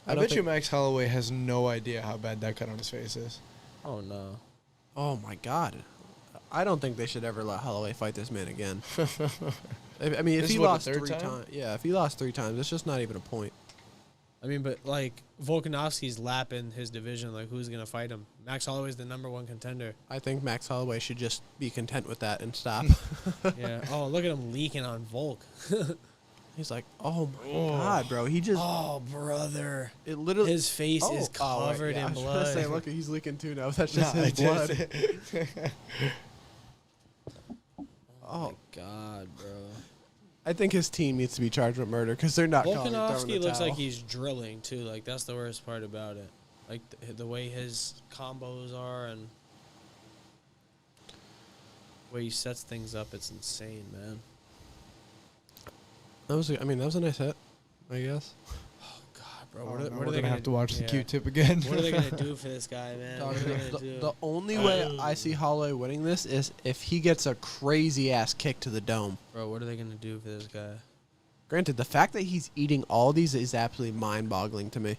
I bet you Max Holloway has no idea how bad that cut on his face is. Oh no. Oh my God. I don't think they should ever let Holloway fight this man again. I mean, if This he is what, the lost third 3 time? times, yeah, if he lost 3 times, it's just not even a point. I mean, but like Volkanovski's lapping his division. Like, who's gonna fight him? Max Holloway's the #1 contender. I think Max Holloway should just be content with that and stop. Yeah. Oh, look at him leaking on Volk. He's like, oh my God, bro. He just, Oh, brother. it literally. His face is wait, covered yeah, in I was blood. gonna say, look, he's leaking too now. That's just Nah, his blood. Oh my God, bro. I think his team needs to be charged with murder because they're not calling throwing Volkanovski the looks towel. like he's drilling too. Like, that's the worst part about it. Like the way his combos are and the way he sets things up, it's insane, man. That was a nice hit, I guess. God, bro, Oh, what no, are we're they gonna have to watch the yeah. Q-tip again. What are they gonna do for this guy, man? Dog, What are they gonna do? the only way I see Holloway winning this is if he gets a crazy ass kick to the dome. Bro, what are they gonna do for this guy? Granted, the fact that he's eating all these is absolutely mind-boggling to me.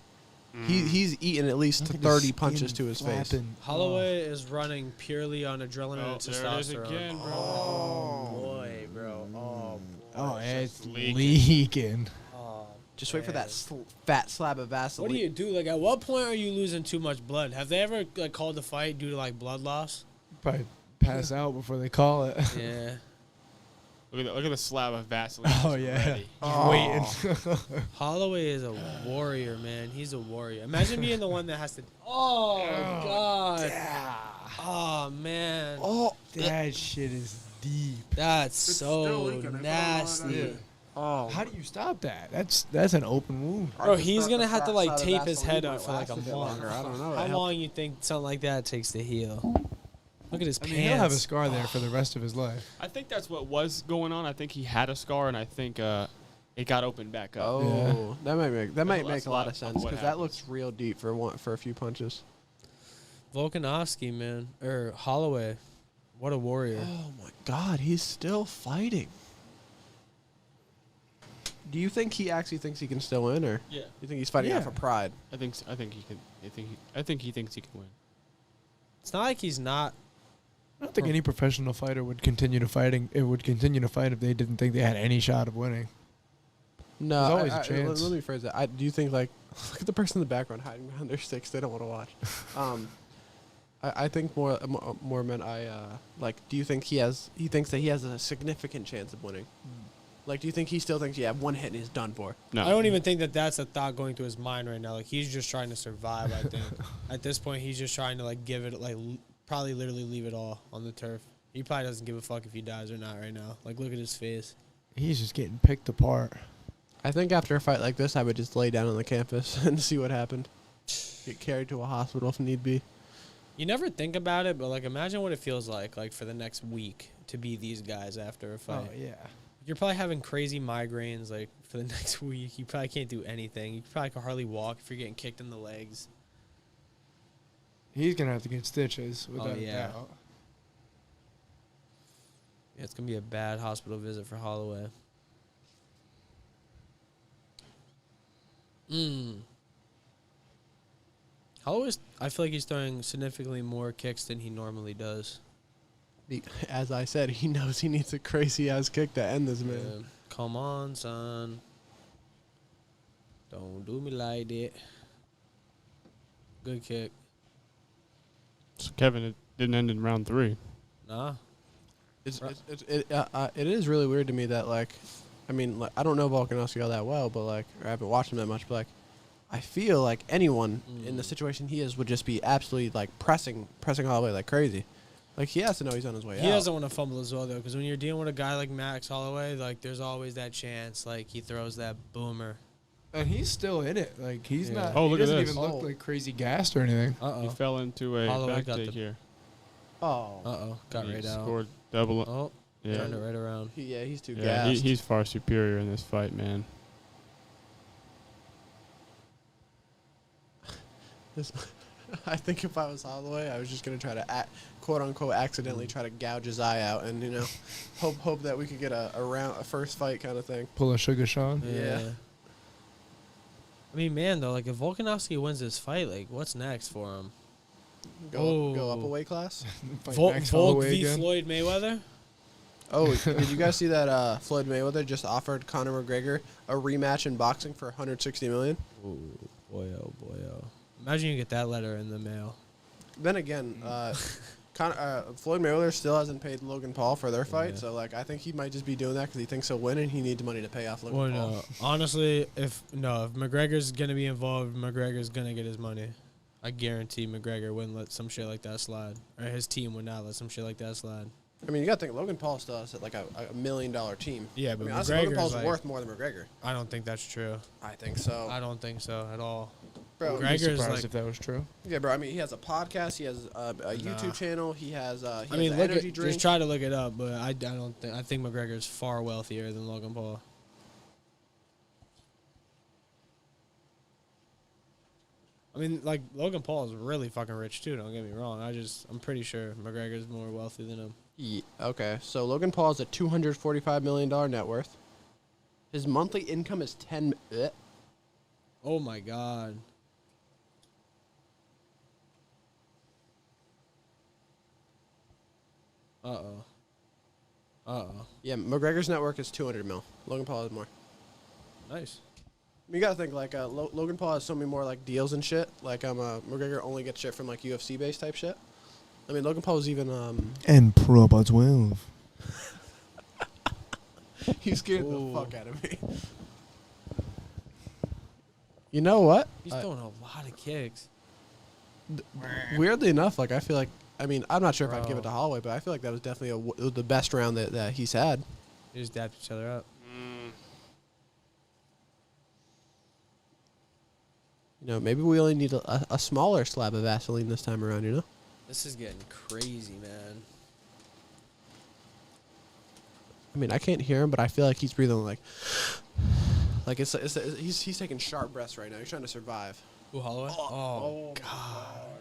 He's eaten at least 30 punches to his face. Holloway is running purely on adrenaline and there it is testosterone. again, bro. Oh boy, bro. Oh, it's leaking. leaking. Oh, Just wait for that man. fat slab of Vaseline. What do you do? Like, at what point are you losing too much blood? Have they ever like called the fight due to like blood loss? Probably pass out before they call it. Yeah. Look at the slab of Vaseline. Oh, just yeah. ready. Waiting. Holloway is a warrior, man. He's a warrior. Imagine being the one that has to. Oh God. Oh man. Oh, That shit is deep. That's so nasty. oh. How do you stop that? That's an open wound. Bro, he's gonna have to like Slab of tape his Vaseline head might up for like a last bit month. longer. I don't know. How It long you think something like that takes to heal? Look at his I pants. mean, he'll have a scar there for the rest of his life. I think that's what was going on. I think he had a scar, and I think it got opened back up. Oh, that might make That's a lot of of sense what because that happens. looks real deep for a few punches. Volkanovski, man, or Holloway, what a warrior. Oh my God, he's still fighting. Do you think he actually thinks he can still win, or Yeah. you think he's fighting out Yeah. for pride? I think he can. I think he thinks he can win. It's not like he's not. I don't think any professional fighter would continue to fighting. It would continue to fight if they didn't think they had any shot of winning. No, There's always a chance. Let me phrase that. Do you think like look at the person in the background hiding behind their sticks? They don't want to watch. I think more men. Like. Do you think he thinks that he has a significant chance of winning? Like, do you think he still thinks, yeah, one hit and he's done for? No, I don't even think that that's a thought going through his mind right now. Like, he's just trying to survive, I think. At this point, he's just trying to, like, give it, like, probably literally leave it all on the turf. He probably doesn't give a fuck if he dies or not right now. Like, look at his face. He's just getting picked apart. I think after a fight like this, I would just lay down on the campus and see what happened. Get carried to a hospital if need be. You never think about it, but, like, imagine what it feels like for the next week to be these guys after a fight. Oh yeah. You're probably having crazy migraines, like, for the next week. You probably can't do anything. You probably can hardly walk if you're getting kicked in the legs. He's gonna have to get stitches without yeah. a doubt. Yeah, it's going to be a bad hospital visit for Holloway. Holloway's, I feel like he's throwing significantly more kicks than he normally does. As I said, he knows he needs a crazy ass kick to end this man. Yeah. Come on, son. Don't do me like that. Good kick. So Kevin, it didn't end in round 3. Nah. It is really weird to me that, like, I mean, like, I don't know Volkanovski all that well, but, like, or I haven't watched him that much, but, like, I feel like anyone in the situation he is would just be absolutely, like, pressing Holloway like crazy. Like, he has to know he's on his way out. He doesn't want to fumble as well, though, because when you're dealing with a guy like Max Holloway, like, there's always that chance, like, he throws that boomer. And he's still in it. Like he's not. Oh, he look at doesn't this. even look like crazy gassed or anything. He fell into a Holloway back got take the- here. Oh. Got He right out. scored double. Oh, Yeah, turned it right around. He's too yeah, gassed. he's far superior in this fight, man. I think if I was Holloway, I was just gonna try to quote unquote accidentally try to gouge his eye out, and hope that we could get a first fight kind of thing. Pull a Sugar Sean. Yeah. I mean, man, though, like if Volkanovski wins this fight, like what's next for him? Go up a weight class. Fight Max Volk Holloway v. again. Floyd Mayweather. Oh, did you guys see that Floyd Mayweather just offered Conor McGregor a rematch in boxing for $160 million? Ooh, boy, oh. Imagine you get that letter in the mail. Then again, Floyd Mayweather still hasn't paid Logan Paul for their fight, so like I think he might just be doing that because he thinks he'll win and he needs money to pay off Logan Paul. No, honestly, if McGregor's gonna be involved, McGregor's gonna get his money. I guarantee McGregor wouldn't let some shit like that slide, or his team would not let some shit like that slide. I mean, you got to think Logan Paul still has like a $1 million team. Yeah, but I mean, honestly, Logan McGregor's Paul's like, worth more than McGregor. I don't think that's true. I think so. I don't think so at all. Bro, I'd be McGregor's surprised like, if that was true. yeah, bro. I mean, he has a podcast. He has a YouTube channel. He has. I He mean, has look an energy at, drink. just try to look it up, but I don't think. I think McGregor's far wealthier than Logan Paul. I mean, like Logan Paul is really fucking rich too. Don't get me wrong. I'm pretty sure McGregor's more wealthy than him. Yeah, okay, so Logan Paul has a $245 million net worth. His monthly income is Oh my god. Yeah, McGregor's net worth is 200 mil. Logan Paul has more. Nice. You gotta think like Logan Paul has so many more like deals and shit. Like McGregor only gets shit from like UFC based type shit. I mean Logan Paul's even And Proba 12. he scared the fuck out of me. You know what? He's throwing a lot of kicks. Weirdly enough, like I feel like I mean I'm not sure if I'd give it to Bro. Holloway, but I feel like that was definitely the best round that he's had. They just dapped each other up. You know, maybe we only need a smaller slab of Vaseline this time around. You know. This is getting crazy, man. I mean, I can't hear him, but I feel like he's breathing like he's taking sharp breaths right now. He's trying to survive. Ooh, Holloway? Oh, God.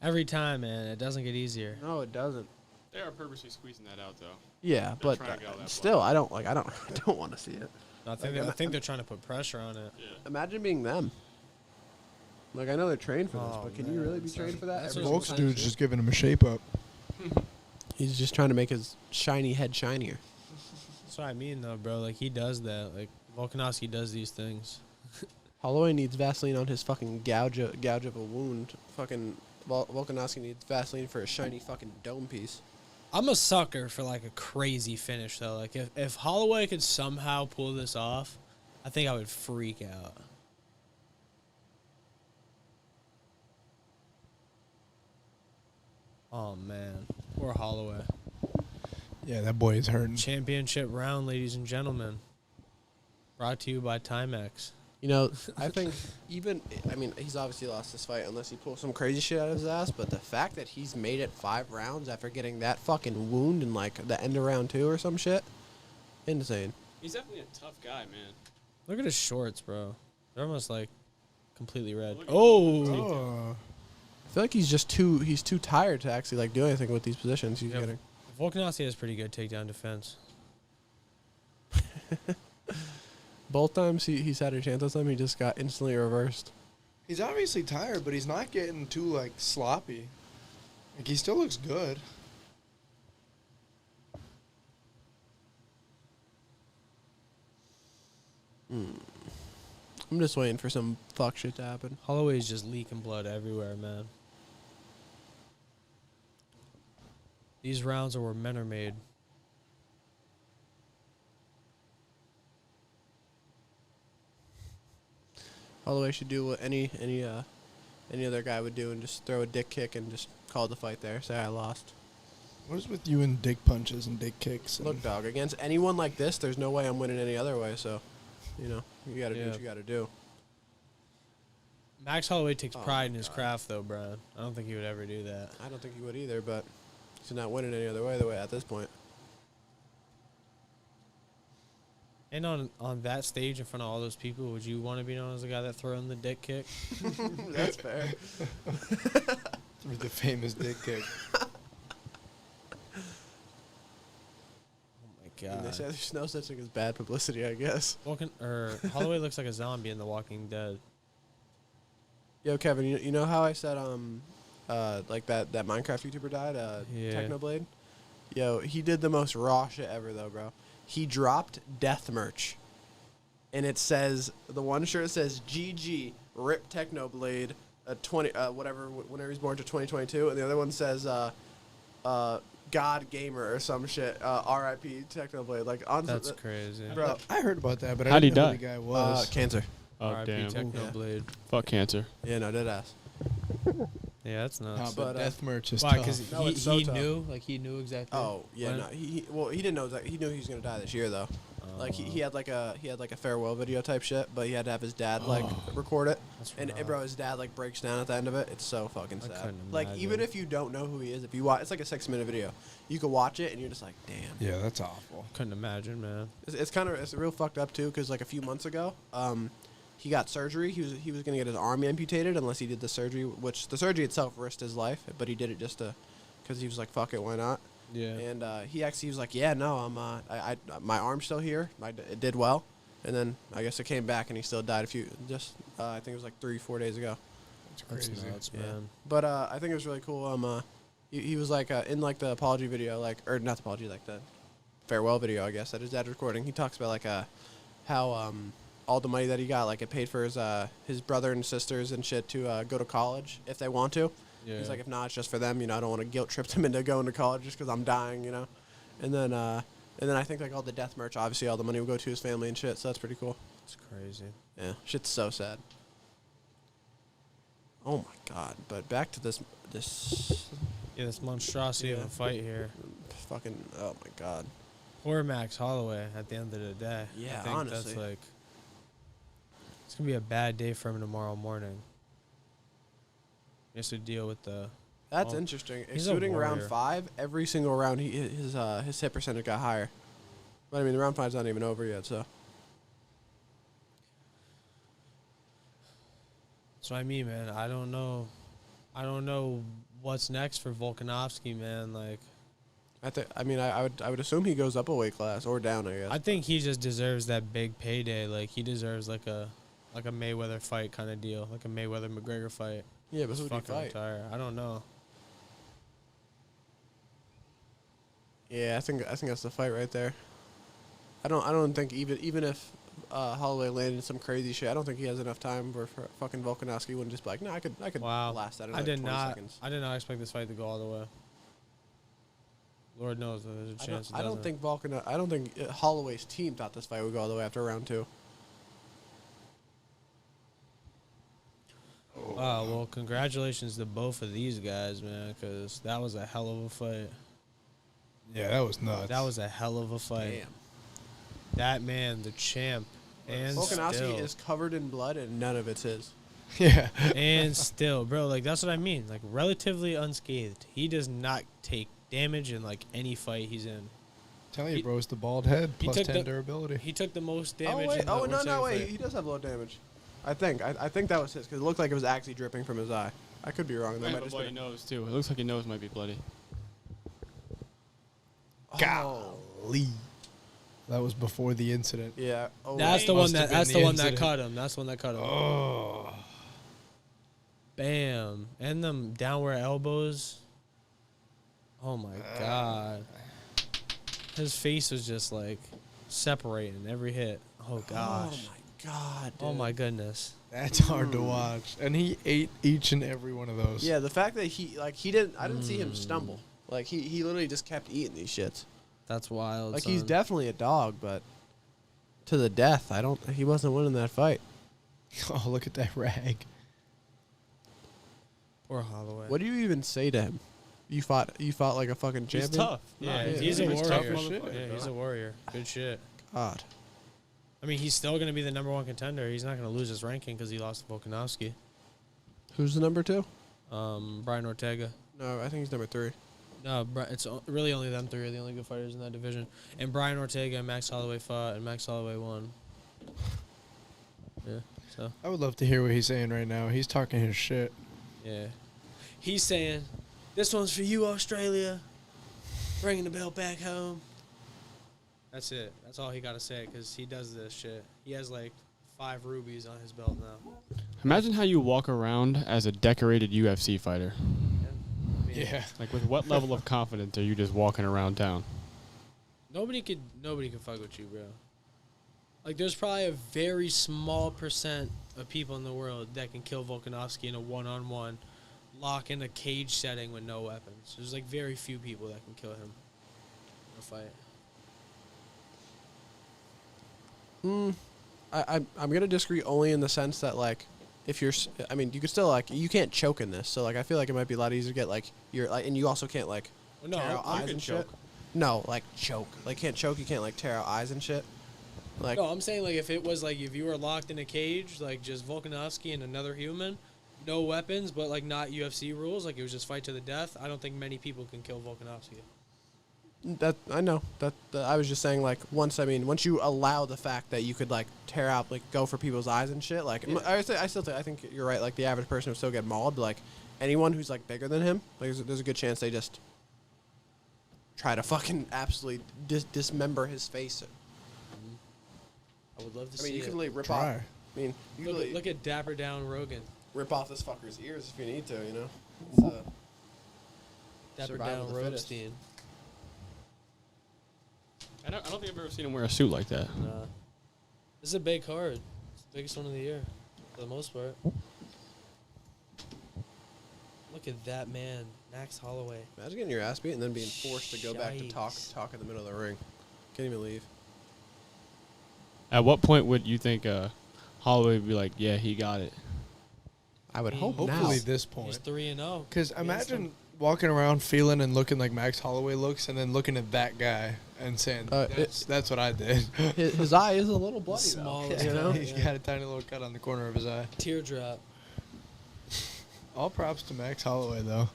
Every time, man. It doesn't get easier. No, it doesn't. They are purposely squeezing that out, though. Yeah, but trying to get all that still, I don't want to see it. I think they're trying to put pressure on it. Yeah. Imagine being them. Like I know they're trained for this, Oh, but can you man. really be trained for that? That's every what- single Volk's time? dude's just giving him a shape up. He's just trying to make his shiny head shinier. That's what I mean, though, bro. Like, he does that. Like, Volkanovski does these things. Holloway needs Vaseline on his fucking gouge of a wound. Fucking Volkanovski needs Vaseline for a shiny fucking dome piece. I'm a sucker for, like, a crazy finish, though. Like, if Holloway could somehow pull this off, I think I would freak out. Oh, man. Poor Holloway. Yeah, that boy is hurting. Championship round, ladies and gentlemen. Brought to you by Timex. You know, I think I mean, he's obviously lost this fight unless he pulls some crazy shit out of his ass, but the fact that he's made it 5 rounds after getting that fucking wound in, like, the end of round 2 or some shit, insane. He's definitely a tough guy, man. Look at his shorts, bro. They're almost, like, completely red. Look at Oh. I feel like he's too tired to actually, like, do anything with these positions he's Yeah. getting. Volkanovski has pretty good takedown defense. Both times he's had a chance at them, he just got instantly reversed. He's obviously tired, but he's not getting too, like, sloppy. Like, he still looks good. I'm just waiting for some fuck shit to happen. Holloway's just leaking blood everywhere, man. These rounds are where men are made. Holloway should do what any other guy would do and just throw a dick kick and just call the fight there. Say I lost. What is with you and dick punches and dick kicks? And Look, dog, against anyone like this, there's no way I'm winning any other way. So, you know, you got to do what you got to do. Max Holloway takes Oh pride my in his God. craft, though, Brian. I don't think he would ever do that. I don't think he would either, but He's not winning any other way. The way at this point. And on that stage in front of all those people, would you want to be known as the guy that throw in the dick kick? That's fair. The famous dick kick. Oh my They god. say there's no such thing as bad publicity, I guess. Holloway looks like a zombie in The Walking Dead. Yo, Kevin, you know how I said like that Minecraft YouTuber died, Yeah. Technoblade? Yo, he did the most raw shit ever though, bro. He dropped death merch. And it says, the one shirt says GG Rip Technoblade 20 whatever whenever he's born to 2022, and the other one says God Gamer or some shit, RIP Technoblade. Like on That's crazy. bro. I heard about that, but How'd I he didn't know who die? the guy was. Cancer. Oh, RIP damn. Technoblade. Fuck cancer. Yeah, no, dead ass. Yeah, that's nuts. Nah, but, but death merch is Why? tough. Because No, it's so he tough. knew, like he knew exactly. Oh yeah, when? no. He didn't know that. He knew he was gonna die this year though. Like he had like a farewell video type shit, but he had to have his dad like record it. That's And rough. bro, his dad like breaks down at the end of it. It's so fucking I sad. couldn't Like imagine. even if you don't know who he is, if you watch, it's like a 6-minute video. You could watch it and you're just like, damn. Yeah, that's awful. Couldn't imagine, man. It's real fucked up too, because like a few months ago, he got surgery. He was gonna get his arm amputated unless he did the surgery, which the surgery itself risked his life, but he did it just because he was like, fuck it, why not? Yeah. And he was like, yeah, no, I my arm's still here. It did well, and then I guess it came back and he still died I think it was like 3-4 days ago. That's That's crazy. nuts, Yeah. man. But I think it was really cool. He was like in like the apology video, or not the apology, like the farewell video, I guess, that his dad recording. He talks about like how all the money that he got, like it paid for his brother and sisters and shit to go to college if they want to. Yeah. He's like, if not, it's just for them. You know, I don't want to guilt trip them into going to college just because I'm dying. You know, and then I think like all the death merch, obviously all the money will go to his family and shit. So that's pretty cool. It's crazy. Yeah, shit's so sad. Oh my god! But back to this Yeah, this monstrosity of Yeah. a fight here. fucking, oh my god. Poor Max Holloway at the end of the day. Yeah, I think honestly. that's like it's gonna be a bad day for him tomorrow morning. He has to deal with the. That's Oh, interesting. he's a Excluding round warrior. 5, every single round his hit percentage got higher. But I mean, the round 5's not even over yet, so. That's what I mean, man. I don't know what's next for Volkanovski, man. Like, I would assume he goes up a weight class or down, I guess. I think he just deserves that big payday. Like, he deserves like a Mayweather fight kind of deal, like a Mayweather McGregor fight. Yeah, but Just who would he fucking fight? retire. I don't know. Yeah, I think that's the fight right there. I don't think even if Holloway landed some crazy shit, I don't think he has enough time for fucking Volkanovski wouldn't just be like, no, I could Wow. last that in I like did 20 not. seconds. I did not expect this fight to go all the way. Lord knows that there's a chance. I don't think Holloway's team thought this fight would go all the way after round 2. Wow. Well, congratulations to both of these guys, man, because that was a hell of a fight. Yeah, that was nuts. That was a hell of a fight. Damn. That man, the champ, and Volkanovski still, is covered in blood and none of it's his. yeah. and still, bro, like that's what I mean. Like relatively unscathed. He does not take damage in like any fight he's in. Telling you, He- bro, it's the bald head he plus took 10 the- durability. He took the most damage. Oh wait, in the no, fight. he does have low damage. I think that was his because it looked like it was actually dripping from his eye. I could be wrong. That Might might have a just bloody be. nose too. It looks like your nose might be bloody. Oh, Golly. That was before the incident. yeah. Oh, That's wait. the one Must that. have been That's the the one that incident. cut him. That's the one that cut him. Oh. Bam, and them downward elbows. Oh my god. His face was just like separating every hit. Oh gosh. Oh my god. Oh dude. my goodness. That's hard to watch. And he ate each and every one of those. Yeah, the fact that he didn't. I didn't see him stumble. Like he literally just kept eating these shits. That's wild. Like he's son. definitely a dog, but to the death. He wasn't winning that fight. Oh, look at that rag. Poor Holloway. What do you even say to him? You fought like a fucking champion. He's tough. Yeah, No, he's a he's tough warrior. as shit. Yeah, he's a warrior. Good shit. God. I mean, he's still going to be the number 1 contender. He's not going to lose his ranking because he lost to Volkanovski. Who's the number 2? Brian Ortega. No, I think he's number 3. No, it's really only them three are the only good fighters in that division. And Bryan Ortega and Max Holloway fought, and Max Holloway won. Yeah, so. I would love to hear what he's saying right now. He's talking his shit. Yeah. He's saying, this one's for you, Australia. Bringing the belt back home. That's it. That's all he got to say because he does this shit. He has like 5 rubies on his belt now. Imagine how you walk around as a decorated UFC fighter. Yeah. Like, with what level of confidence are you just walking around town? Nobody could fuck with you, bro. Like, there's probably a very small percent of people in the world that can kill Volkanovski in a one-on-one, lock in a cage setting with no weapons. There's like very few people that can kill him in a fight. I'm gonna disagree only in the sense that like, if you're, I mean, you could still like, you can't choke in this. So like, I feel like it might be a lot easier to get like and you also can't like tear out eyes and shit. No, like choke. Like can't choke. You can't like tear out eyes and shit. Like no, I'm saying like if it was like if you were locked in a cage, like just Volkanovski and another human, no weapons, but like not UFC rules, like it was just fight to the death. I don't think many people can kill Volkanovski. That I know that I was just saying like once you allow the fact that you could like tear out like go for people's eyes and shit like yeah. I think you're right, like the average person would still get mauled, but like anyone who's like bigger than him, like there's a good chance they just try to fucking absolutely dismember his face. I would love to see. I mean, you could like rip Try. off. I mean, you look at Dapper Down Rogan. Rip off this fucker's ears if you need to, you know. It's, Dapper Down Rogan. I don't think I've ever seen him wear a suit like that. Nah. This is a big card. It's the biggest one of the year, for the most part. Look at that man, Max Holloway. Imagine getting your ass beat and then being forced to go back to talk in the middle of the ring. Can't even leave. At what point would you think Holloway would be like, yeah, he got it? I would hope Hopefully now. this point. He's 3-0. Because imagine walking around feeling and looking like Max Holloway looks and then looking at that guy and saying, that's what I did. His eye is a little bloody. Small, you know? He's got a tiny little cut on the corner of his eye. Teardrop. All props to Max Holloway, though.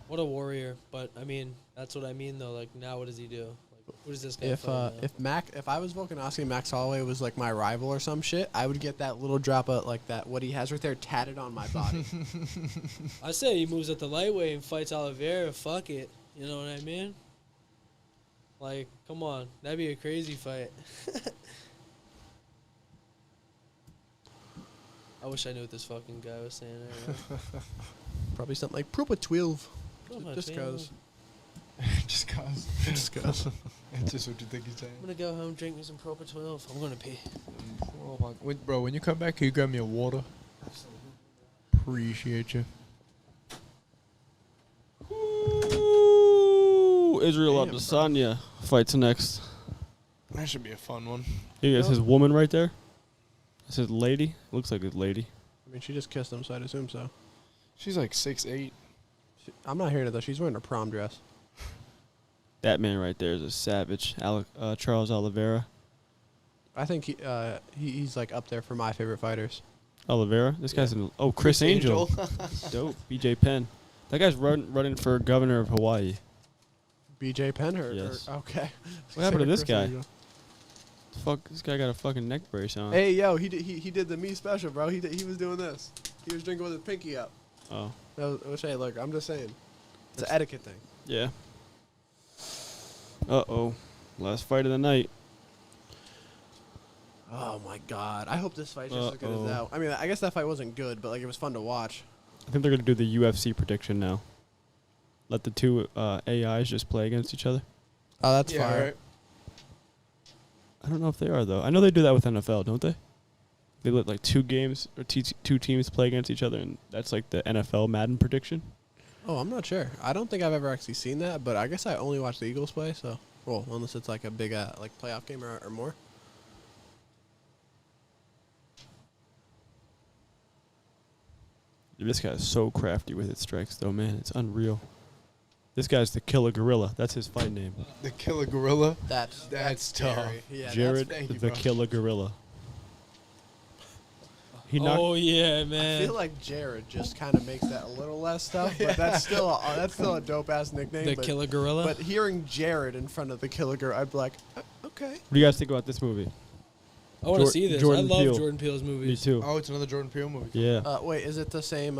What a warrior. But, I mean, that's what I mean, though. Like, now what does he do? Like, what is this guy if I was Volkanovski and Max Holloway was, like, my rival or some shit, I would get that little drop of, like, that, what he has right there tatted on my body. I say he moves at the lightweight and fights Oliveira. Fuck it. You know what I mean? Like, come on. That'd be a crazy fight. I wish I knew what this fucking guy was saying. Probably something like Propa 12. Just cause. Just cause. Just cause. It's just what you think he's saying. I'm gonna go home, drink me some Propa 12. I'm gonna pee. Oh my, bro, when you come back, can you grab me a water? Appreciate you. Ooh, Israel Adesanya fights next. That should be a fun one. That's his woman right there. That's his lady. Looks like his lady. I mean, she just kissed him, so I'd assume so. She's like 6'8". I'm not hearing it, though. She's wearing a prom dress. That man right there is a savage. Charles Oliveira. I think he's like up there for my favorite fighters. Oliveira? This guy's Chris Angel. Dope. BJ Penn. That guy's running for governor of Hawaii. BJ Penn? Yes. Okay. What happened to this Chris guy? Angel. Fuck, this guy got a fucking neck brace on. Hey, yo, he did the me special, bro. He was doing this. He was drinking with his pinky up. Oh. Hey, look, I'm just saying. It's an etiquette thing. Yeah. Uh-oh. Last fight of the night. Oh, my God. I hope this fight's just as good as that. I mean, I guess that fight wasn't good, but, like, it was fun to watch. I think they're going to do the UFC prediction now. Let the two AIs just play against each other. Oh, that's fire. Right. I don't know if they are, though. I know they do that with NFL, don't they? They let, like, two games or two teams play against each other, and that's, like, the NFL Madden prediction. Oh, I'm not sure. I don't think I've ever actually seen that, but I guess I only watch the Eagles play, so... Well, unless it's, like, a big, like, playoff game or more. This guy is so crafty with his strikes, though, man. It's unreal. This guy's the Killer Gorilla. That's his fight name. The Killer Gorilla? That's tough. scary. Yeah, Jared thank you, the bro. Killer Gorilla. He knocked. Oh yeah, I man. feel like Jared just kind of makes that a little less stuff, but that's still a dope ass nickname. The but, Killer Gorilla. But hearing Jared in front of the Killer Gorilla, I'd be like, okay. What do you guys think about this movie? I want to Jor- see this. Jordan I love Peele. Jordan Peele's Me movies. too. Oh, it's another Jordan Peele movie. Yeah. Wait, is it the same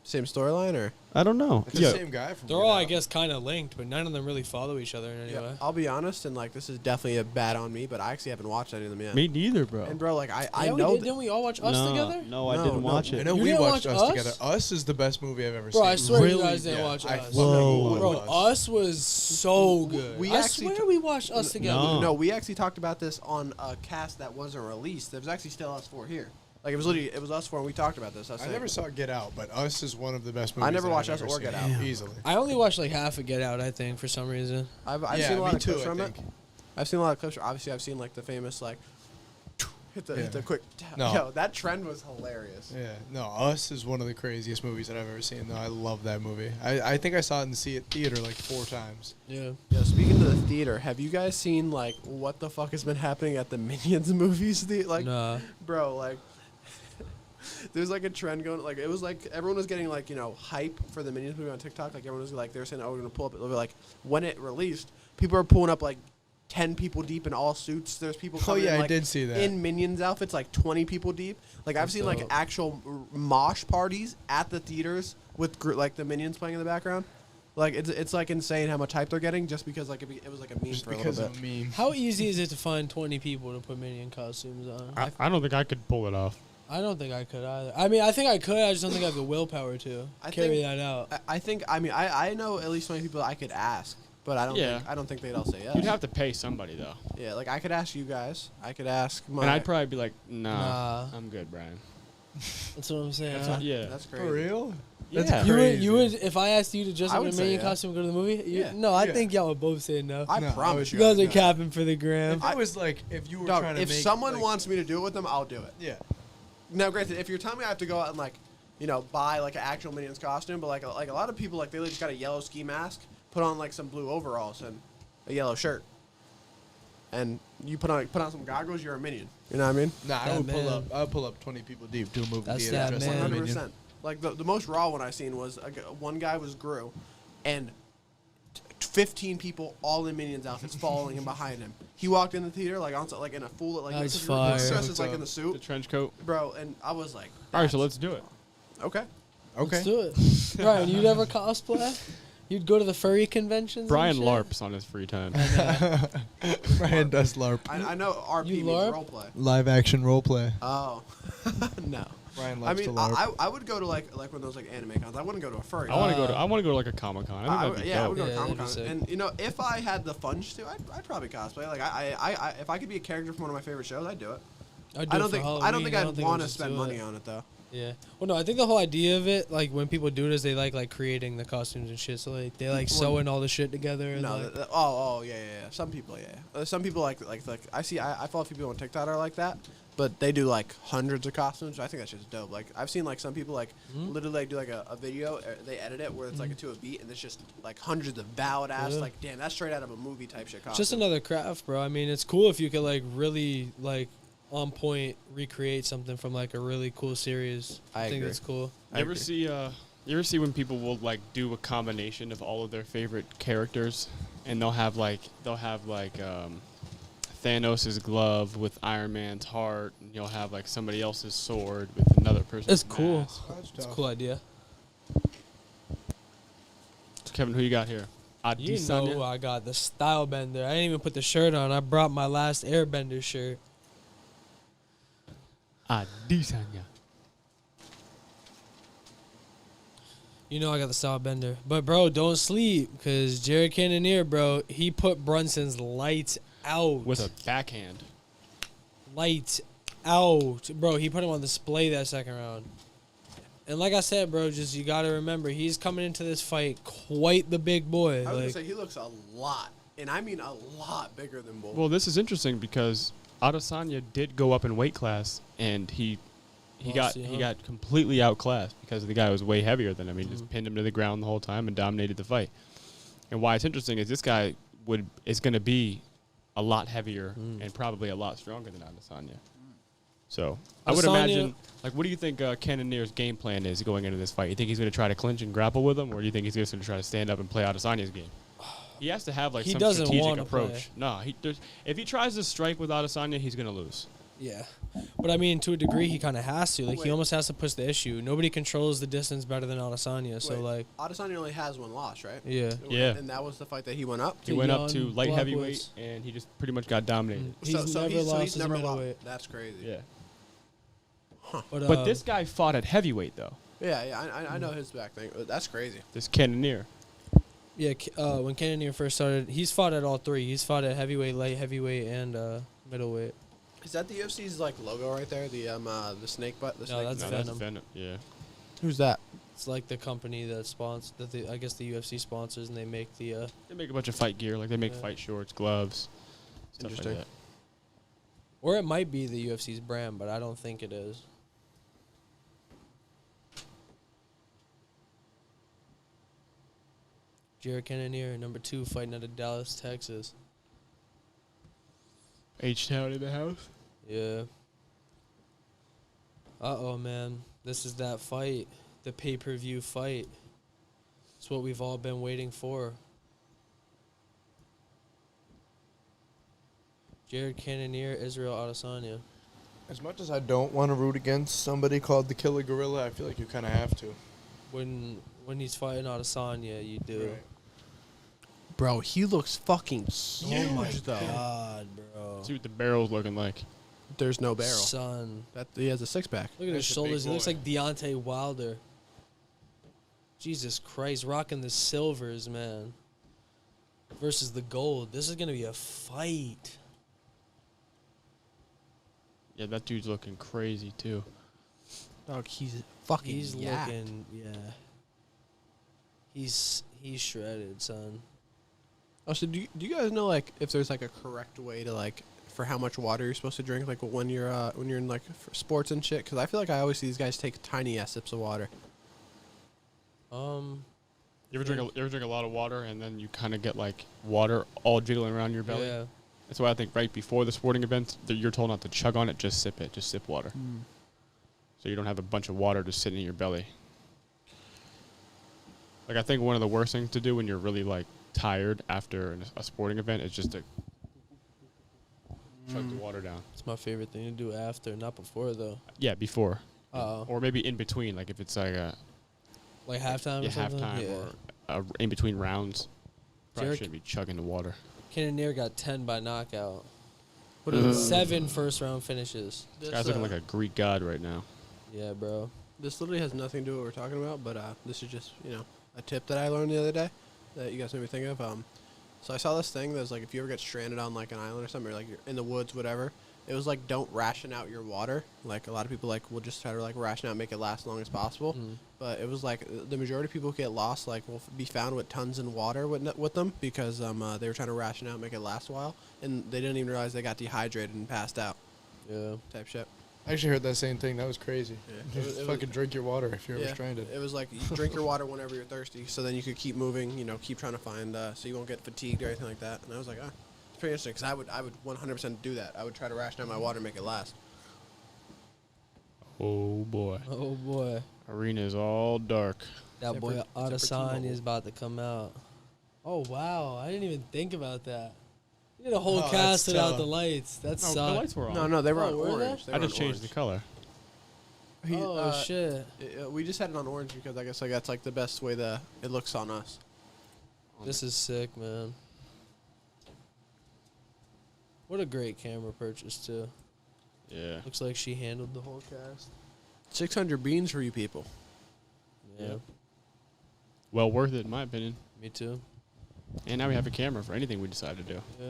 storyline or? I don't know. It's Yeah. the same guy from They're Get all, I Out. guess, kind of linked, but none of them really follow each other in any way. I'll be honest, and like this is definitely a bad on me, but I actually haven't watched any of them yet. Me neither, bro. And bro, like I Yeah, we know did. Didn't we all watch Us together? No, I No, didn't no. watch I it. know You we didn't watched watch Us Us? together. Us is the best movie I've ever Bro, seen. I swear really? you guys didn't Yeah, watch I Us. fucking love Bro, Us. Us was so good. We I actually swear we watched Us together. No. No, we actually talked about this on a cast that wasn't released. There was actually still us four here. Like it was us four, and we talked about this. I never saw Get Out, but Us is one of the best movies. I never that watched I've Us ever or Get seen. Out. Easily. I only watched like half of Get Out, I think, for some reason. I've Yeah, seen a lot me of clips too, I from it. think. I've seen a lot of clips. Obviously, I've seen like the famous like hit the quick. No. Yo, that trend was hilarious. Yeah, no, Us is one of the craziest movies that I've ever seen. Though I love that movie. I think I saw it in the theater like 4 times. Yeah. Yo, speaking to the theater, have you guys seen like what the fuck has been happening at the Minions movies? Like, Nah. bro, like. There's like a trend going, like it was like everyone was getting like hype for the Minions movie on TikTok. Like everyone was like they were saying, oh, we're gonna pull up. Like when it released, people are pulling up like 10 people deep in all suits. There's people coming yeah, in, I like, did see that. in Minions outfits, like 20 people deep. Like I've That's seen like dope. actual mosh parties at the theaters with like the Minions playing in the background. Like it's like insane how much hype they're getting just because like it was like a meme Just for a because little of bit. a meme. How easy is it to find 20 people to put Minion costumes on? I don't think I could pull it off. I don't think I could either. I mean, I think I could. I just don't think I have the willpower to I carry think- that out. I know at least 20 people I could ask, but I don't think they'd all say yes. You'd have to pay somebody though, Yeah, like I could ask you guys. I could ask my. and I'd probably be like, nah, Nah. I'm good, Brian. That's what I'm saying. That's huh? not, yeah, That's crazy. For real? Yeah. That's You would, crazy. you would, if I asked you to just I in a would say Minion yeah. costume go to the movie? Yeah. No, I Yeah. think y'all would both say no. I No, I promise would You guys are no. capping for the gram. If it was like if you were Dog, trying to if make, someone like, wants me to do it with them, I'll do it. yeah. Now, granted, if you're telling me I have to go out and like, buy like an actual Minions costume, but like a lot of people like they just got a yellow ski mask, put on like some blue overalls and a yellow shirt, and you put on some goggles, you're a Minion. You know what I mean? Nah, I That would man. I would pull up 20 people deep to a movie That's theater. that dressed like man. a Minion. 100%. Like the most raw one I seen was one guy was Gru, and 15 people all in Minions outfits following him behind him. He walked in the theater like in a full like That's his fire. dresses like in the the suit, trench coat. bro. And I was like, All right, so that's- let's do it. Okay. Okay. Let's do it. Ryan, you'd ever cosplay? You'd go to the furry conventions? and Brian shit? LARPs on his free time. Brian does LARP. I know RP You means LARP? roleplay. Live action role play. Oh, no. Brian I loves mean, to LARP. I would go to like one of those like anime cons. I wouldn't go to a furry. I want to go to like a Comic Con. I think I that'd be yeah, I dope. would go to Yeah, Comic that'd be Con. sick. And if I had the funds to, I'd probably cosplay. Like I if I could be a character from one of my favorite shows, I'd do it. I'd do I it don't for think Halloween. I'd I want to just spend do money it. on it though. Yeah. Well, no, I think the whole idea of it, like when people do it, is they like creating the costumes and shit. So like they like sewing all the shit together. And No, like, yeah. Some people, yeah. Some people like I follow a few people on TikTok that are like that, but they do like hundreds of costumes. I think that's just dope. Like I've seen like some people like literally like do like a video, they edit it where it's like to a beat, and it's just like hundreds of valid ass. Yeah. Like damn, that's straight out of a movie type shit. Costume. it's just another craft, bro. I mean, it's cool if you could like really like on point recreate something from like a really cool series. I think agree. that's cool. You ever see when people will like do a combination of all of their favorite characters, and they'll have like Thanos' glove with Iron Man's heart, and you'll have like somebody else's sword with another person's It's cool. mask. It's a cool idea. So Kevin, who you got here? You know Adesanya? who I got, the style bender. I didn't even put the shirt on. I brought my last Airbender shirt. Adesanya. You know I got the style bender. But, bro, don't sleep because Jared Cannonier, bro, he put Brunson's lights out. With a backhand. Lights out. Bro, he put him on display that second round. And like I said, bro, just you got to remember, he's coming into this fight quite the big boy. I was gonna Like, say he looks a lot, and I mean a lot bigger than Bull. Well, this is interesting because Adesanya did go up in weight class, and he Lost it, huh? got completely outclassed because the guy was way heavier than him. He just pinned him to the ground the whole time and dominated the fight. And why it's interesting is this guy is going to be a lot heavier and probably a lot stronger than Adesanya. So I would Adesanya- imagine. Like, what do you think Cannonier's game plan is going into this fight? You think he's going to try to clinch and grapple with him, or do you think he's just going to try to stand up and play Adesanya's game? He has to have like He some doesn't strategic wanna approach. play. No, if he tries to strike with Adesanya, he's going to lose. Yeah. But I mean, to a degree, he kind of has to. Like, he Wait. almost has to push the issue. Nobody controls the distance better than Adesanya. So, Wait, like, Adesanya only has one loss, right? yeah. Yeah. And that was the fight that he went up. He The went up to young light black heavyweight, boys. and he just pretty much got dominated. He's never lost he's as a never middleweight. lost. That's crazy. Yeah. But This guy fought at heavyweight, though. Yeah, I know his back thing. That's crazy. This Cannonier. yeah, when Cannonier first started, he's fought at all three. He's fought at heavyweight, light heavyweight, and middleweight. Is that the UFC's like logo right there? The snake butt. The snake that's No, Venom. that's Venom. Yeah. Who's that? It's like the company that sponsors, I guess the UFC sponsors, and they make the. They make a bunch of fight gear. Like, they make Yeah. fight shorts, gloves, stuff like Interesting. that. Or it might be the UFC's brand, but I don't think it is. Jared Cannonier, number 2, fighting out of Dallas, Texas. H-Town in the house. Yeah. Uh-oh, man. This is that fight. The pay-per-view fight. It's what we've all been waiting for. Jared Cannonier, Israel Adesanya. As much as I don't want to root against somebody called the Killer Gorilla, I feel like you kind of have to. When he's fighting Adesanya, you do. Right. Bro, he looks fucking Oh huge my though. God, bro. See what the barrel's looking like. There's no barrel. Son. That he has a six pack. Look at his That's a shoulders. big He looks boy. like Deontay Wilder. Jesus Christ, rocking the silvers, man. Versus the gold. This is going to be a fight. Yeah, that dude's looking crazy, too. Dog, he's fucking. He's yacked. looking, yeah. He's shredded, son. Oh, so do you guys know like if there's like a correct way to like for how much water you're supposed to drink like when you're in like for sports and shit? Because I feel like I always see these guys take tiny ass sips of water. You ever drink a lot of water and then you kind of get like water all jiggling around your belly? Yeah. That's why I think right before the sporting event, you're told not to chug on it, just sip it, just sip water. So you don't have a bunch of water just sitting in your belly. Like, I think one of the worst things to do when you're really like tired after a sporting event is just to chug the water down. It's my favorite thing to do after, not before, though. Yeah, before. Uh-oh. Or maybe in between, like if it's like a Like halftime yeah, or something? halftime or in between rounds. Probably Jared- shouldn't be chugging the water. Cannonier got 10 by knockout. What is it? 7 first-round finishes. This guy's looking like a Greek god right now. Yeah, bro. This literally has nothing to do with what we're talking about, but this is just a tip that I learned the other day that you guys made me think of. So I saw this thing that was like if you ever get stranded on like an island or something, or like you're in the woods, whatever. It was like don't ration out your water. Like a lot of people like will just try to like ration out, make it last as long as possible. But it was like the majority of people who get lost like will be found with tons of water with them because they were trying to ration out, make it last a while, and they didn't even realize they got dehydrated and passed out. Yeah. Type shit. I actually heard that same thing. That was crazy. Yeah. Just fucking drink your water if you're ever stranded. It was like you drink your water whenever you're thirsty, so then you could keep moving, keep trying to find, so you won't get fatigued or anything like that. And I was like, it's pretty interesting because I would 100% do that. I would try to ration out my water and make it last. Oh boy. Oh, boy. Arena is all dark. That Except boy for Adesanya T-Mobile. is about to come out. Oh, wow. I didn't even think about that. You did a whole Oh, cast that's without tough. the lights. That No, the sucked. lights were on. No, they were Oh, on were they? orange. They I were just on changed the orange. color. Oh, shit. We just had it on orange because I guess like that's like the best way it looks on us. This is sick, man. What a great camera purchase, too. Yeah. Looks like she handled the whole cast. 600 beans for you people. Yeah, Well worth it, in my opinion. me too. And now we have a camera for anything we decide to do. Yeah.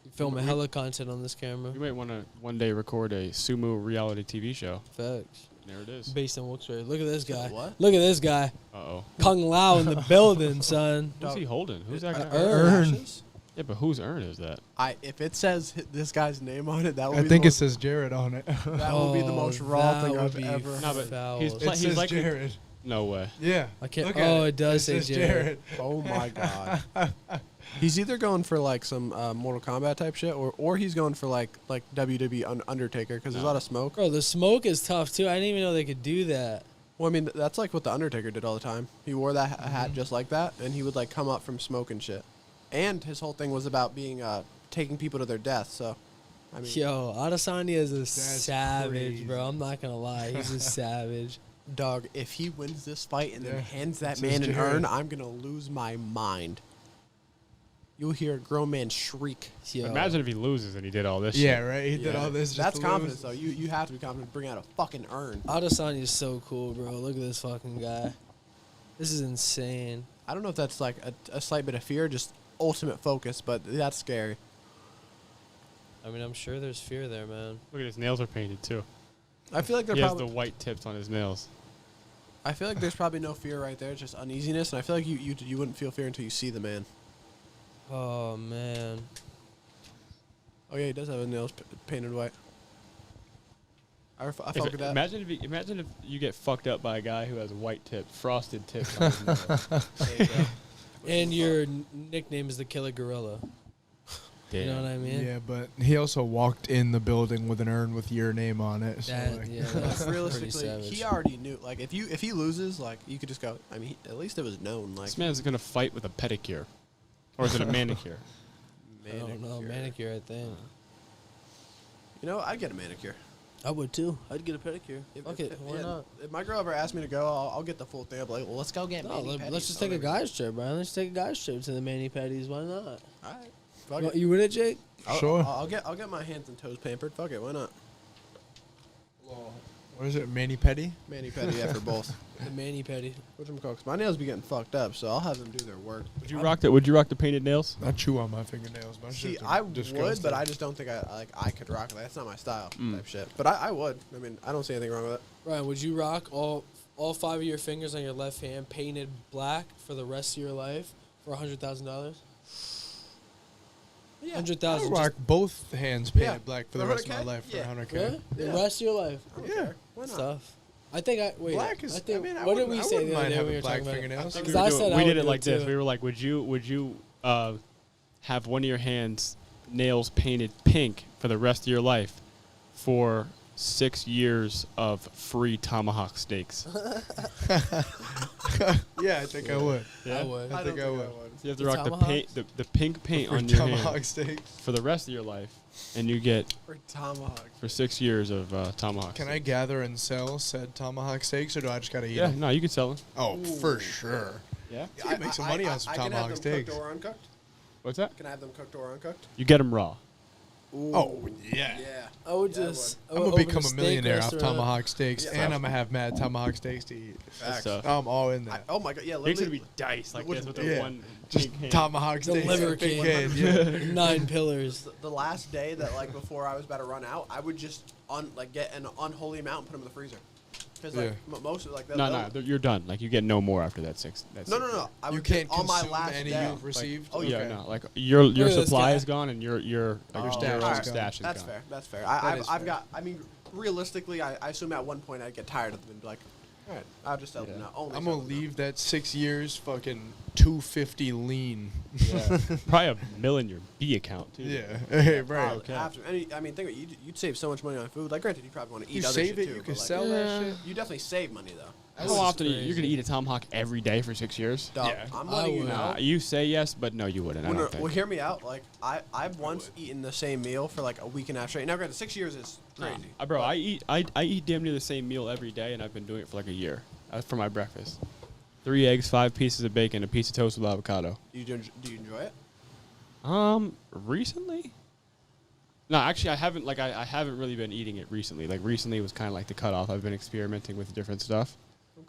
You film a hella content on this camera. We might want to one day record a sumo reality TV show. Facts. There it is. Based on Wilkes-Barre. Look at this guy. What? Look at this guy. Uh-oh. Kung Lao in the building, son. Who's he holding? Who's that guy? Urn. Yeah, but whose urn is that? If it says this guy's name on it, that would I be think the it says Jared on it. that would be the most raw that thing would I've be ever. No, but foul. he's It He's says like- Jared. No way. Yeah. I can't. Look at Oh, it does say says Jared. Oh my god. He's either going for like some Mortal Kombat type shit, or he's going for like WWE Undertaker because there's a lot of smoke. Bro, the smoke is tough too. I didn't even know they could do that. Well, I mean that's like what the Undertaker did all the time. He wore that hat just like that, and he would like come up from smoke and shit. And his whole thing was about being taking people to their death. So, I mean, Yo, Adesanya is a savage, crazy. bro. I'm not gonna lie, he's a savage. dog, if he wins this fight and then hands that It's man his an turn. urn, I'm gonna lose my mind. You'll hear a grown man shriek. Yo. Imagine if he loses and he did all this Yeah, shit. right. He did all this. Just That's to confidence, lose. though. You have to be confident to bring out a fucking urn. Adesanya is so cool, bro. Look at this fucking guy. This is insane. I don't know if that's like a slight bit of fear, just ultimate focus, but that's scary. I mean, I'm sure there's fear there, man. Look at his nails are painted too. I feel like He they're has probably. the white tips on his nails. I feel like there's probably no fear right there, it's just uneasiness, and I feel like you wouldn't feel fear until you see the man. Oh, man. Oh yeah, he does have his nails painted white. I fuck with that. Imagine if you get fucked up by a guy who has white tips, frosted tips on his nails. There you go. And your nickname is the Killer Gorilla. You know what I mean? Yeah, but he also walked in the building with an urn with your name on it. So That- like, yeah, that's pretty Realistically, savage. he already knew. Like, if he loses, like, you could just go. I mean, at least it was known. Like, This man's gonna fight with a pedicure, or is it a manicure? I don't know. Manicure, I think. You know, I'd get a manicure. I would too. I'd get a pedicure. Fuck it. Why yeah, not? If my girl ever asked me to go, I'll get the full thing. I'll be like, well, let's go get No, mani-pedis. let's just take a guy's trip, Brian. Let's take a guy's trip to the mani pedis. Why not? All right. Fuck You, it. you with it, Jake? Sure. I'll get my hands and toes pampered. Fuck it. Why not? what is it, mani pedi? Mani-pedi after both. The mani pedi. Which my nails be getting fucked up, so I'll have them do their work. Would you rock the painted nails? I chew on my fingernails. My See, shit's I would, disgusting. but I just don't think I could rock that. That's not my style type shit. But I would. I mean, I don't see anything wrong with it. Brian, would you rock all 5 of your fingers on your left hand painted black for the rest of your life for $100,000? Yeah. I 100,000. rock both hands painted Yeah. black for the For rest of my 100K? life for Yeah. 100K. Really? The Yeah. rest of your life. Yeah. Why not? Stuff. I think wait. Black is. I think, I mean, what did we I say wouldn't the other mind day when having we were black talking about fingernails. I think Because I said I we would did it do like this. too. We were like, would you have one of your hands nails painted pink for the rest of your life for 6 years of free tomahawk steaks? Yeah, I think I would. I would. I think I would. You have to The rock the tomahawks? paint, the pink paint For on your tomahawk hand steaks. for the rest of your life, and you get For tomahawk. for 6 years of tomahawk. Can I gather and sell said tomahawk steaks, or do I just gotta eat Yeah, them? no, you can sell them. Oh, for sure. Yeah. You can make some money on some I can have tomahawk them steaks. cooked or uncooked. What's that? Can I have them cooked or uncooked? You get them raw. Oh yeah. Yeah. I would Yeah, I just. I I'm would gonna open become a steak millionaire off restaurant. tomahawk steaks, Yeah. and I'm gonna have mad tomahawk steaks to eat. Facts. So, I'm all in that. Oh my god, yeah. it's Literally, gonna be diced like Which- this with the yeah. one Just pink hand. tomahawk The steaks. liver and big king. head, yeah. 9 pillars. the last day that like before I was about to run out, I would just get an unholy amount and put them in the freezer. Because like most of like No, you're done. Like you get no more after that six. That's No. I You would can't get on my consume last any day. you've received. oh, Yeah, okay. no. Like your Look at this supply guy. is gone and your stash your is own gone. stash is That's gone. fair. That's fair. That is I've fair. got. I mean, realistically, I assume at one point I'd get tired of them and be like, all right, I'll just sell them now. Only I'm sell gonna them now. leave that 6 years fucking 250 lean. Yeah. Probably $1 million in your B account too. Yeah. Hey, right. Probably Okay. have to. And I mean, think about it, you'd save so much money on food. Like, granted, you probably want to eat You other save shit it, too. you but, can like, sell that shit. You definitely save money though. How often you're gonna eat a tomahawk every day for 6 years? Dog, Yeah. I'm I letting you would. know. You say yes, but no, you wouldn't. I Well, don't no, think. well, hear me out. Like, I've once eaten the same meal for like a week and a half straight. Now, granted, 6 years is crazy. Bro, I eat damn near the same meal every day, and I've been doing it for like a year. For my breakfast, 3 eggs, 5 pieces of bacon, a piece of toast with avocado. Do you enjoy it? Recently? No, actually, I haven't. Like, I haven't really been eating it recently. Like, recently was kind of like the cutoff. I've been experimenting with different stuff.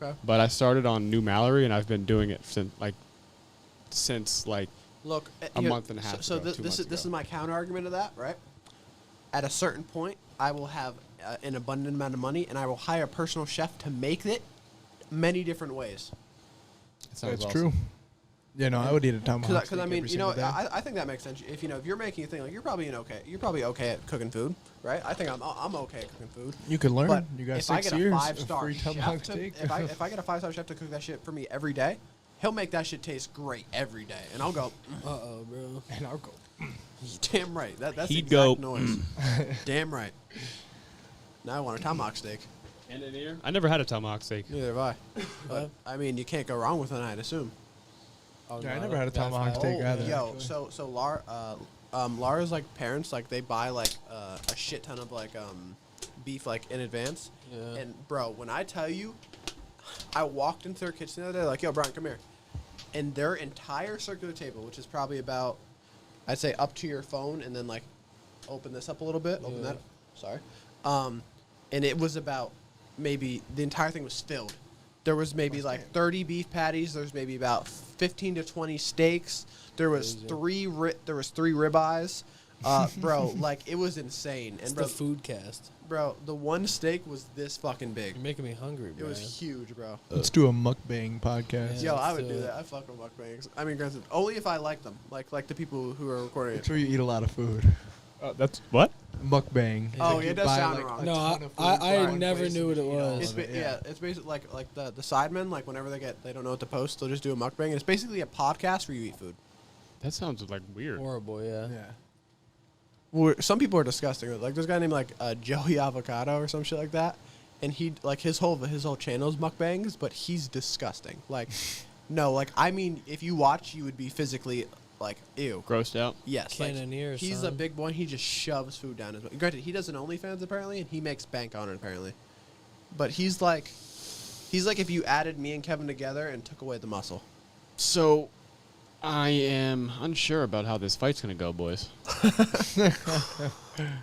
Okay. But I started on New Mallory, and I've been doing it since Look, A month and a half So ago, 2 this months is ago. my counter argument to that, right? At a certain point, I will have an abundant amount of money, and I will hire a personal chef to make it many different ways. it sounds That's awesome. true. Yeah, no, I would eat a tomahawk Because I steak mean, every you know, single day. I think that makes sense. If you're making a thing, like you're probably okay at cooking food, right? I think I'm okay at cooking food. You could learn. But you got if I 6 get a years 5-star of free tomahawk chef steak. if I get a 5-star chef to cook that shit for me every day, he'll make that shit taste great every day, and I'll go. Bro. And I'll go. Damn right. That's He'd the exact go, noise. Damn right. Now I want a tomahawk steak. Cannonier? I never had a tomahawk steak. Neither have I. But I mean, you can't go wrong with it, I'd assume. Oh, Yeah, I no, never had a don't tomahawk got steak fat. either. Yo, so Lara's like parents, like they buy like a shit ton of like beef like in advance. Yeah. And bro, when I tell you, I walked into their kitchen the other day, like, yo, Bryan, come here. And their entire circular table, which is probably about, I'd say up to your phone, and then like open this up a little bit. Open that up. Sorry. And it was about maybe the entire thing was filled. There was maybe like 30 beef patties. There's maybe about 15 to 20 steaks. There was three ribeyes. Bro, like it was insane. And It's bro, the food cast. bro, the one steak was this fucking big. You're making me hungry, bro. It was huge, bro. Let's do a mukbang podcast. Yo, I let's would do do it. that. I fuck with mukbangs. I mean, granted, only if I like them. Like the people who are recording It's it. where you eat a lot of food. That's what? Mukbang. Oh, Like, yeah, you it does buy, sound like, wrong. a No, ton of food I from one never place knew and what it you eat all was. of it, Yeah, it's basically like the sidemen, like whenever they don't know what to post, they'll just do a mukbang. And it's basically a podcast where you eat food. That sounds like weird. Horrible, yeah. Yeah. Well, some people are disgusting. Like there's a guy named like Joey Avocado or some shit like that, and he like his whole channel is mukbangs, but he's disgusting. Like, no, like I mean, if you watch, you would be physically like ew. Grossed out? Yes, like, Cannonier, he's a son. big boy. He just shoves food down his. Granted, he does an OnlyFans apparently, and he makes bank on it apparently. But he's like if you added me and Kevin together and took away the muscle. So, I am unsure about how this fight's going to go, boys.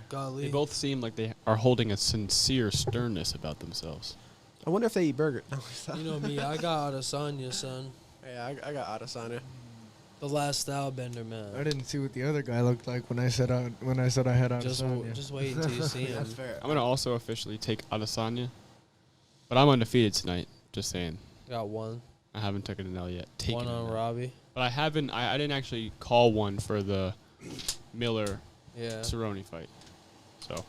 Golly. They both seem like they are holding a sincere sternness about themselves. I wonder if they eat burger. No, You know me, I got Adesanya, son. yeah, I got Adesanya. The last style bender, man. I didn't see what the other guy looked like when I said I had Adesanya. Just wait until you see him. That's fair. I'm going to also officially take Adesanya, but I'm undefeated tonight. Just saying. Got one. I haven't taken an L yet. One on Robbie. But I haven't. I didn't actually call one for the Miller Yeah. Cerrone fight. So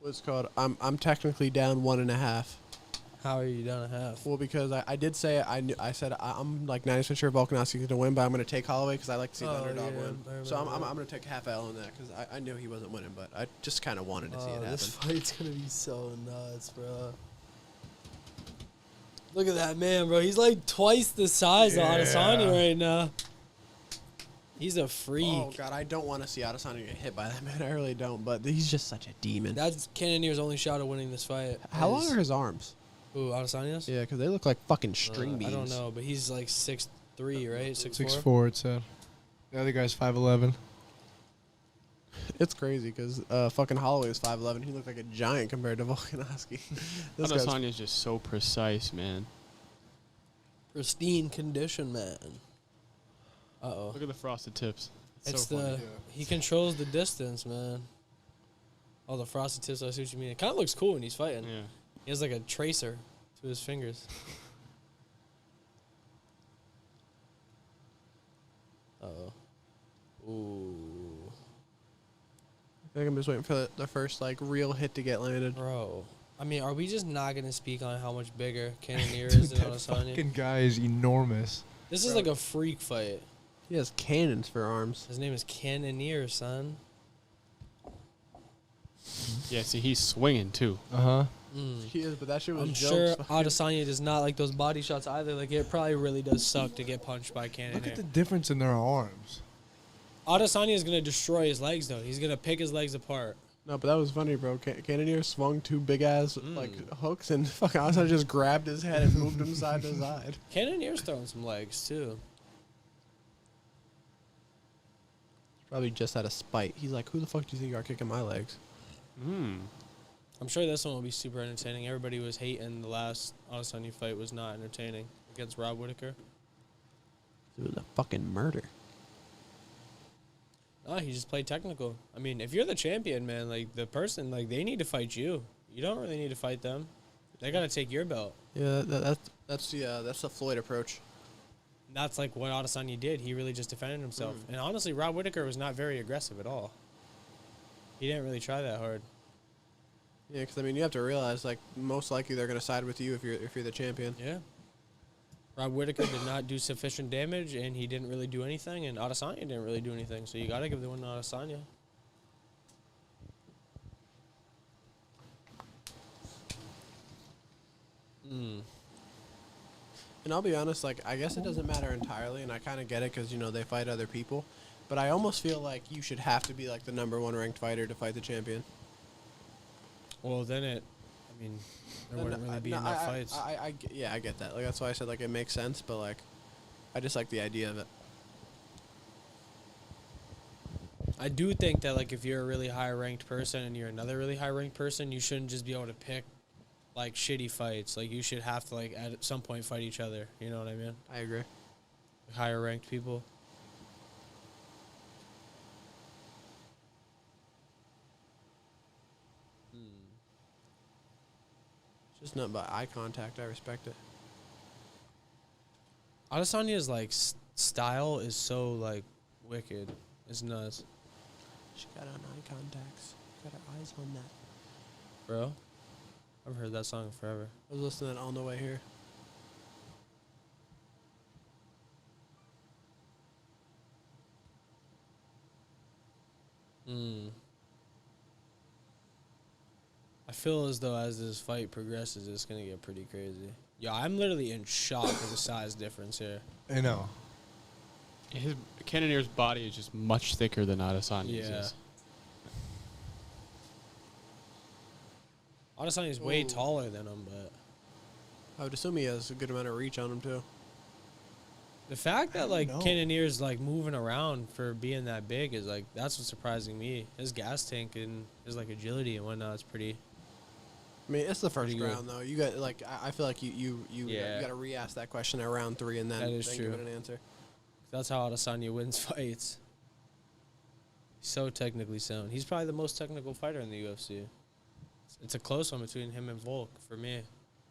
What's it called? I'm technically down 1.5. How are you down a half? Well, because I did say I said I'm like 90% sure Volkanovski is going to win, but I'm going to take Holloway because I like to see the underdog win. So I'm going to take half L on that because I knew he wasn't winning, but I just kind of wanted to see it happen. This fight's gonna be so nuts, bro. Look at that man, bro. He's like twice the size of Adesanya right now. He's a freak. Oh god, I don't want to see Adesanya get hit by that man. I really don't, but he's just such a demon. That's Cannonier's only shot at winning this fight. How long are his arms? Ooh, Adesanya's? Yeah, because they look like fucking string beans. I don't know, but he's like 6'3", right? 6'4"? 6'4", it said. The other guy's 5'11". It's crazy because fucking Holloway was 5'11". He looked like a giant compared to Volkanovski. This guy's Adesanya is just so precise, man. Pristine condition, man. Uh-oh. Look at the frosted tips. It's so funny. he controls the distance, man. Oh, the frosted tips, I see what you mean. It kind of looks cool when he's fighting. Yeah. He has like a tracer to his fingers. Uh-oh. Ooh. I think I'm just waiting for the first like real hit to get landed. Bro. I mean, are we just not going to speak on how much bigger Cannonier Dude, is than that Adesanya? fucking guy is enormous. This is like a freak fight. He has cannons for arms. His name is Cannonier, son. Yeah, see, he's swinging, too. Uh-huh. He is, but that shit was I'm jokes. sure Adesanya does not like those body shots either. Like, it probably really does suck to get punched by Look at Cannonier. the difference in their arms. Adesanya is going to destroy his legs, though. He's going to pick his legs apart. No, but that was funny, bro. Cannonier swung two big ass like hooks, and fucking Adesanya just grabbed his head and moved him side to side. Cannonier's throwing some legs, too. Probably just out of spite. He's like, "Who the fuck do you think you are kicking my legs?" I'm sure this one will be super entertaining. Everybody was hating the last Adesanya fight was not entertaining against Rob Whittaker. It was a fucking murder. No, he just played technical. I mean, if you're the champion, man, like the person, like they need to fight you. You don't really need to fight them. They got to take your belt. Yeah, that's the Floyd approach. That's like what Adesanya did. He really just defended himself. And honestly, Rob Whittaker was not very aggressive at all. He didn't really try that hard. Yeah, because I mean, you have to realize like most likely they're gonna side with you if you're the champion. Yeah. Rob Whittaker did not do sufficient damage, and he didn't really do anything, and Adesanya didn't really do anything. So you got to give the win to Adesanya. And I'll be honest, like, I guess it doesn't matter entirely, and I kind of get it because, you know, they fight other people. But I almost feel like you should have to be, like, the #1 ranked fighter to fight the champion. Well, then there wouldn't really be enough fights. Yeah, I get that. Like, that's why I said, like, it makes sense, but, like, I just like the idea of it. I do think that, like, if you're a really high-ranked person and you're another really high-ranked person, you shouldn't just be able to pick, like, shitty fights. Like, you should have to, like, at some point fight each other. You know what I mean? I agree. Like, higher-ranked people. Just nothing but eye contact. I respect it. Adesanya's, like, style is so, like, wicked. It's nuts. She got on eye contacts. Got her eyes on that. Bro, I've heard that song forever. I was listening on the way here. I feel as though as this fight progresses, it's going to get pretty crazy. Yeah, I'm literally in shock with the size difference here. I know. His Cannonier's body is just much thicker than Adesanya's Yeah. is. Adesanya's way Ooh. taller than him, but I would assume he has a good amount of reach on him, too. the fact that, like, know. Cannonier's, like, moving around for being that big is, like, that's what's surprising me. His gas tank and his, like, agility and whatnot is pretty... I mean, it's the first Pretty good. round, though. You got, like, I feel like you Yeah. got to re-ask that question at round 3 and then, That is then true. give it an answer. That's how Adesanya wins fights. He's so technically sound. He's probably the most technical fighter in the UFC. It's a close one between him and Volk for me.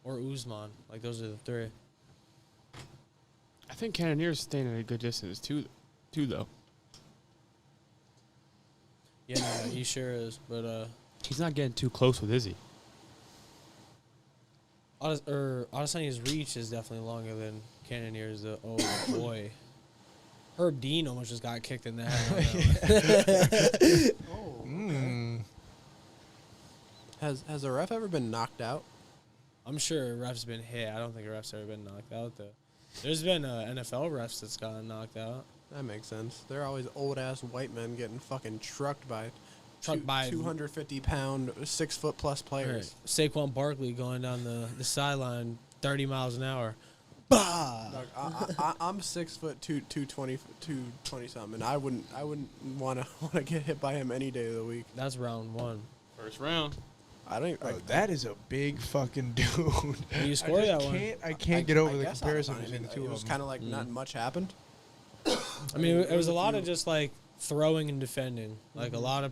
Or Usman. Like, those are the three. I think Cannonier's staying at a good distance too though. Yeah, no, he sure is. But, He's not getting too close with Izzy. Adesanya's reach is definitely longer than Cannonier's. Oh, boy. Herb Dean almost just got kicked in the head. Has a ref ever been knocked out? I'm sure a ref's been hit. I don't think a ref's ever been knocked out, though. There's been NFL refs that's gotten knocked out. That makes sense. They're always old-ass white men getting fucking trucked by 250-pound, 6-foot-plus players. Right. Saquon Barkley going down the sideline 30 miles an hour. Bah! Dog, I'm 6 foot 220 something. I wouldn't want to get hit by him any day of the week. That's round 1. First round. I don't. Bro, that is a big fucking dude. When you score that one. I can't get over the guess comparison Adesanya, between the two It of was them. kind of like not much happened. I mean, it was a lot of just, like, throwing and defending. Like, a lot of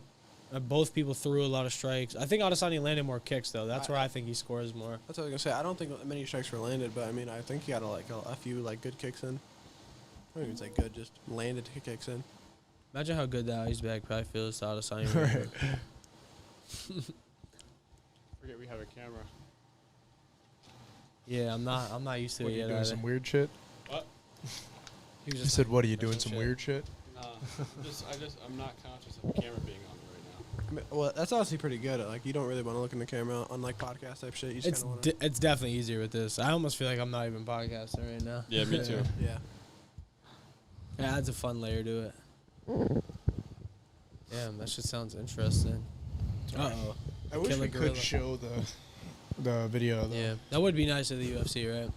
both people threw a lot of strikes. I think Adesanya landed more kicks, though. That's where I think he scores more. That's what I was gonna say. I don't think many strikes were landed, but I mean, I think he got a few like good kicks in. I don't even say good, just landed kicks in. Imagine how good that ice bag probably feels to Adesanya. Right. Forget we have a camera. Yeah, I'm not used to What, it you yet. doing either. some weird shit? What? He was You just said, like, what are you "There's doing, some shit." weird shit? No, I'm not conscious of the camera being on me right now. I mean, well, that's honestly pretty good. Like, you don't really want to look in the camera on like podcast type shit. You just It's kind of want to. it's definitely easier with this. I almost feel like I'm not even podcasting right now. Yeah, me too. Yeah. It adds a fun layer to it. Damn, that shit sounds interesting. Uh-oh. I wish Killer we could gorilla. show the video, though. Yeah, that would be nice of the UFC, right?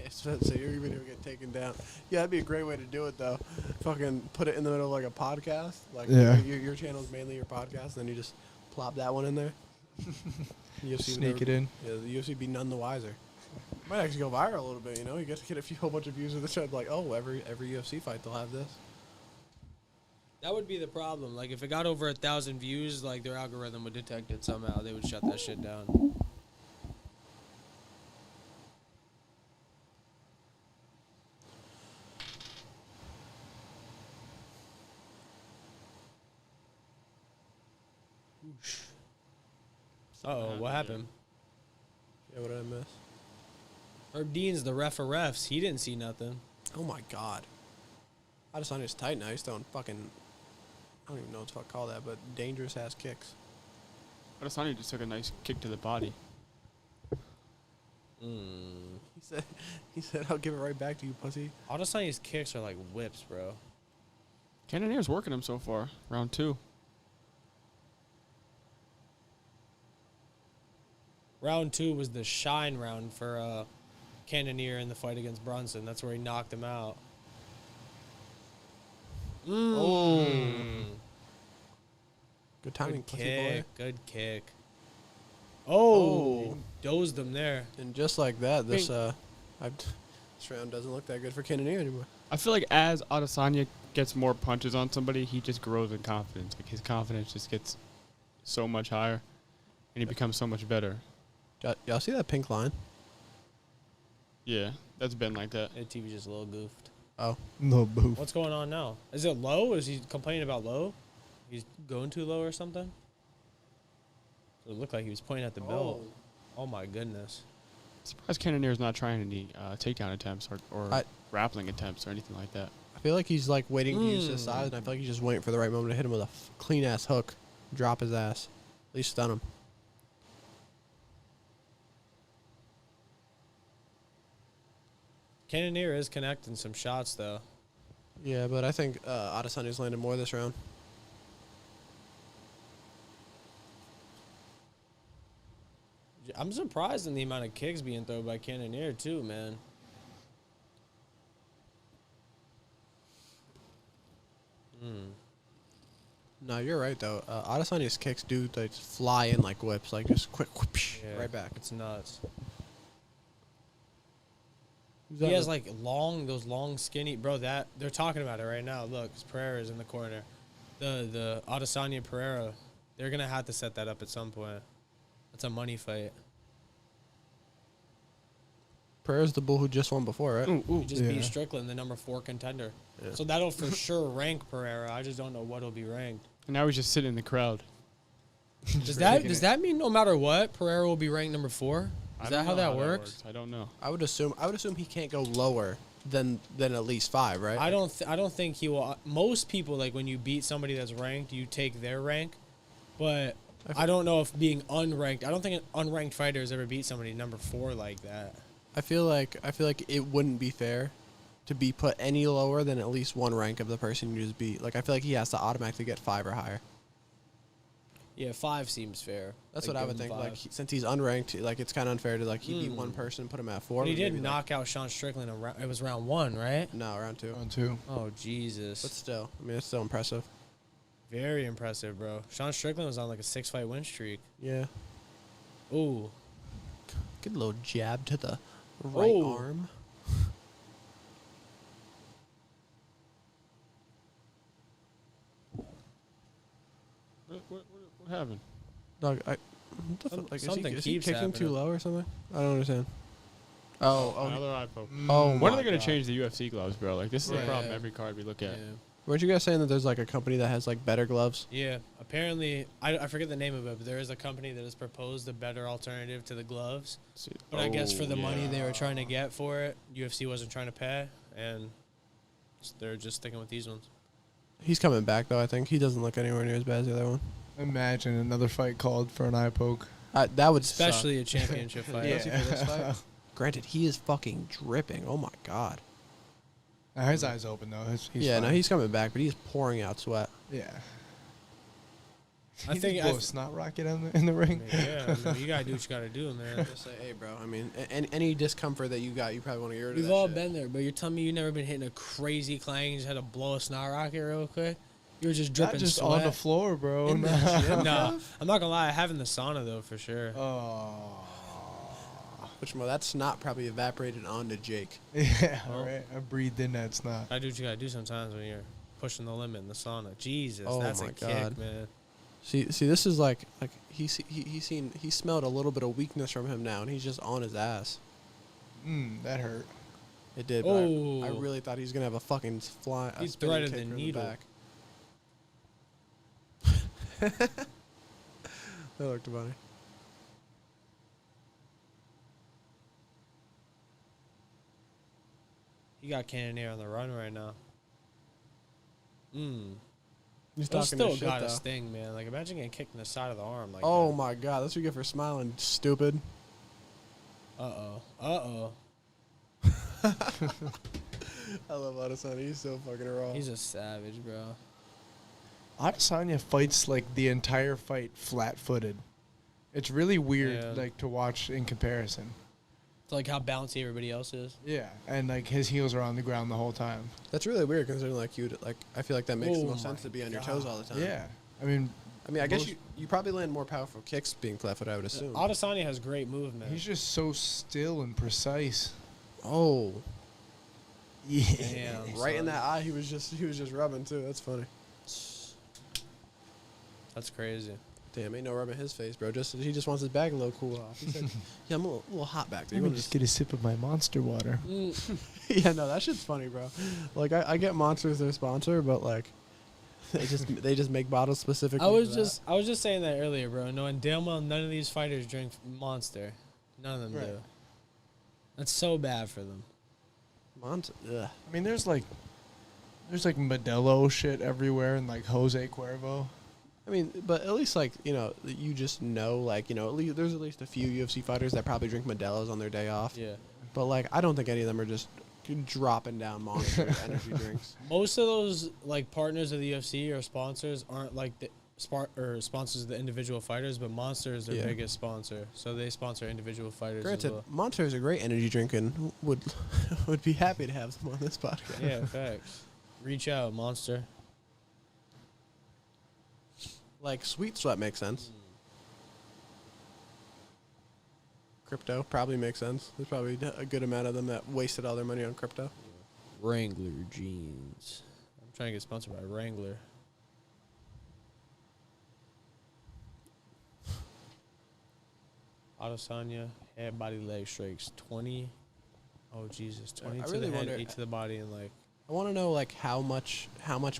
So your video get taken down. Yeah, that'd be a great way to do it, though. Fucking put it in the middle of like a podcast. Like, Yeah. your channel's mainly your podcast, and then you just plop that one in there. UFC Sneak it in. Yeah, the UFC be none the wiser. Might actually go viral a little bit, you know? You get to get a whole bunch of views of the show. Like, oh, every UFC fight they'll have this. That would be the problem. Like, if it got over 1,000 views, like, their algorithm would detect it somehow. They would shut that shit down. Uh-oh, what happened? Yeah, what did I miss? Herb Dean's the ref of refs. He didn't see nothing. Oh my god. Adesanya's tight now. He's throwing fucking, I don't even know what to call that, but dangerous ass kicks. Adesanya just took a nice kick to the body. He said, I'll give it right back to you, pussy. Adesanya's kicks are like whips, bro. Cannonier's working him so far. Round 2. Round 2 was the shine round for Cannonier in the fight against Brunson. That's where he knocked him out. Good timing, Good pussy kick. boy. Good kick. Oh, dozed him there. And just like that, this round doesn't look that good for Cannonier anymore. I feel like as Adesanya gets more punches on somebody, he just grows in confidence. Like his confidence just gets so much higher, and he becomes so much better. Y'all see that pink line? Yeah, that's been like that. The TV just a little goofed. Oh. No boof. What's going on now? Is it low? Is he complaining about low? He's going too low or something? It looked like he was pointing at the belt. Oh my goodness. Surprised Cannonier's not trying any takedown attempts or grappling attempts or anything like that. I feel like he's like waiting to use his size, and I feel like he's just waiting for the right moment to hit him with a clean ass hook, drop his ass, at least stun him. Cannonier is connecting some shots though. Yeah, but I think Adesanya's landed more this round. I'm surprised in the amount of kicks being thrown by Cannonier too, man. No, you're right though. Adesanya's kicks do like fly in like whips, like just quick, whoosh, Yeah, right back. It's nuts. Who's He that has with- like those long skinny, bro. That they're talking about it right now. Look, Pereira's in the corner. The Adesanya Pereira, they're gonna have to set that up at some point. It's a money fight. Pereira's the bull who just won before, right? He just Yeah. beat Strickland, the number 4 contender. Yeah. So that'll for sure rank Pereira. I just don't know what'll be ranked. And now he's just sitting in the crowd. Does that mean no matter what, Pereira will be ranked number 4? Is that how that works? I don't know. I would assume he can't go lower than at least 5, right? I don't think he will. Most people, like when you beat somebody that's ranked, you take their rank. But I don't know if being unranked. I don't think an unranked fighter has ever beat somebody number 4 like that. I feel like it wouldn't be fair to be put any lower than at least 1 rank of the person you just beat. Like I feel like he has to automatically get 5 or higher. Yeah, 5 seems fair. That's Like, what I give would him think. 5. Like since he's unranked, like it's kind of unfair to like he beat 1 person, put him at 4. But he but did maybe, knock out Sean Strickland. It was round 1, right? No, round 2. On 2. Oh Jesus! But still, I mean, it's still impressive. Very impressive, bro. Sean Strickland was on like a 6-fight win streak. Yeah. Ooh. Good little jab to the right Oh. arm. What happened? Dog, what the fuck? Like, Something is he keeps kicking too happening. low or something? I don't understand. Oh, Another eye poke. oh. When are my they gonna God. change the UFC gloves, bro? Like this is the Right. problem every card we look at. Yeah. Weren't you guys saying that there's like a company that has like better gloves? Yeah. Apparently, I forget the name of it, but there is a company that has proposed a better alternative to the gloves. But I guess for the money they were trying to get for it, UFC wasn't trying to pay, and they're just sticking with these ones. He's coming back though. I think he doesn't look anywhere near as bad as the other one. Imagine another fight called for an eye poke. That would Especially a championship fight. Yeah. For this fight. Granted, he is fucking dripping. Oh my god. His eyes open though. He's Yeah, fine. no, he's coming back, but he's pouring out sweat. Yeah. I He think just blew a snot rocket in the ring. Yeah, I mean, you gotta do what you gotta do, man. Just say, hey, bro. I mean, any discomfort that you got, you probably want to get rid of We've that all shit. been there, but you're telling me you never been hitting a crazy clang, you just had to blow a snot rocket real quick? You were just dripping Not just sweat. on the floor, bro. In the gym? No, I'm not gonna lie, I have in the sauna though for sure. Oh. Which that snot probably evaporated onto Jake. Yeah, Well. right. I breathed in that snot. I do what you gotta do sometimes when you're pushing the limit in the sauna. Jesus, Oh that's my a God. kick, man. See, this is like he smelled a little bit of weakness from him now, and he's just on his ass. That hurt. It did. But Oh. I really thought he was gonna have a fucking fly. He a spinning threaded kick the from needle. back. That looked funny. You got Cannonier on the run right now. He's Still talking shit, got a though. sting, man. Like, imagine getting kicked in the side of the arm. Like Oh that. my god, that's what you get for smiling, stupid. Uh-oh. I love Adesanya. He's so fucking raw. He's a savage, bro. Adesanya fights like the entire fight flat-footed. It's really weird, Yeah. like to watch in comparison. It's like how bouncy everybody else is. Yeah, and like his heels are on the ground the whole time. That's really weird considering like I feel like that makes the Oh most sense to be on your toes all the time. Yeah, I mean, I guess you probably land more powerful kicks being flat-footed, I would assume. Adesanya has great movement. he's just so still and precise. Oh, Yeah, Damn, right in son. that eye, he was just rubbing too. That's funny. That's crazy. Damn, ain't no rubbing his face, bro. He just wants his bag a little cool off. He said, "Yeah, I'm a little hot back there." Let You me wanna just get a sip of my Monster water. Yeah, no, that shit's funny, bro. Like I get Monster as their sponsor, but like they just make bottles specifically. I was for just saying that earlier, bro. Knowing damn well none of these fighters drink Monster. None of them Right. do. That's so bad for them. that. Monster. Ugh. I mean, there's like Modelo shit everywhere, and like Jose Cuervo. I mean, but at least like you just know like at least there's at least a few UFC fighters that probably drink Modelo's on their day off. Yeah. But like I don't think any of them are just dropping down Monster energy drinks. Most of those like partners of the UFC or sponsors aren't like the sponsors of the individual fighters, but Monster is their Yeah. biggest sponsor, so they sponsor individual fighters Granted, as well. Monster is a great energy drink and would be happy to have them on this podcast. Yeah, facts. Reach out, Monster. Like Sweet Sweat makes sense. Crypto probably makes sense. There's probably a good amount of them that wasted all their money on crypto. Wrangler jeans. I'm trying to get sponsored by Wrangler. Adesanya, head, body, leg strikes. 20. Oh, Jesus. 20 I to really the head, wonder- 8 to the body, and like. I want to know like how much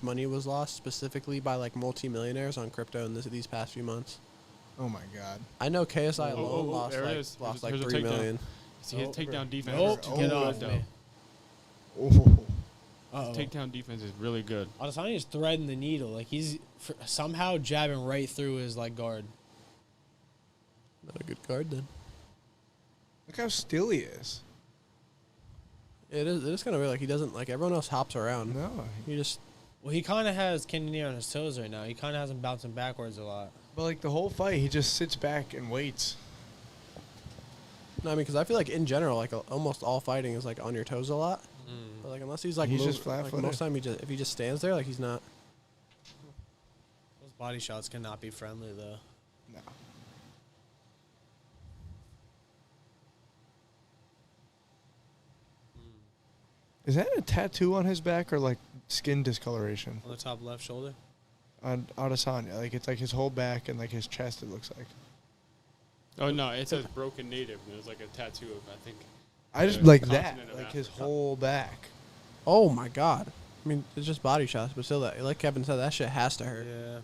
money was lost specifically by like multimillionaires on crypto in these past few months. Oh my god. I know KSI alone lost there it like is. lost Here's like a 3 takedown. million. See, his takedown defense Nope, is get too off good, me. though. Oh. Uh-oh. His takedown defense is really good. Adesanya's threading the needle. Like, he's somehow jabbing right through his, like, guard. Not a good card then. Look how still he is. It is kind of weird. Like he doesn't like everyone else hops around. No. He just Well, he kind of has Cannonier on his toes right now. He kind of has him bouncing backwards a lot. But like the whole fight, he just sits back and waits. no, I mean because I feel like in general like almost all fighting is like on your toes a lot. But like unless he's like He's move- just flat-footed. like, most time if he just stands there like he's not. Those body shots cannot be friendly, though. No. Is that a tattoo on his back or like skin discoloration? On the top left shoulder? On Adesanya, like it's like his whole back and like his chest. It looks like. Oh no, it says broken native. And there's like a tattoo of I think. I just the like that, continent of like his Africa. whole back. Oh my god. I mean it's just body shots, but still that like Kevin said that shit has to hurt. Yeah.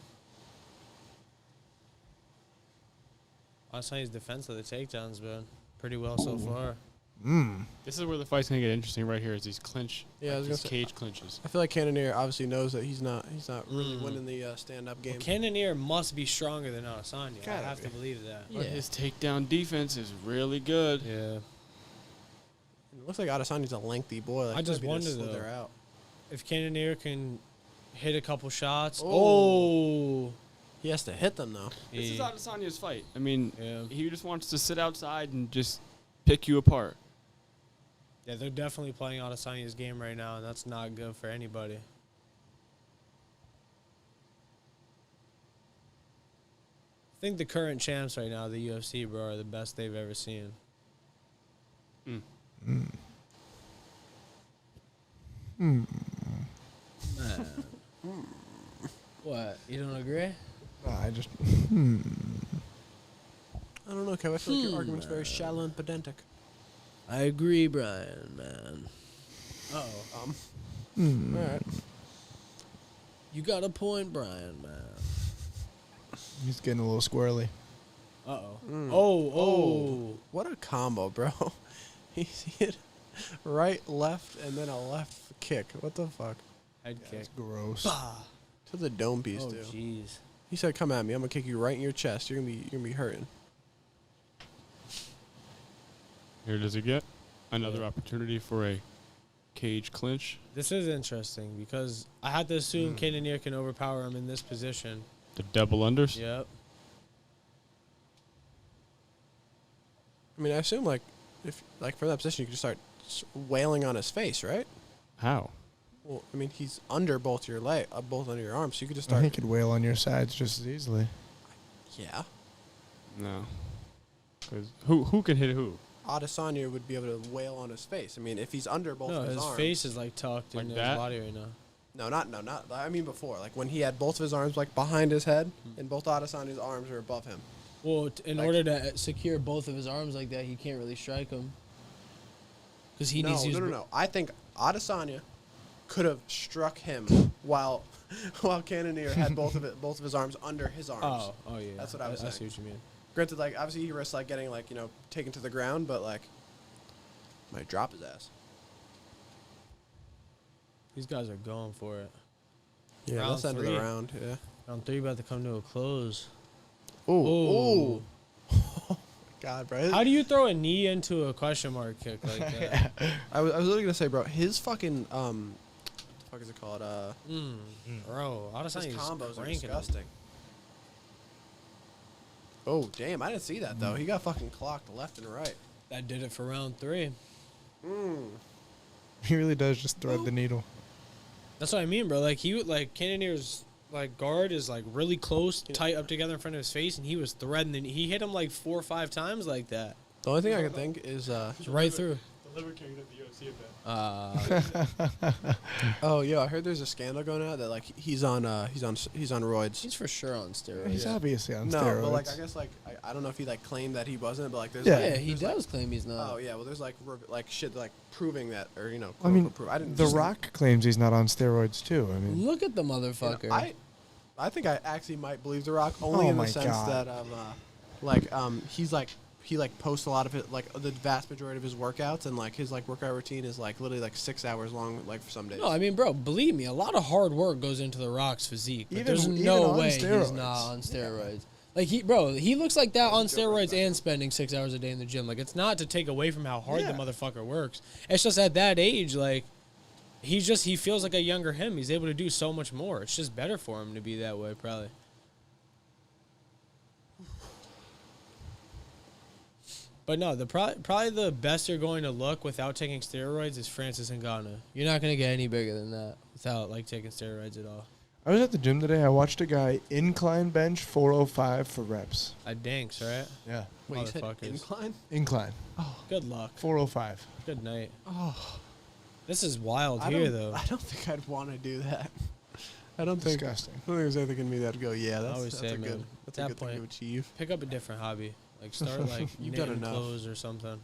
Adesanya's defense of the takedowns been pretty well so far. This is where the fight's gonna get interesting right here. Is these clinch? Yeah, I was these gonna say- cage clinches. I feel like Cannonier obviously knows that he's not really winning the stand up game. Well, Cannonier must be stronger than Adesanya. I Gotta have to be. believe that. But his takedown defense is really good. Yeah. It looks like Adesanya's a lengthy boy. Like, I just maybe wonder, slither though. out. If Cannonier can hit a couple shots. Oh. He has to hit them though. This is Yeah. Adesanya's fight. I mean, Yeah. he just wants to sit outside and just pick you apart. Yeah, they're definitely playing Adesanya's game right now, and that's not good for anybody. I think the current champs right now, the UFC, bro, are the best they've ever seen. What? You don't agree? I just. I don't know, Kev. I feel like your argument's very shallow and pedantic. I agree, Brian, man. Uh-oh. All right. You got a point, Brian, man. He's getting a little squirrely. Uh-oh. Oh. What a combo, bro. he hit right, left, and then a left kick. What the fuck? Head kick. That's gross. To the dome piece, Oh, dude. jeez. He said, "Come at me. I'm gonna kick you right in your chest. You're gonna be hurting." Here does it get another opportunity for a cage clinch. This is interesting because I had to assume Cannonier can overpower him in this position. The double unders. Yep. I mean, I assume like if like from that position you could just start wailing on his face, right? How? Well, I mean, he's under both your both under your arms, so you could just I start. think he could wail on your sides just as easily. Yeah. No. Because who can hit who? Adesanya would be able to wail on his face. I mean, if he's under both No, of his his arms. face is like tucked Like into that? his body right now. No, not. I mean, before, like when he had both of his arms like behind his head, and both Adesanya's arms are above him. Well, in Like- order to secure both of his arms like that, he can't really strike him. Because he needs to use No. I think Adesanya could have struck him while Cannonier had both of his arms under his arms. Oh yeah. That's what I was I saying. see what you mean. Granted, like obviously he risks like getting like taken to the ground, but like might drop his ass. These guys are going for it. Yeah, Round that's the end of the 3. round. Yeah. Round 3 about to come to a close. Ooh. Oh, God, bro. How do you throw a knee into a question mark kick like that? I was literally gonna say, bro, his fucking what the fuck is it called? Bro, His Adesanya's combos are cranking him. disgusting. Oh damn! I didn't see that though. He got fucking clocked left and right. That did it for round 3. He really does just thread the needle. That's what I mean, bro. Like Cannonier's like guard is like really close, tight up together in front of his face, and he was threading. And he hit him like 4 or 5 times like that. The only thing I can think is It's right through. The liver king at the UFC event. oh yeah, I heard there's a scandal going out that like he's on roids. He's for sure on steroids. He's obviously on No, steroids. but like I guess like I don't know if he like claimed that he wasn't, but like there's Yeah. like, Yeah, he there's, like- does claim he's not. Oh yeah, well there's like shit like proving that or I mean, quote-unquote prove. I didn't The just- Rock claims he's not on steroids too. I mean, Look at the motherfucker. I think I actually might believe The Rock only Oh in the my sense God. that he's like he like posts a lot of it like the vast majority of his workouts and like his like workout routine is like literally like 6 hours long like for some days. No, I mean, bro, believe me, a lot of hard work goes into The Rock's physique. But Even- there's even no on way he's steroids. not on steroids. Like he looks like that on steroids and spending 6 hours a day in the gym. Like it's not to take away from how hard the Yeah. motherfucker works. It's just at that age, like he feels like a younger him. He's able to do so much more. It's just better for him to be that way, probably. But no, probably the best you're going to look without taking steroids is Francis Ngannou. You're not going to get any bigger than that without like taking steroids at all. I was at the gym today. I watched a guy incline bench 405 for reps. I dinks, right? Yeah. Wait, you said motherfuckers. incline? Incline. Good luck. 405. Good night. Oh, This is wild I here, don't- though. I don't think I'd want to do that. I don't think Disgusting. there's anything in me that'd go. Yeah, that's, always that's say, a good. man, That's at a that good thing to point- achieve. Pick up a different hobby. Like start like You've done knitting enough. clothes or something.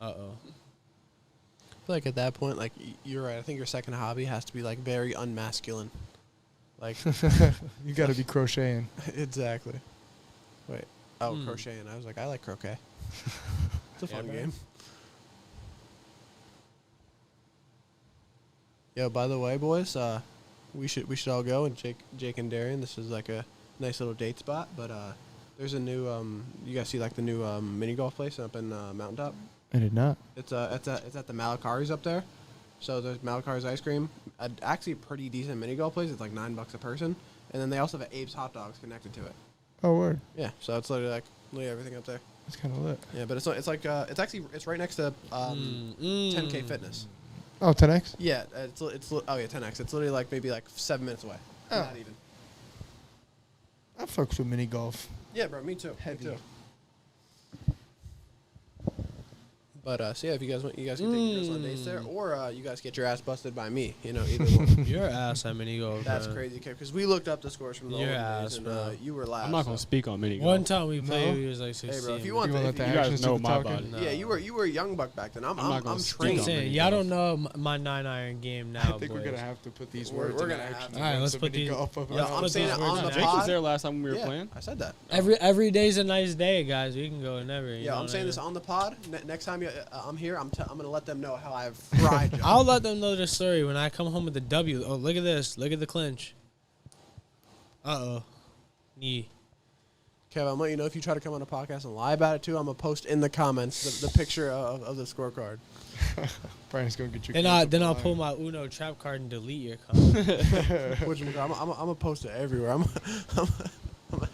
Uh-oh. I feel like at that point, like you're right. I think your second hobby has to be like very unmasculine. Like You got to be crocheting. exactly. Wait. Oh, Hmm. crocheting. I was like, I like croquet. It's a Yeah, fun bro. game. Yo, by the way, boys, we should all go and Jake and Darian. This is like a nice little date spot, but there's a new you guys see like the new mini golf place up in Mountaintop. I did not. It's at the Malakari's up there. So there's Malakari's ice cream. Actually, a pretty decent mini golf place. It's like $9 a person, and then they also have Abe's hot dogs connected to it. Oh, word. Yeah, so it's literally everything up there. That's kind of lit. Yeah, but it's right next to 10K Fitness. Oh, 10X? Yeah, it's 10X. It's literally like maybe like 7 minutes away. Oh. Not even. I fucks with mini golf. Yeah, bro. Me too. Heavy. Me too. But so yeah, if you guys want, you guys can take your girls on dates there, or you guys get your ass busted by me. Either one. Your ass at mini golf. That's man. crazy, because we looked up the scores from the Your old ass, days, and bro. you were last. I'm not gonna so. speak on mini golf. One time we played, No. he was like 16. Hey, bro, if you want, You wanna if let the you- guys actions know do the my talking? body. yeah, you were a young buck back then. I'm not gonna speak trained. on saying, mini y'all golf. don't know my 9-iron game now, I think we're boys. going to have to put these We're words into gonna have action. to. All right, against let's the put mini these- golf of Yeah, our I'm own. saying it on the Jake pod. was there last time when we were Yeah, playing. I said that. Every day's a nice day, guys. We can go whenever. you Yeah, know I'm what saying I this mean? on the pod. Next time, I'm here. I'm gonna let them know how I've fried you. I'll let them know the story when I come home with the W. Oh, look at this. Look at the clinch. Uh-oh. Knee. Kev, I'm letting you know if you try to come on a podcast and lie about it too, I'm gonna post in the comments the picture of the scorecard. Brian's gonna get you. Then I'll pull my Uno trap card and delete your comment. Which I'm gonna post it everywhere. I'm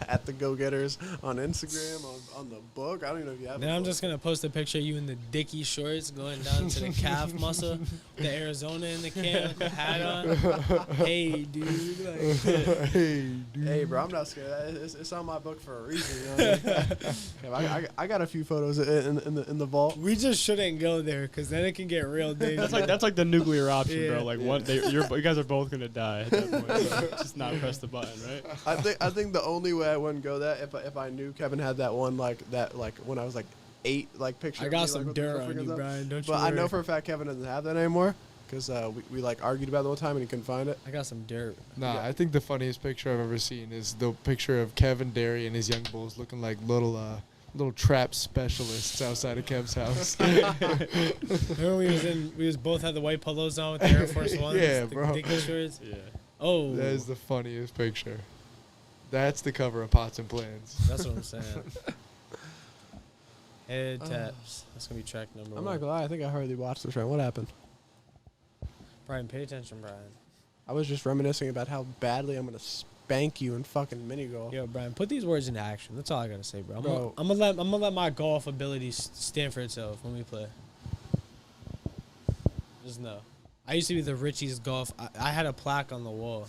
at the Go-Getters on Instagram, on the book. I don't even know if you have. Then I'm just gonna post a picture of you in the Dickie shorts going down to the calf muscle, the Arizona in the can with the hat on. Hey, dude. Like, Hey, dude. Hey, bro, I'm not scared. It's on my book for a reason. You know what I mean? I got a few photos in the vault. we just shouldn't go there because then it can get real dangerous. That's like the nuclear option, Yeah. bro. Like you guys are both gonna die at that point. So just not press the button, right? I think the only way I wouldn't go that if I knew Kevin had that one like when I was like 8 like picture. I of got me, some like, with the dirt middle on fingers you, up. Brian. Don't you But I know worry. for a fact Kevin doesn't have that anymore because we like argued about it the one time and he couldn't find it. I got some dirt. Nah, I think the funniest picture I've ever seen is the picture of Kevin Derry and his young bulls looking like little trap specialists outside of Kev's house. Remember we both had the white polos on with the Air Force Ones? Yeah, the bro. Dickie shorts? Yeah. Oh. That is the funniest picture. That's the cover of Pots and Plans. That's what I'm saying. Head taps. That's going to be track number I'm 1. not gonna lie, I think I hardly watched this round. What happened? Brian, pay attention, Brian. I was just reminiscing about how badly I'm gonna spank you in fucking mini golf. Yo, Brian, put these words into action. That's all I got to say, bro. Bro. I'm gonna let my golf ability stand for itself when we play. Just know. I used to be the Richie's golf. I had a plaque on the wall.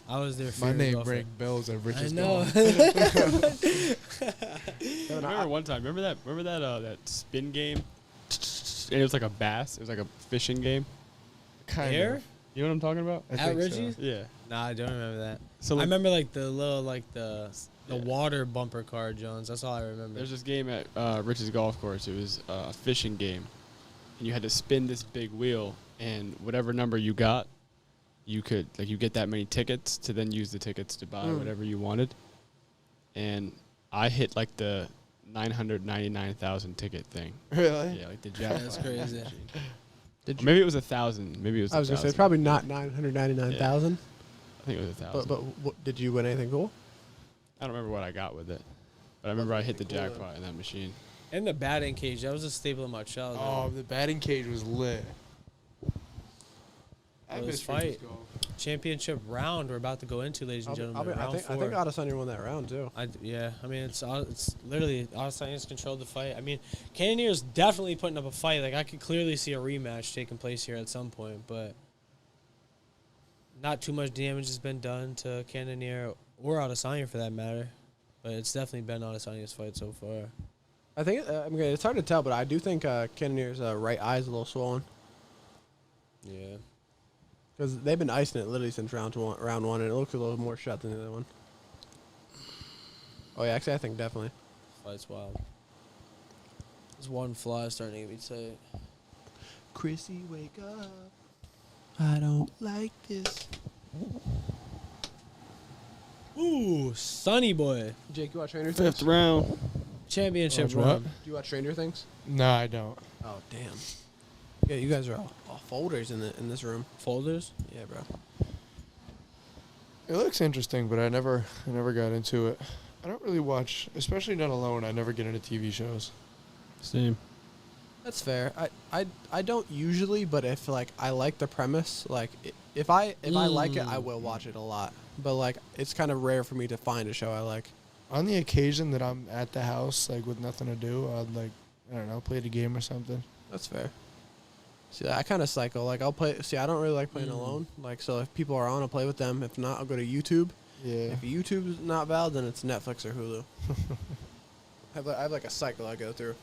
I was their My favorite name golfer. rang bells at I Rich's know. I remember one time. Remember that spin game? And it was like a bass. It was like a fishing game. Kind Here? of. You know what I'm talking about? I At think so. Richie's? Yeah. Nah, I don't remember that. So I like, remember like the little the Yeah. water bumper car, Jones. That's all I remember. there's this game at Rich's golf course. It was a fishing game, and you had to spin this big wheel, and whatever number you got, you could you get that many tickets to then use the tickets to buy whatever you wanted. And I hit like the 999,000 ticket thing. Really? Yeah, like the jackpot. That's crazy. machine. Did Or maybe it was 1,000. Maybe it was. I was gonna say 1,000. it's probably not 999,000. I think it was 1,000. But did you win anything cool? I don't remember what I got with it, but I remember I hit the jackpot in that machine. And the batting cage. That was a staple of my childhood. Oh, the batting cage was lit. I This miss fight. Rich's golf. Championship round we're about to go into, ladies and gentlemen. I round think 4. Adesanya won that round too. I mean, it's literally Adesanya's controlled the fight. I mean, Cannonier's definitely putting up a fight. Like, I could clearly see a rematch taking place here at some point, but not too much damage has been done to Cannonier or Adesanya for that matter. But it's definitely been Adesanya's fight so far. I think it's hard to tell, but I do think Cannonier's right eye is a little swollen Yeah. because they've been icing it literally since round one, and it looks a little more shut than the other one. Oh yeah, actually, I think definitely. Fight's wild. There's one fly starting to get me tight. Chrissy, wake up! I don't like this. Ooh, Sonny boy. Jake, you watch Stranger Things? 5th round. Championship Watch what? round. Do you watch Stranger Things? No, I don't. Oh damn. Yeah, you guys are all folders in this room. Folders? Yeah, bro. It looks interesting, but I never got into it. I don't really watch, especially not alone. I never get into TV shows. Same. That's fair. I don't usually, but if I like the premise, if I like it, I will watch it a lot. But it's kind of rare for me to find a show I like. On the occasion that I'm at the house, with nothing to do, I'd I don't know, play the game or something. That's fair. See, I kind of cycle. I'll play. See, I don't really like playing alone. So if people are on, I'll play with them. If not, I'll go to YouTube. Yeah. If YouTube's not valid, then it's Netflix or Hulu. I have a cycle I go through.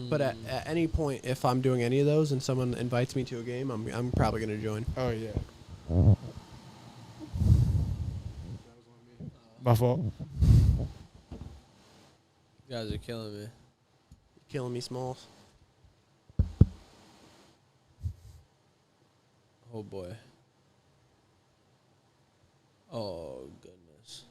But at any point, if I'm doing any of those and someone invites me to a game, I'm probably gonna join. Oh yeah. My fault. You guys are killing me. Killing me, Smalls. Oh boy. Oh goodness.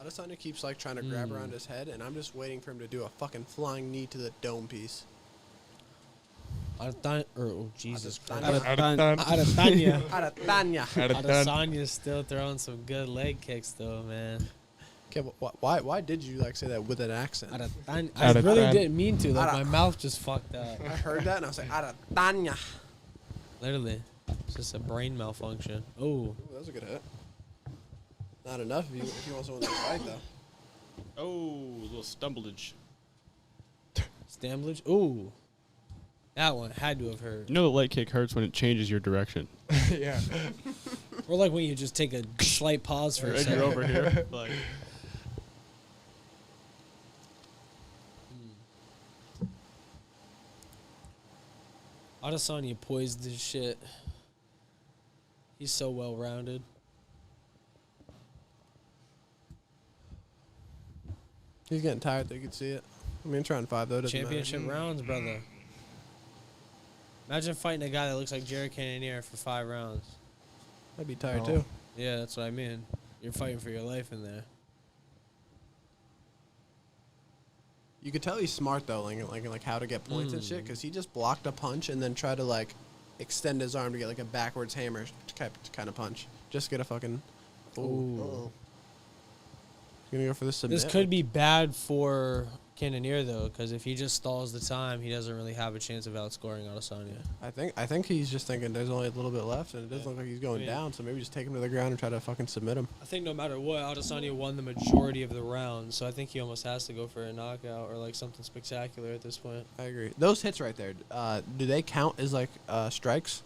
Adesanya keeps like trying to grab around his head, and I'm just waiting for him to do a fucking flying knee to the dome piece. Jesus Christ. Adesanya. Adesanya's still throwing some good leg kicks, though, man. Okay, why did you like say that with an accent? I really didn't mean to. Like, my mouth just fucked up. I heard that, and I was like, Adesanya. Literally. It's just a brain malfunction. Oh. Ooh, that was a good hit. Not enough if you want someone to fight, though. Oh, a little stumblage. Stamblage? Ooh. That one had to have hurt. You know the leg kick hurts when it changes your direction. Yeah. Or like when you just take a slight pause for a And second. you're over here. Like, Adesanya poised this shit. He's so well-rounded. He's getting tired, though. You can see it. I mean, trying 5, though. Doesn't Championship matter. rounds, brother. Imagine fighting a guy that looks like Jared Cannonier for 5 rounds. I'd be tired, Oh. too. Yeah, that's what I mean. You're fighting for your life in there. You could tell he's smart, though, like how to get points and shit, because he just blocked a punch and then tried to, like, extend his arm to get, like, a backwards hammer kind of punch. Just get a fucking... Ooh. He's going to go for this submit. This could be bad for Cannonier, though, because if he just stalls the time, he doesn't really have a chance of outscoring Adesanya. I think he's just thinking there's only a little bit left, and it doesn't look like he's going I mean- down, so maybe just take him to the ground and try to fucking submit him. I think no matter what, Adesanya won the majority of the rounds, so I think he almost has to go for a knockout or like something spectacular at this point. I agree. Those hits right there, do they count as, like, strikes?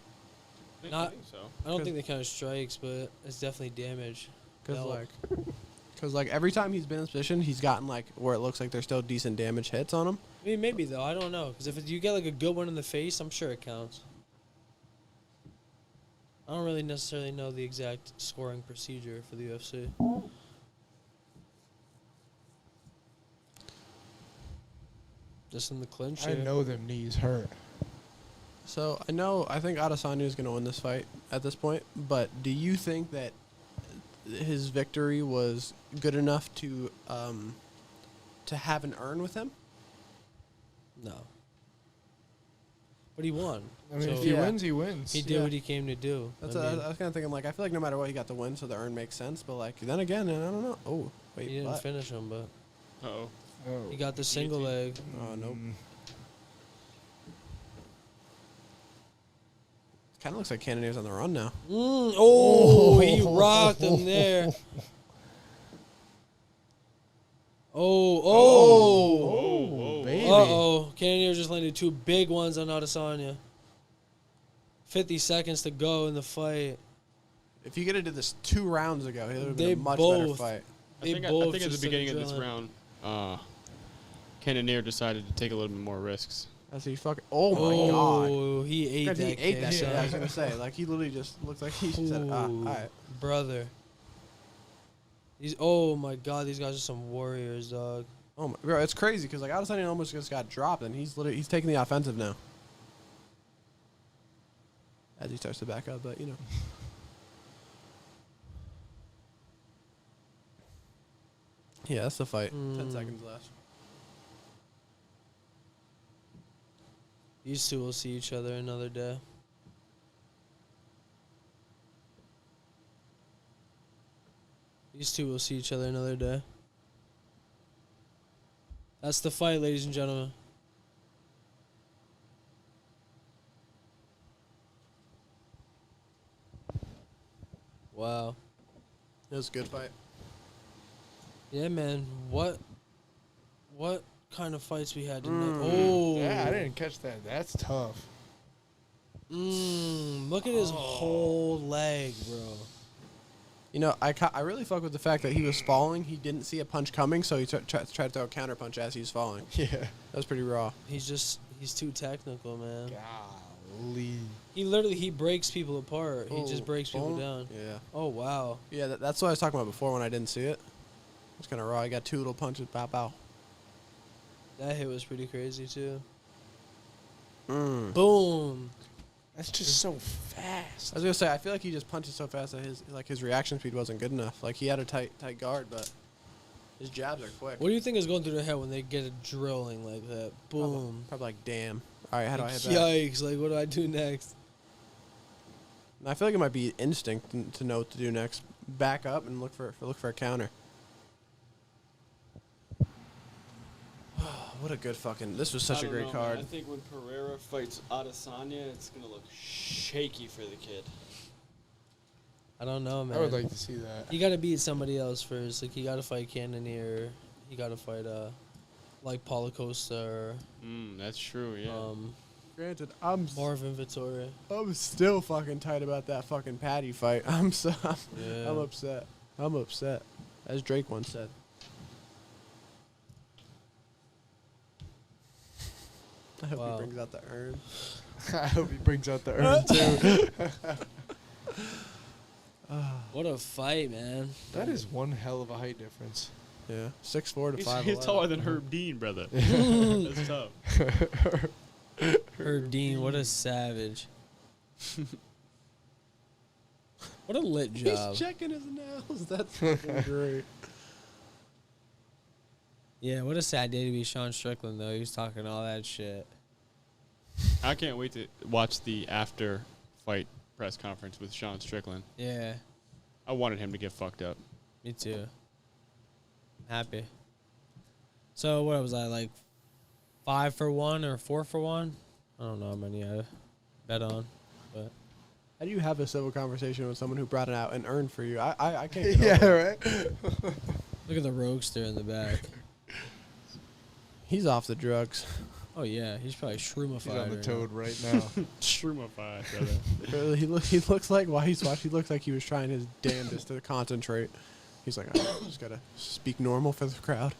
Not- I think so. I don't think they count as strikes, but it's definitely damage. Because, like, every time he's been in this position, he's gotten, like, where it looks like there's still decent damage hits on him. I mean, maybe though. I don't know, because if you get like a good one in the face, I'm sure it counts. I don't really necessarily know the exact scoring procedure for the UFC. Just in the clinch. I here. know them knees hurt. So, I think Adesanya is going to win this fight at this point, but do you think that his victory was good enough to have an earn with him? No. But he won. I mean, So if he Yeah. wins, he wins. he did what he came to do. That's I mean, I was kind of thinking, like, I feel like no matter what, he got the win, so the earn makes sense, but, like, then again, I don't know. Oh, wait, he didn't what? finish him, but Uh-oh. Oh. he got the single leg. Oh, nope. Kind of looks like Cannonier's on the run now. Oh, he rocked him there. Oh. Oh, baby. Uh-oh. Cannonier just landed 2 big ones on Adesanya. 50 seconds to go in the fight. If you could have did this 2 rounds ago, it would have been They a much better both- fight. I They think both at the just beginning of started this drilling. round, Cannonier decided to take a little bit more risks. As he fucking... Oh, my God. Oh, he ate God, that he ate kick, that shit. son. Yeah, I was going to say. Like, he literally just looked like he said, all Ooh, right. brother. Oh, my God. These guys are some warriors, dog. Oh, my... Bro, it's crazy, because, like, Adesanya almost just got dropped, and he's taking the offensive now. As he starts to back up, but, you know. Yeah, that's the fight. 10 seconds left. These two will see each other another day. These two will see each other another day. That's the fight, ladies and gentlemen. Wow. It was a good fight. Yeah, man. What kind of fights we had tonight? Oh. Yeah, I didn't catch that. That's tough. Look at his whole leg, bro. You know, I really fuck with the fact that he was falling. He didn't see a punch coming, so he tried to throw a counter punch as he was falling. Yeah. That was pretty raw. He's too technical, man. Golly. He breaks people apart. He just Oh, breaks people boom. down. Yeah. Oh, wow. Yeah, that's what I was talking about before when I didn't see it. It's kind of raw. He got 2 little punches. Bow, bow. That hit was pretty crazy, too. Mm. Boom. That's just so fast. I was gonna say, I feel like he just punches so fast that his reaction speed wasn't good enough. Like, he had a tight guard, but His jabs are quick. What do you think is going through their head when they get a drilling like that? Boom. Probably like, damn. All right, how do I hit back? Yikes! Like, what do I do next? I feel like it might be instinct to know what to do next. Back up and look for a counter. What a good fucking. This was such a great card. Man. I think when Pereira fights Adesanya, it's gonna look shaky for the kid. I don't know, man. I would like to see that. You gotta beat somebody else first. Like, you gotta fight Cannonier. You gotta fight like Paulo Costa or That's true. Yeah. Granted, I'm Marvin Vittori. I'm still fucking tight about that fucking Patty fight. I'm upset. I'm upset. As Drake once said. I hope he brings out the urn. I hope he brings out the urn too. What a fight, man. That is one hell of a height difference. Yeah, 6'4" to 5'11". He's taller than Herb Dean, brother. That's tough. Herb Dean, what a savage. What a lit job. He's checking his nails. That's fucking great. Yeah, what a sad day to be Sean Strickland, though. He was talking all that shit. I can't wait to watch the after-fight press conference with Sean Strickland. Yeah, I wanted him to get fucked up. me too. Happy. So, what was I, like 5 for 1 or 4 for 1? I don't know how many I bet on, but How do you have a civil conversation with someone who brought it out and earned for you? I can't. Get Yeah, over it. right. look at the roadster in the back. He's off the drugs. Oh yeah, he's probably shroomified. He's on the right toad right now. Shroomified, brother. He looks like while he's watching, he looks like he was trying his damnedest to concentrate. He's like, I just gotta speak normal for the crowd.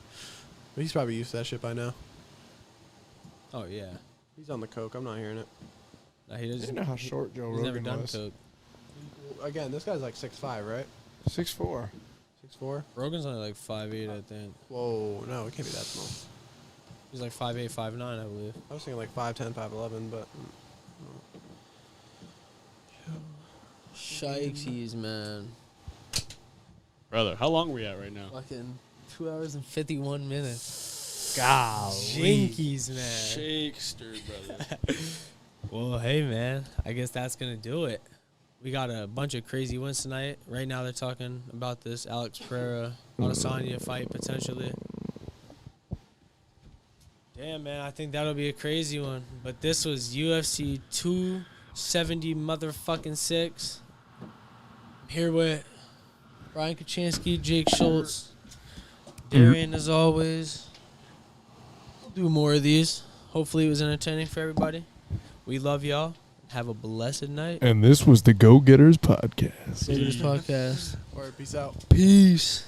But he's probably used to that shit by now. now. Oh yeah. He's on the coke. I'm not hearing it. No, he doesn't. You know how short Joe He's never Rogan done was. coke. Again, this guy's like 6'5", right? 6'4". 6'4". Rogan's only like 5'8", I think. Whoa, no, it can't be that small. He's like 5'8", 5'9", I believe. I was thinking like 5'10", 5'11", but Shikes, man. Brother, how long are we at right now? Fucking 2 hours and 51 minutes. golly. Winkies, man. Shakester, brother. Well, hey, man. I guess that's going to do it. We got a bunch of crazy wins tonight. Right now they're talking about this Alex Pereira Adesanya fight potentially. Damn, man. I think that'll be a crazy one. But this was UFC 270 motherfucking 6. I'm here with Bryan Kochanski, Jake Schultz, Darian as always. We'll do more of these. Hopefully it was entertaining for everybody. We love y'all. Have a blessed night. And this was the Go Getters Podcast. Go Getters Podcast. All right, peace out. Peace.